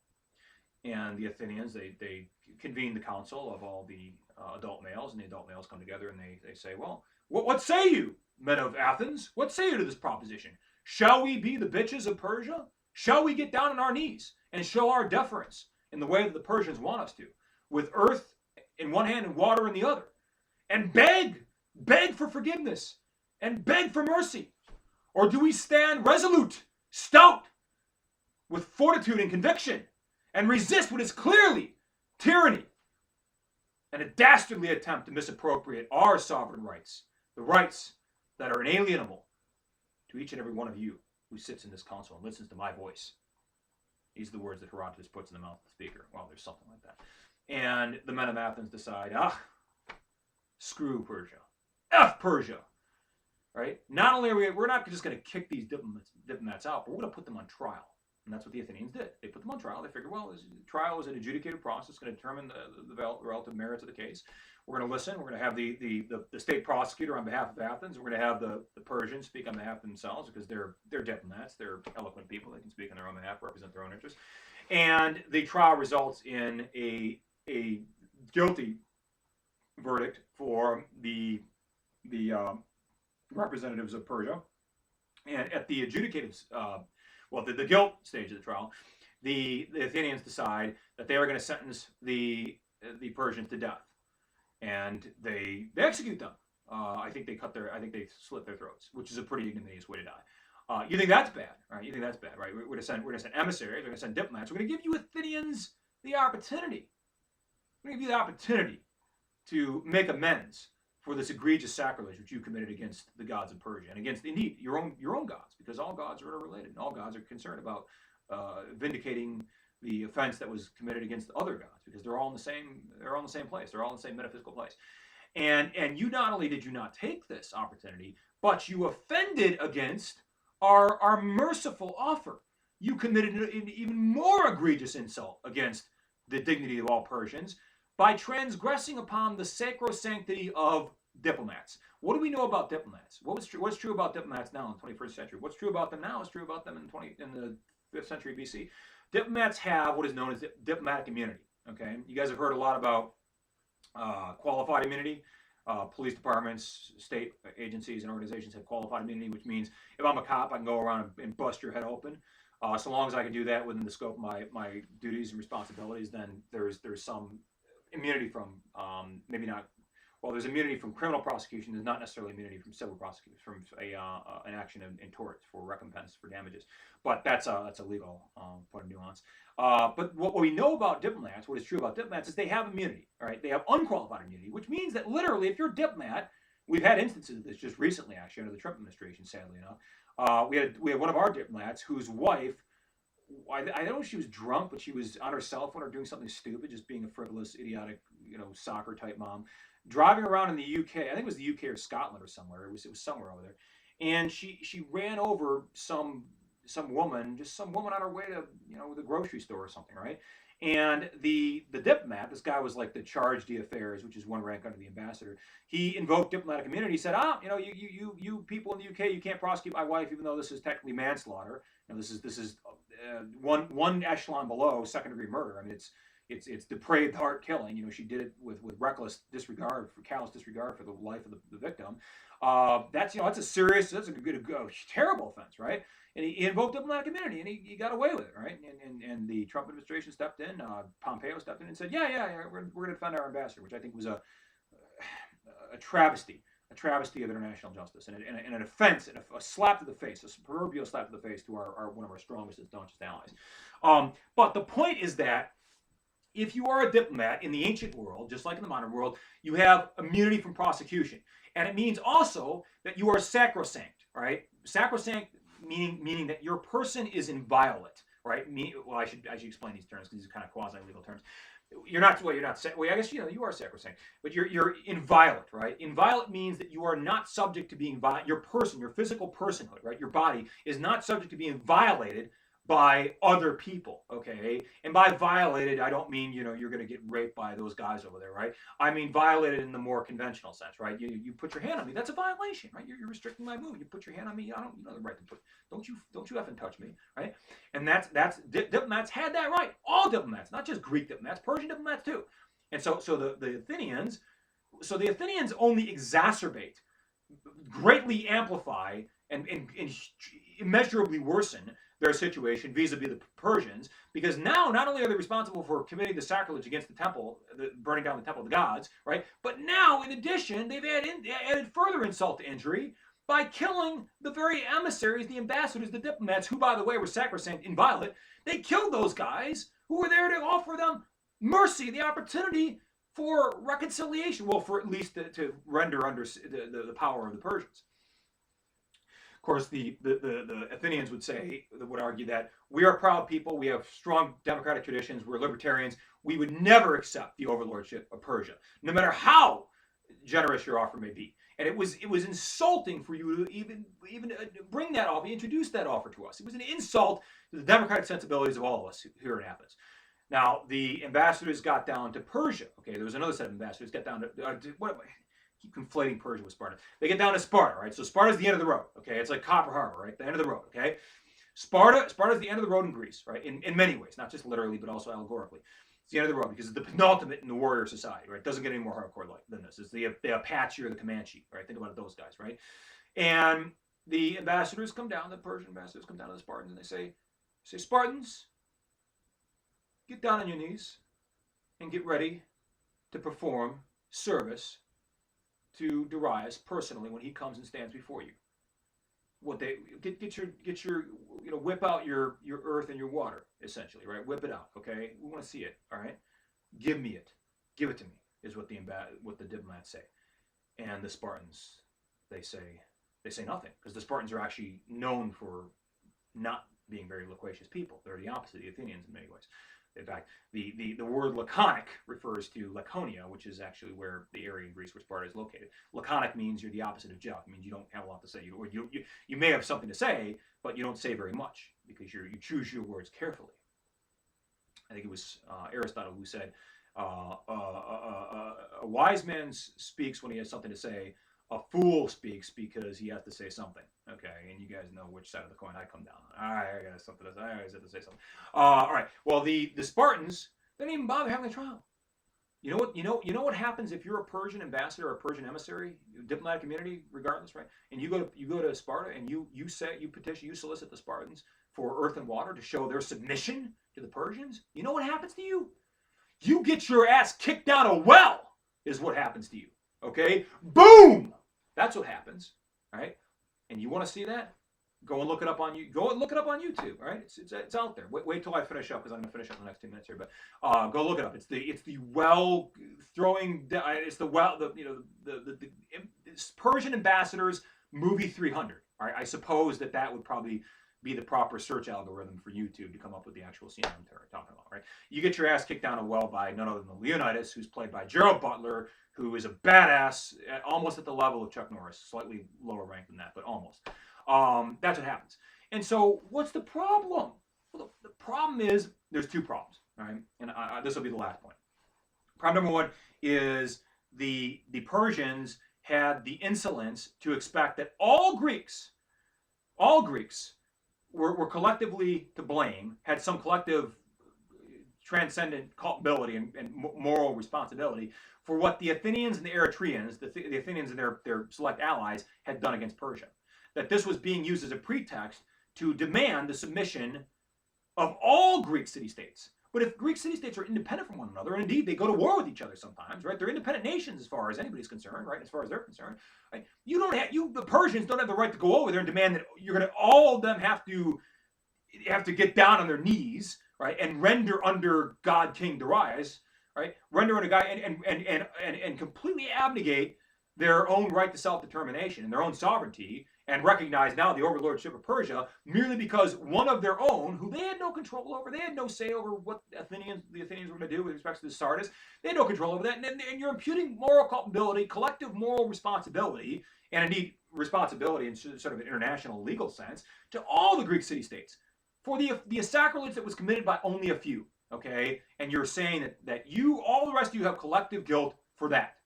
And the Athenians, they convene the council of all the adult males, and the adult males come together and they say, well, what say you, men of Athens? What say you to this proposition? Shall we be the bitches of Persia? Shall we get down on our knees and show our deference in the way that the Persians want us to, with earth in one hand and water in the other, and beg for forgiveness and beg for mercy? Or do we stand resolute, stout, with fortitude and conviction, and resist what is clearly tyranny and a dastardly attempt to misappropriate our sovereign rights, the rights that are inalienable to each and every one of you who sits in this council and listens to my voice? These are the words that Herodotus puts in the mouth of the speaker. Well, there's something like that. And the men of Athens decide, screw Persia. F Persia. Right? Not only are we're not just going to kick these diplomats out, but we're going to put them on trial. And that's what the Athenians did. They put them on trial. They figured, well, trial is an adjudicated process, going to determine the relative merits of the case. We're going to listen. We're going to have the state prosecutor on behalf of Athens. We're going to have the Persians speak on behalf of themselves because they're diplomats. They're eloquent people. They can speak on their own behalf, represent their own interests. And the trial results in a guilty verdict for the representatives of Persia. And at the adjudicated, the guilt stage of the trial, the Athenians decide that they are going to sentence the Persians to death, and they execute them. I think they slit their throats, which is a pretty ignominious way to die. You think that's bad, right? You think that's bad, right? We're going to send emissaries. We're going to send diplomats. We're going to give you Athenians the opportunity. We're going to give you the opportunity to make amends for this egregious sacrilege which you committed against the gods of Persia and against, indeed, your own gods, because all gods are interrelated and all gods are concerned about vindicating the offense that was committed against other gods, because they're all in the same place. They're all in the same metaphysical place. And you not only did you not take this opportunity, but you offended against our merciful offer. You committed an even more egregious insult against the dignity of all Persians by transgressing upon the sacrosanctity of diplomats. What do we know about diplomats? What's true about diplomats now in the 21st century? What's true about them now is true about them in the 5th century BC. Diplomats have what is known as diplomatic immunity. Okay, you guys have heard a lot about qualified immunity. Police departments, state agencies, and organizations have qualified immunity, which means if I'm a cop, I can go around and bust your head open. So long as I can do that within the scope of my duties and responsibilities, then there's some immunity from maybe not. Well, there's immunity from criminal prosecution. There's not necessarily immunity from civil prosecution, from an action in torts for recompense for damages. But that's a legal point of nuance. But what we know about diplomats, what is true about diplomats, is they have immunity. All right, they have unqualified immunity, which means that literally, if you're a diplomat, we've had instances of this just recently, actually, under the Trump administration. Sadly enough, we had one of our diplomats whose wife. I don't know if she was drunk, but she was on her cell phone or doing something stupid, just being a frivolous, idiotic, soccer type mom, driving around in the UK. I think it was the UK or Scotland or somewhere. It was somewhere over there, and she ran over some woman, just some woman on her way to the grocery store or something, right? And the diplomat, this guy was like the charge d'affaires, which is one rank under the ambassador. He invoked diplomatic immunity. He said, you people in the UK, you can't prosecute my wife, even though this is technically manslaughter. This is one echelon below second-degree murder. I mean, it's depraved heart killing. She did it with reckless disregard, for callous disregard for the life of the victim. That's a terrible offense, right? And he invoked diplomatic immunity, and he got away with it, right? And the Trump administration stepped in. Pompeo stepped in and said, yeah, we're going to defend our ambassador, which I think was a travesty of international justice, and an offense, and a slap to the face, a proverbial slap to the face to our one of our strongest and staunchest allies. But the point is that if you are a diplomat in the ancient world, just like in the modern world, you have immunity from prosecution, and it means also that you are sacrosanct, right? Sacrosanct meaning that your person is inviolate, right? I should explain these terms because these are kind of quasi-legal terms. You're not. I guess you are sacrosanct, but you're inviolate, right? Inviolate means that you are not subject to being your person, your physical personhood, right? Your body is not subject to being violated by other people, okay? And by violated, I don't mean you're going to get raped by those guys over there, right? I mean violated in the more conventional sense, right? You put your hand on me, that's a violation, right? You're restricting my movement. You put your hand on me, I don't the right to put. Don't you effing touch me, right? And that's diplomats had that right. All diplomats, not just Greek diplomats, Persian diplomats too. And so the Athenians only exacerbate, greatly amplify, and immeasurably worsen their situation vis-a-vis the Persians, because now not only are they responsible for committing the sacrilege against the temple, burning down the temple of the gods, right? But now, in addition, they've added further insult to injury by killing the very emissaries, the ambassadors, the diplomats, who, by the way, were sacrosanct, inviolate. They killed those guys who were there to offer them mercy, the opportunity for reconciliation, well, for at least to render under the power of the Persians. Of course, the Athenians would argue that we are a proud people, we have strong democratic traditions, we're libertarians, we would never accept the overlordship of Persia, no matter how generous your offer may be. And it was insulting for you to even bring that offer, introduce that offer to us. It was an insult to the democratic sensibilities of all of us here in Athens. Now the ambassadors got down to Persia. Okay, there was another set of ambassadors got down to what am I? Keep conflating Persia with Sparta. They get down to Sparta, right? So Sparta's the end of the road. Okay, it's like Copper Harbor, right? The end of the road. Okay, Sparta's the end of the road in Greece, right? In many ways, not just literally, but also allegorically. It's the end of the road because it's the penultimate in the warrior society, right? It doesn't get any more hardcore than this. It's the Apache or the Comanche, right? Think about those guys, right? And the ambassadors come down, the Persian ambassadors come down to the Spartans, and they say, Spartans, get down on your knees and get ready to perform service to Darius personally when he comes and stands before you. What they get your whip out your earth and your water, essentially, right? Whip it out, okay? We want to see it, all right? Give me it, give it to me, is what the diplomats say. And the Spartans, they say nothing, because the Spartans are actually known for not being very loquacious people. They're the opposite of the Athenians in many ways. In fact, the word laconic refers to Laconia, which is actually where the area in Greece where Sparta is located. Laconic means you're the opposite of jock. It means you don't have a lot to say. You may have something to say, but you don't say very much because you choose your words carefully. I think it was Aristotle who said, a wise man speaks when he has something to say. A fool speaks because he has to say something. Okay, and you guys know which side of the coin I come down on. All right, I got something to say. I always have to say something. All right. Well, the Spartans didn't even bother having a trial. You know what happens if you're a Persian ambassador or a Persian emissary, diplomatic community, regardless, right? And you go to Sparta and you solicit the Spartans for earth and water to show their submission to the Persians. You know what happens to you? You get your ass kicked down a well. Is what happens to you. Okay, boom. That's what happens, right? And you want to see that? Go and look it up on you. Go and look it up on YouTube. All right, it's out there. Wait till I finish up because I'm gonna finish up in the next 2 minutes here. But go look it up. It's the well throwing. It's the well the Persian ambassadors movie 300. All right, I suppose that would probably be the proper search algorithm for YouTube to come up with the actual scene I'm talking about. Right? You get your ass kicked down a well by none other than Leonidas, who's played by Gerald Butler, who is a badass, almost at the level of Chuck Norris, slightly lower rank than that, but almost. That's what happens. And so, what's the problem? Well, the problem is there's two problems, all right? And this will be the last point. Problem number one is the Persians had the insolence to expect that all Greeks were collectively to blame, had some collective transcendent culpability and moral responsibility for what the Athenians and the Eretrians, the Athenians and their select allies, had done against Persia. That this was being used as a pretext to demand the submission of all Greek city-states. But if Greek city-states are independent from one another, and indeed they go to war with each other sometimes, right? They're independent nations as far as anybody's concerned, right? As far as they're concerned, right? The Persians don't have the right to go over there and demand that you're going to all of them have to get down on their knees, right, and render under God King Darius, right? Render under God and completely abnegate their own right to self-determination and their own sovereignty, and recognize now the overlordship of Persia merely because one of their own, who they had no control over, they had no say over what the Athenians were going to do with respect to the Sardis. They had no control over that, and you're imputing moral culpability, collective moral responsibility, and indeed responsibility in sort of an international legal sense to all the Greek city-states for the sacrilege that was committed by only a few. Okay, and you're saying that all the rest of you have collective guilt for that.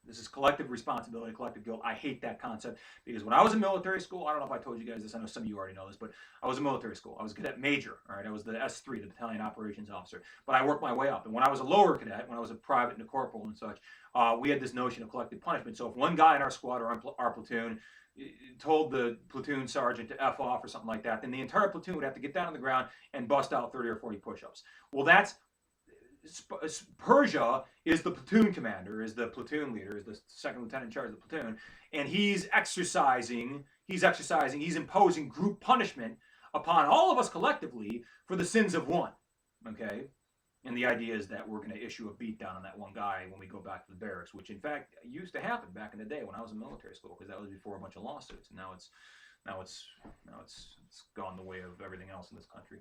This is collective responsibility, collective guilt. I hate that concept because when I was in military school, I don't know if I told you guys this. I know some of you already know this, but I was in military school. I was a cadet major. All right, I was the S3, the battalion operations officer. But I worked my way up. And when I was a lower cadet, when I was a private and a corporal and such, we had this notion of collective punishment. So if one guy in our squad or our platoon told the platoon sergeant to F off or something like that, then the entire platoon would have to get down on the ground and bust out 30 or 40 push-ups. Well, Persia is the platoon commander, is the platoon leader, is the second lieutenant in charge of the platoon, and he's imposing group punishment upon all of us collectively for the sins of one. Okay? And the idea is that we're going to issue a beatdown on that one guy when we go back to the barracks, which in fact used to happen back in the day when I was in military school, because that was before a bunch of lawsuits, and now it's gone the way of everything else in this country.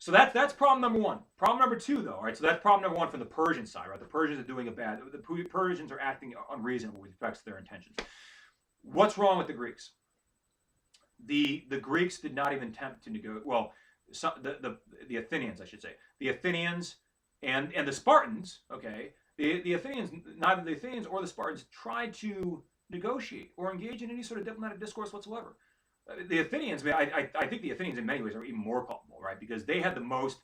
So that's problem number one. Problem number two, though, all right. So that's problem number one from the Persian side, right? The Persians are doing a bad. The Persians are acting unreasonable with respect to their intentions. What's wrong with the Greeks? The Greeks did not even attempt to negotiate. Well, the Athenians, I should say, the Athenians and the Spartans. Okay, the Athenians, neither the Athenians or the Spartans tried to negotiate or engage in any sort of diplomatic discourse whatsoever. The Athenians, I think the Athenians in many ways are even more culpable, right? Because they had the most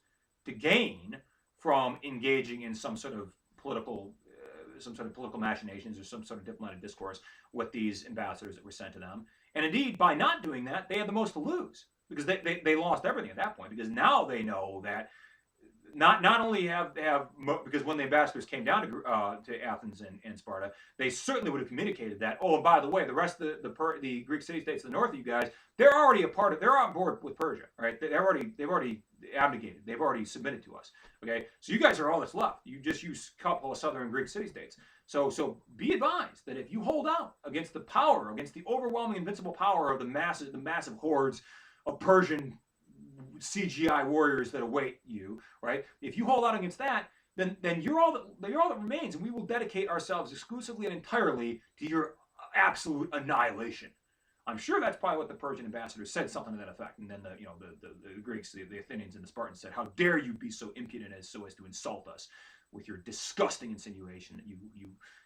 to gain from engaging in some sort of political machinations or some sort of diplomatic discourse with these ambassadors that were sent to them. And indeed, by not doing that, they had the most to lose because they lost everything at that point. Because now they know that not only have because when the ambassadors came down to Athens and Sparta, they certainly would have communicated that. Oh, and by the way, the rest of the Greek city states to the north of you guys, they're already they're on board with Persia, right? They've already abdicated. They've already submitted to us. Okay, so you guys are all that's left. You just use a couple of southern Greek city states. So be advised that if you hold out against the overwhelming invincible power of the massive hordes of Persian CGI warriors that await you, right? If you hold out against that, then you're all that remains, and we will dedicate ourselves exclusively and entirely to your absolute annihilation. I'm sure that's probably what the Persian ambassadors said, something to that effect. And then the Greeks, the Athenians, and the Spartans said, "How dare you be so impudent as to insult us with your disgusting insinuation that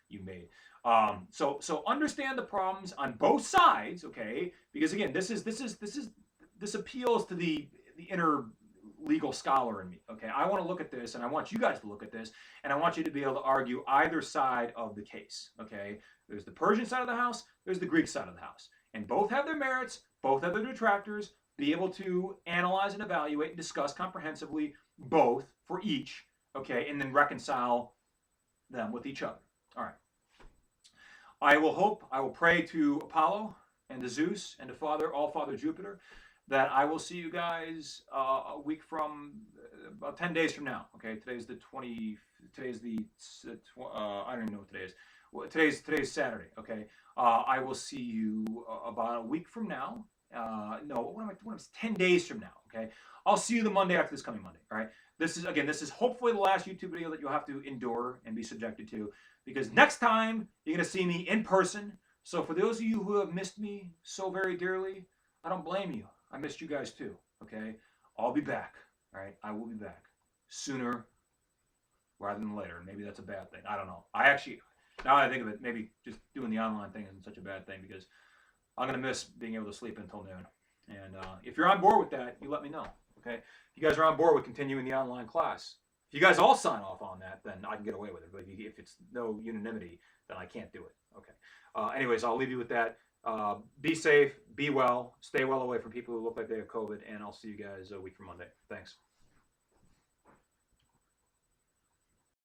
you made." So understand the problems on both sides, okay? Because again, this appeals to the inner legal scholar in me. Okay, I want to look at this, and I want you guys to look at this, and I want you to be able to argue either side of the case. Okay, there's the Persian side of the house, there's the Greek side of the house, and both have their merits, both have their detractors. Be able to analyze and evaluate and discuss comprehensively both for each. Okay, and then reconcile them with each other. All right. I will pray to Apollo and to Zeus and to Father Jupiter, that I will see you guys a week from about 10 days from now. Okay, today's the 20. Today's the I don't even know what today is. Well, today's Saturday. Okay, I will see you about a week from now. No, what am I? 10 days from now. Okay, I'll see you the Monday after this coming Monday. All right. This is hopefully the last YouTube video that you'll have to endure and be subjected to, because next time you're gonna see me in person. So for those of you who have missed me so very dearly, I don't blame you. I missed you guys too, okay? I'll be back, all right? I will be back sooner rather than later. Maybe that's a bad thing. I don't know. I actually, now that I think of it, maybe just doing the online thing isn't such a bad thing, because I'm going to miss being able to sleep until noon. And if you're on board with that, you let me know, okay? If you guys are on board with continuing the online class, if you guys all sign off on that, then I can get away with it. But if it's no unanimity, then I can't do it, okay? Anyways, I'll leave you with that. Be safe, be well, stay well away from people who look like they have COVID, and I'll see you guys a week from Monday. Thanks.